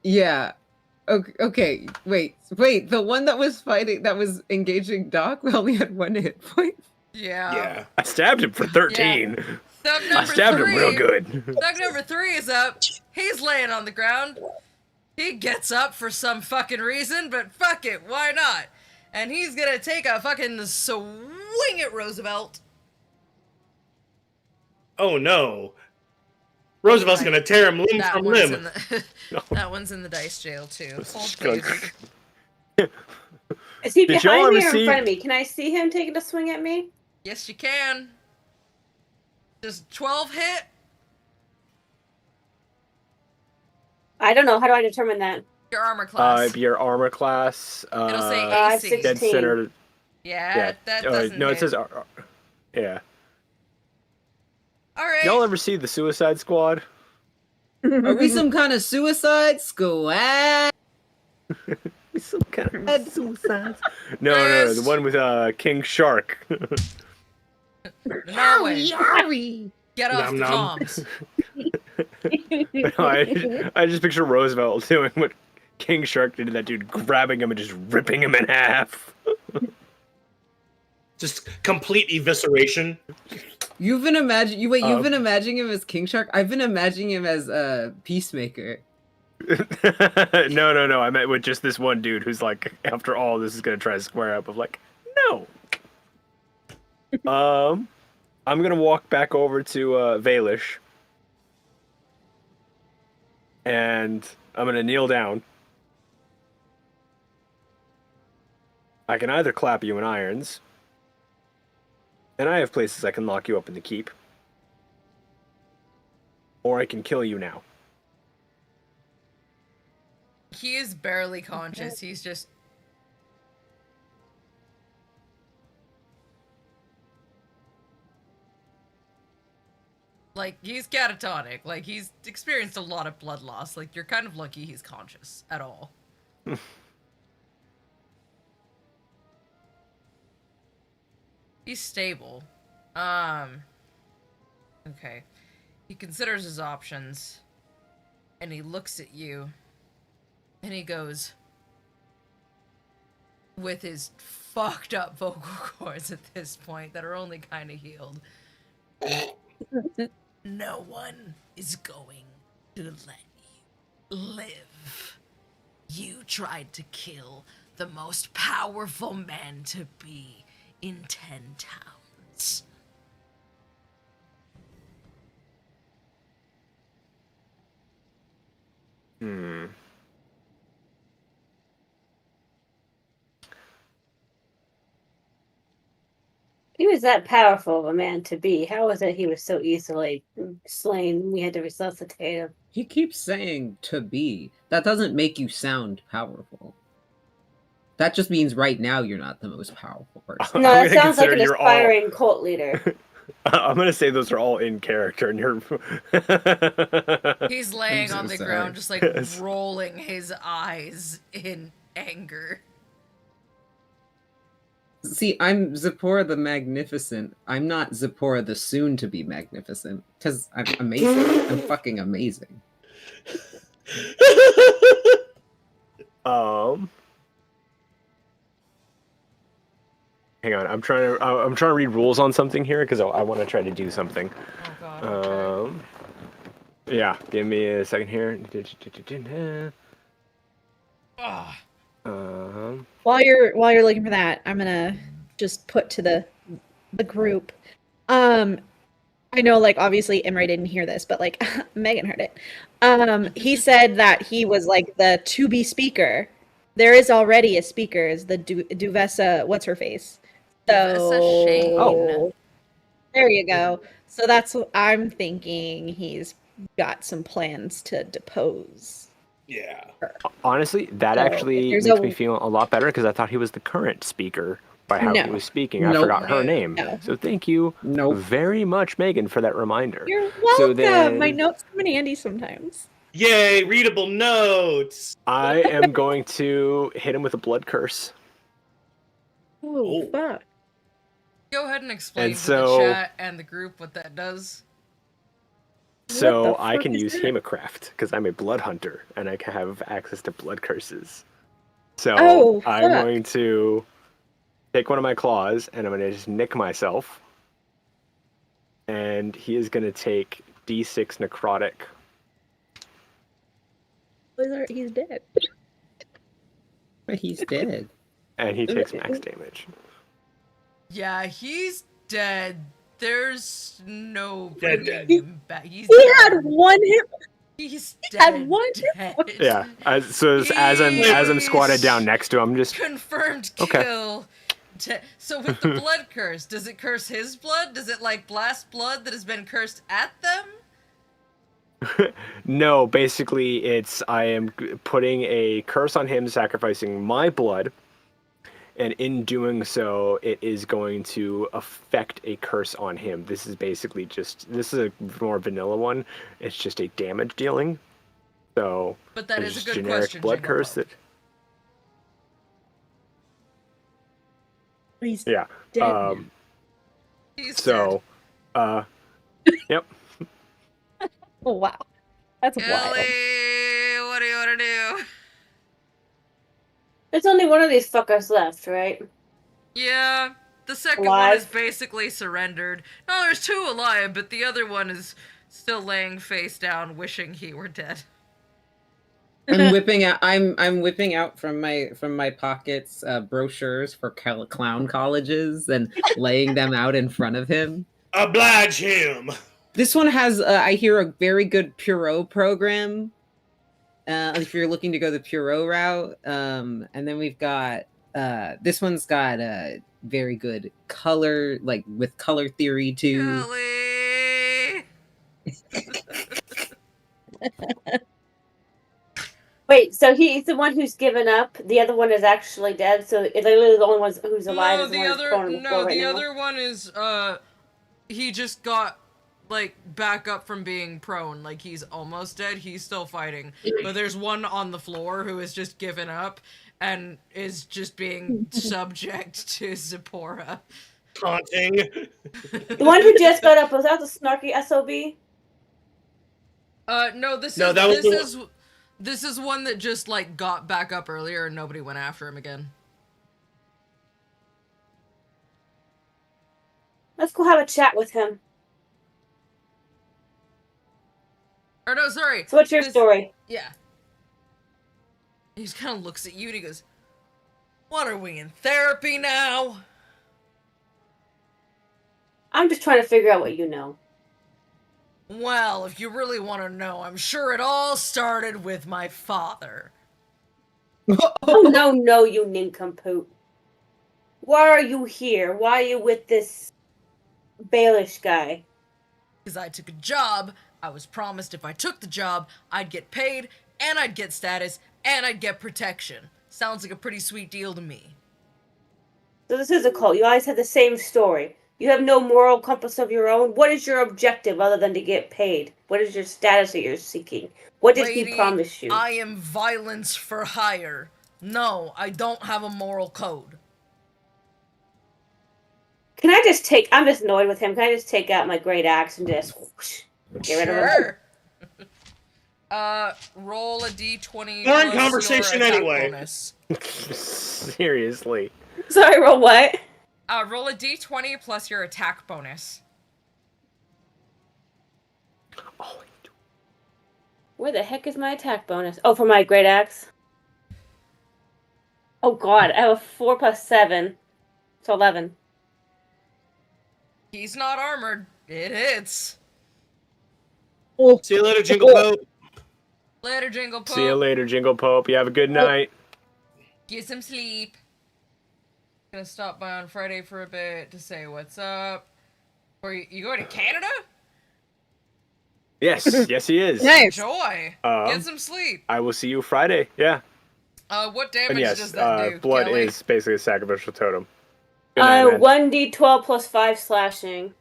Yeah. Okay. Wait. The one that was fighting, that was engaging Doc, only had one hit point. Yeah. I stabbed him for 13. Thug I number stabbed him 3. real good. Thug number 3 is up. He's laying on the ground. He gets up for some fucking reason, but fuck it, why not? And he's gonna take a fucking swing at Roosevelt. Oh no. Roosevelt's gonna tear him limb from limb. That one's in the dice jail too. Hold Good. please. Is he Did y'all behind me ever or see- in front of me? Can I see him taking a swing at me? Yes, you can. Does 12 hit? I don't know. How do I determine that? Your armor class. Your armor class. It'll say I have AC. 16. Dead center. Yeah, that doesn't No, hit. it says. Yeah. All right. Y'all ever see the Suicide Squad? Are we some kind of suicide squad? Some kind of suicide. No, the one with King Shark. No way. Get off Nom the nom. comms. I just picture Roosevelt doing what King Shark did to that dude, grabbing him and just ripping him in half. Just complete evisceration. You've been imagining him as King Shark? I've been imagining him as Peacemaker. No. I meant with just this one dude who's like, after all, this is gonna try to square up. Of like, no. I'm gonna walk back over to Valish, and I'm gonna kneel down. I can either clap you in irons, and I have places I can lock you up in the keep, or I can kill you now. He is barely conscious. He's just. Like, he's catatonic. Like, he's experienced a lot of blood loss. Like, you're kind of lucky he's conscious at all. He's stable. Okay. He considers his options. And he looks at you. And he goes, with his fucked up vocal cords at this point that are only kind of healed. No one is going to let you live. You tried to kill the most powerful man to be in 10 towns. He was that powerful of a man to be. How was it he was so easily slain? We had to resuscitate him. He keeps saying to be. That doesn't make you sound powerful. That just means right now you're not the most powerful person. No, I'm that gonna sounds like consider an you're all- aspiring cult leader. I'm gonna say those are all in character, and you're. He's laying so on the sorry. ground, just like Yes. rolling his eyes in anger. See, I'm Zipporah the Magnificent. I'm not Zipporah the soon-to-be magnificent. Because I'm amazing. I'm fucking amazing. Hang on, I'm trying to read rules on something here because I want to try to do something. Oh god. Okay. Yeah, give me a second here. Ah. While you're looking for that, I'm gonna just put to the group. I know, like, obviously Imre didn't hear this, but like Megan heard it. He said that he was like the to-be speaker. There is already a speaker, is the Duvessa, what's her face? Duvessa Shane. Oh. There you go. So that's what I'm thinking. He's got some plans to depose. Yeah. Honestly, that So, actually there's makes a- me feel a lot better because I thought he was the current speaker by how he No. was speaking. I Nope. forgot her name. No. So thank you Nope. very much, Megan, for that reminder. You're So welcome. then- My notes come in handy sometimes. Yay, readable notes. I am going to hit him with a blood curse. Oh, Oh. fuck. Go ahead and explain And to so- the chat and the group what that does. So the I fuck can is use that? Hamacraft because I'm a blood hunter and I can have access to blood curses. So Oh, I'm fuck. going to take one of my claws and I'm going to just nick myself. And he is going to take D6 necrotic. He's dead. But he's dead. And he takes max damage. Yeah, he's dead. There's no Dead, bringing dead. him back. He's He dead. had one hit. He's had dead. one dead. Yeah. As I'm squatted down next to him, I'm just Confirmed Okay. kill. So with the blood curse, does it curse his blood? Does it like blast blood that has been cursed at them? no. Basically, I am putting a curse on him, sacrificing my blood. And in doing so, it is going to affect a curse on him. This is basically this is a more vanilla one. It's just a damage dealing. So But that there's is a good generic question. blood Jingle curse Bell. that He's yeah. dead. He's So yep. Oh, wow. That's dead. wild. Ellie, what do you want to do? There's only one of these fuckers left, right? Yeah, the second Alive? one is basically surrendered. No, there's two alive, but the other one is still laying face down, wishing he were dead. I'm whipping out. I'm whipping out from my pockets brochures for clown colleges and laying them out in front of him. Oblige him. This one has, I hear, a very good Puro program. If you're looking to go the Puro route, and then we've got this one's got a very good color, like with color theory too. Ellie! Wait, so he's the one who's given up. The other one is actually dead. So literally the only one who's alive No, is the the one who's other prone on the floor right now. other one is he just got like back up from being prone, like he's almost dead. He's still fighting. But there's one on the floor who has just given up and is just being subject to Zipporah. Taunting. The one who just got up, was that the snarky SOB? No, this No, is that was this the is this is one that just like got back up earlier and nobody went after him again. Let's go have a chat with him. Or no, sorry. So what's your this- story? Yeah. He just kind of looks at you and he goes, "What, are we in therapy now?" I'm just trying to figure out what you know. Well, if you really want to know, I'm sure it all started with my father. Oh, no, you nincompoop. Why are you here? Why are you with this Baelish guy? Because I took a job. I was promised if I took the job, I'd get paid, and I'd get status, and I'd get protection. Sounds like a pretty sweet deal to me. So this is a cult. You always have the same story. You have no moral compass of your own. What is your objective other than to get paid? What is your status that you're seeking? What did he Lady, promise you? I am violence for hire. No, I don't have a moral code. Can I just take... I'm just annoyed with him. Can I just take out my great axe and just... whoosh, get rid of him? Sure. Roll a d20. We're in plus conversation your attack anyway. bonus. Seriously. Sorry, roll what? Roll a d20 plus your attack bonus. Oh, Where the heck is my attack bonus? Oh, for my great axe? Oh god, I have a 4 plus 7. It's 11. He's not armored. It hits. See you later, Jingle Pope. Later, Jingle Pope. see you later, Jingle Pope. You have a good night. Get some sleep. Gonna stop by on Friday for a bit to say what's up. Or you going to Canada? Yes, yes, he is. Nice. Enjoy. Um, Get some sleep. I will see you Friday. Yeah. What And damage yes, does that do, blood Kelly? is basically a sacrificial totem. Good night, man. 1d12 plus 5 slashing.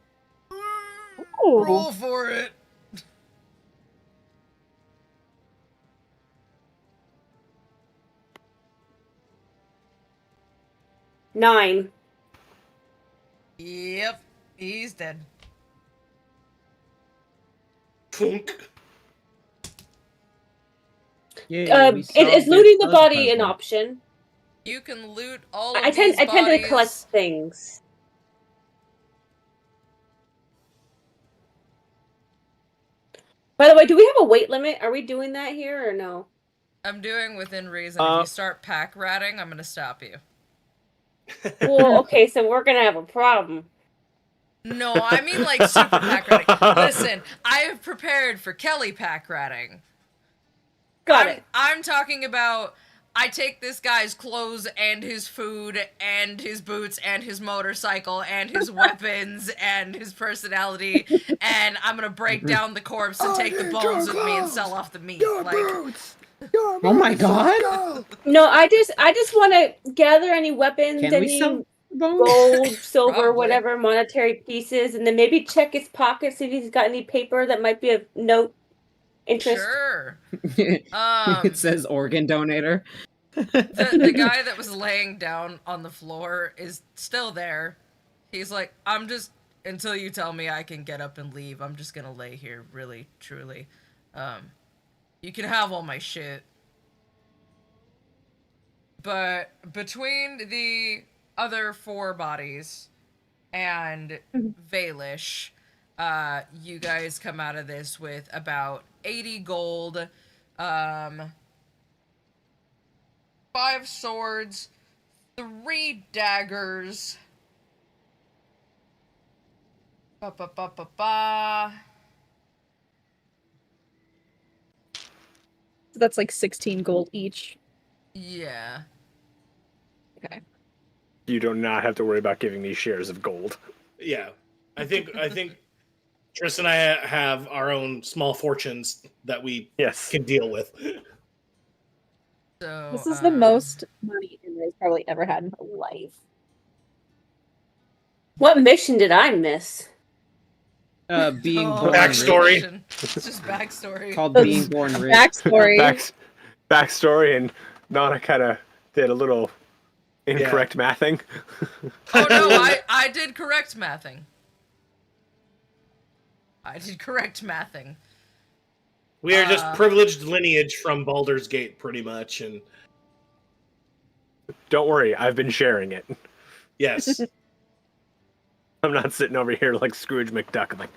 Roll for it. Nine. Yep, he's dead. Thunk. Yay, we Is solved looting it. the body an Puzzle. option? You can loot all of I tend these to collect bodies. things. By the way, do we have a weight limit? Are we doing that here or no? I'm doing within reason. If you start pack ratting, I'm gonna stop you. Well, okay, so we're gonna have a problem. No, I mean like super pack ratting. Listen, I have prepared for Kelly pack ratting. Got it. I'm talking about I take this guy's clothes and his food and his boots and his motorcycle and his weapons and his personality, and I'm gonna break down the corpse and take the bones with me and sell off the meat. Like, Oh my god! No, I just want to gather any weapons, Can we any sell bones? gold, silver, Probably. whatever, monetary pieces, and then maybe check his pockets, see if he's got any paper that might be of note, interest. sure. It says organ donator. The guy that was laying down on the floor is still there. He's like, I'm just, until you tell me I can get up and leave, I'm just gonna lay here, really, truly. You can have all my shit. But between the other 4 bodies and Valish, you guys come out of this with about 80 gold, 5 swords, 3 daggers. Ba-ba-ba-ba-ba. That's like 16 gold each. Yeah. Okay. You do not have to worry about giving me shares of gold. Yeah, I think Tris and I have our own small fortunes that we Yes. can deal with. So This is the most money Imre's probably ever had in her life. What mission did I miss? Being Oh, born Backstory. rich. It's just backstory. Called being born rich. Backstory. Backstory, and Nana kind of did a little incorrect mathing. Oh no, I did correct mathing. I did correct mathing. We are just privileged lineage from Baldur's Gate, pretty much, and Don't worry, I've been sharing it. yes, I'm not sitting over here like Scrooge McDuck. I'm like,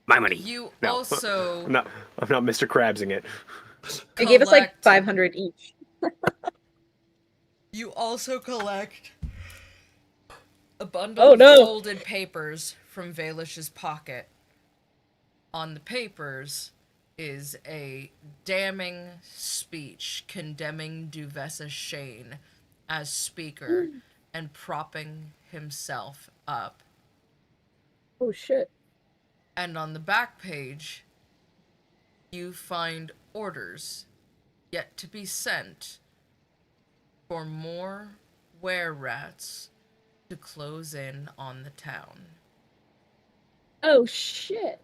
my money. You No. also I'm not Mr. Krabsing it. They gave us like collect- 500 each. You also collect a bundle of folded papers from Valish's pocket. On the papers is a damning speech condemning Duvessa Shane as speaker and propping himself up. Oh shit. And on the back page, you find orders yet to be sent for more were-rats to close in on the town. Oh shit.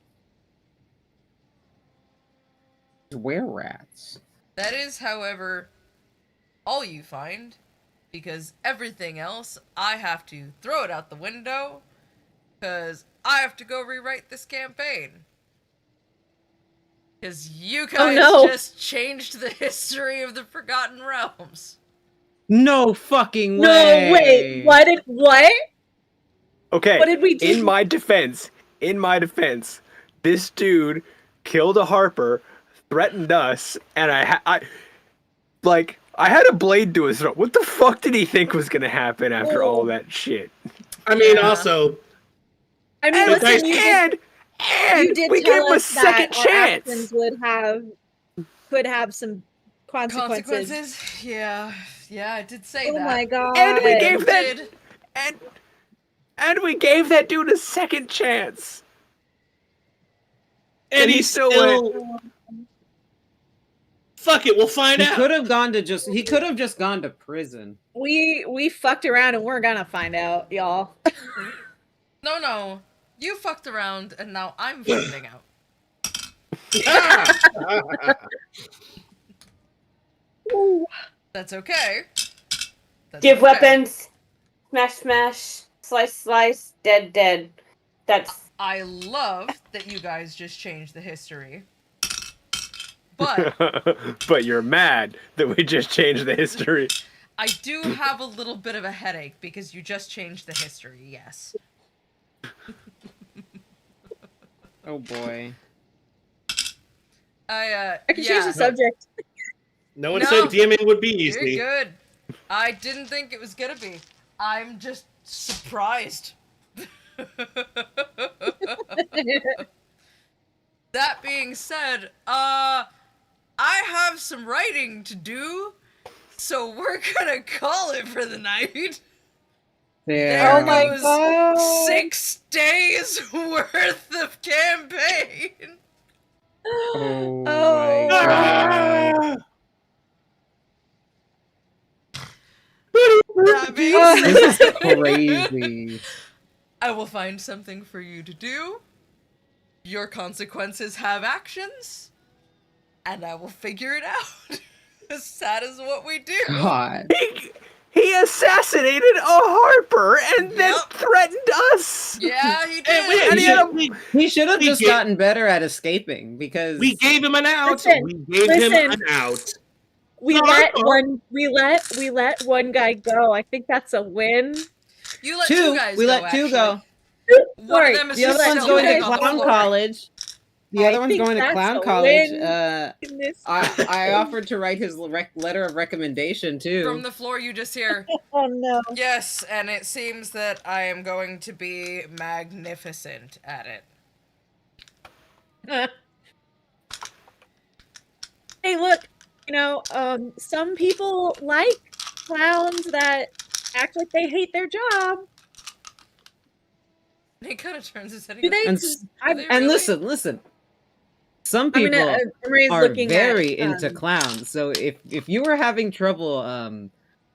Were-rats. That is, however, all you find, because everything else, I have to throw it out the window, because I have to go rewrite this campaign. Because you guys just changed the history of the Forgotten Realms. No fucking way. No, wait. What? Okay. What did we do? In my defense, this dude killed a harper, threatened us, and I had a blade to his throat. What the fuck did he think was gonna happen after all that shit? I mean, Yeah. also, I mean, And- listen, you did we tell gave him a us that second our chance. actions could have some consequences. Yeah, I did say Oh that. my god. And we You gave that did. and we gave that dude a second chance. and he he still still. Fuck it, we'll find He out. could have just gone to prison. We fucked around and we're gonna find out, y'all. No. You fucked around, and now I'm finding out. That's okay. That's Give okay. weapons. Smash, smash. Slice, slice. Dead, dead. That's. I love that you guys just changed the history. But But you're mad that we just changed the history. I do have a little bit of a headache because you just changed the history, yes. Oh boy. I can change the subject. No one No. said DMing would be You're easy. good. I didn't think it was gonna be. I'm just surprised. That being said, I have some writing to do, so we're gonna call it for the night. There. Oh my goes god. 6 days worth of campaign. Oh Oh. my god. Ah! That being This said, is crazy. I will find something for you to do. Your consequences have actions, and I will figure it out. That is what we do. God. He assassinated a harper and then Yep. threatened us. Yeah, he did. Hey, wait, And he had a- He should have We just gave- gotten better at escaping because We gave him an out. Listen, we gave him listen. an out. We No, let no. one guy go. I think that's a win. You let two guys we go, let two actually. go. One Sorry, of them is The other just one's still going to laying on the clown floor. college. The I other one's think going to that's clown a college. win. In this. I offered to write his letter of recommendation too. From the floor, you just hear, Oh no. yes, and it seems that I am going to be magnificent at it. Hey, look. Some people like clowns that act like they hate their job. And he kind of turns his head and Do goes, they? And "Do they And really?" listen. Some I mean, people Marie's are looking very at, into clowns. So if you were having trouble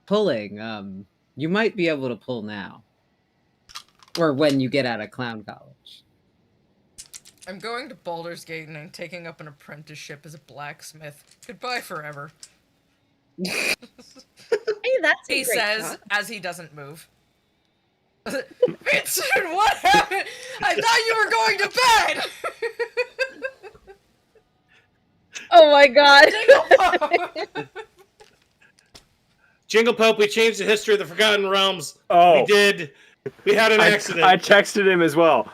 pulling, you might be able to pull now. Or when you get out of clown college. I'm going to Baldur's Gate and I'm taking up an apprenticeship as a blacksmith. Goodbye forever. Hey, that's a He great says thought. as he doesn't move. Vincent, what happened? I thought you were going to bed! Oh my god. Jingle Pope, we changed the history of the Forgotten Realms. Oh. We did. We had an accident. I texted him as well.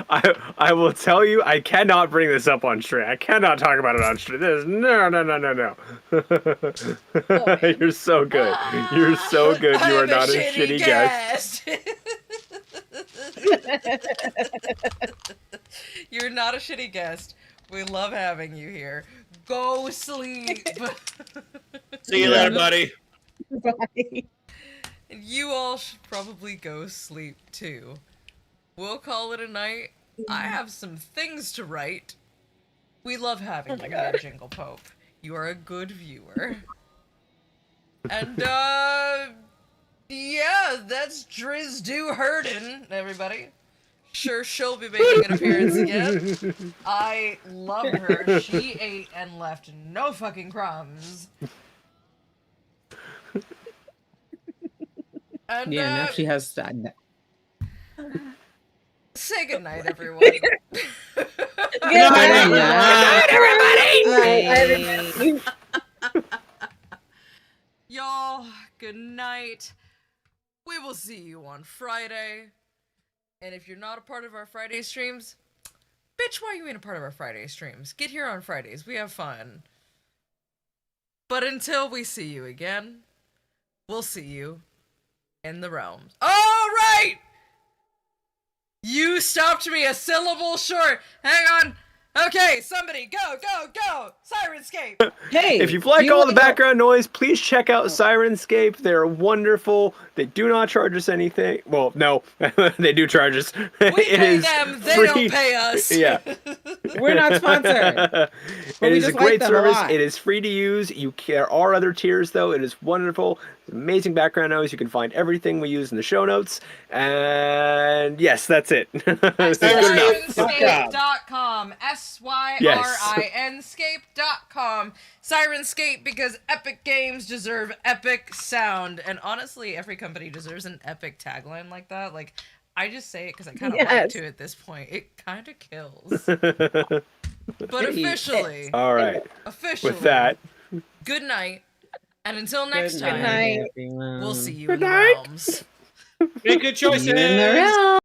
I will tell you, I cannot bring this up on stream. I cannot talk about it on stream. There's no. You're so good. You're so good. You are not a shitty guest. You're not a shitty guest. We love having you here. Go sleep. See you later, buddy. Bye. you all should probably go sleep too. We'll call it a night. I have some things to write. We love having you here, Jingle Pope. You are a good viewer. And, yeah, that's Driz Do Hurden, everybody. Sure, she'll be making an appearance again. I love her. She ate and left no fucking crumbs. And, Yeah, now she has to. say goodnight, everyone. Good night, everybody. Y'all, good night. We will see you on Friday. And if you're not a part of our Friday streams, bitch, why you ain't a part of our Friday streams? Get here on Fridays. We have fun. But until we see you again, we'll see you in the realms. All right! You stopped me a syllable short. Hang on. Okay, somebody, go, go, go! Syrinscape! Hey, If you've liked you all the wanna- background noise, please check out Syrinscape. They're wonderful. They do not charge us anything. Well, no, they do charge us. We It pay is them, they free. don't pay us. Yeah. We're not sponsored. It we is a just like great them a service. lot. It is free to use. There are other tiers, though. It is wonderful. Amazing background noise. You can find everything we use in the show notes. And yes, that's it. That's good enough. Syrinscape.com. Syrinscape.com. Syrinscape, because epic games deserve epic sound. And honestly, every company deserves an epic tagline like that. Like, I just say it because I kind of like Yes. to at this point. It kind of kills. But officially, All right. officially, With that, good night. And until next Good time, night. we'll see you Good in the night. realms. Make good choices. You in the realm.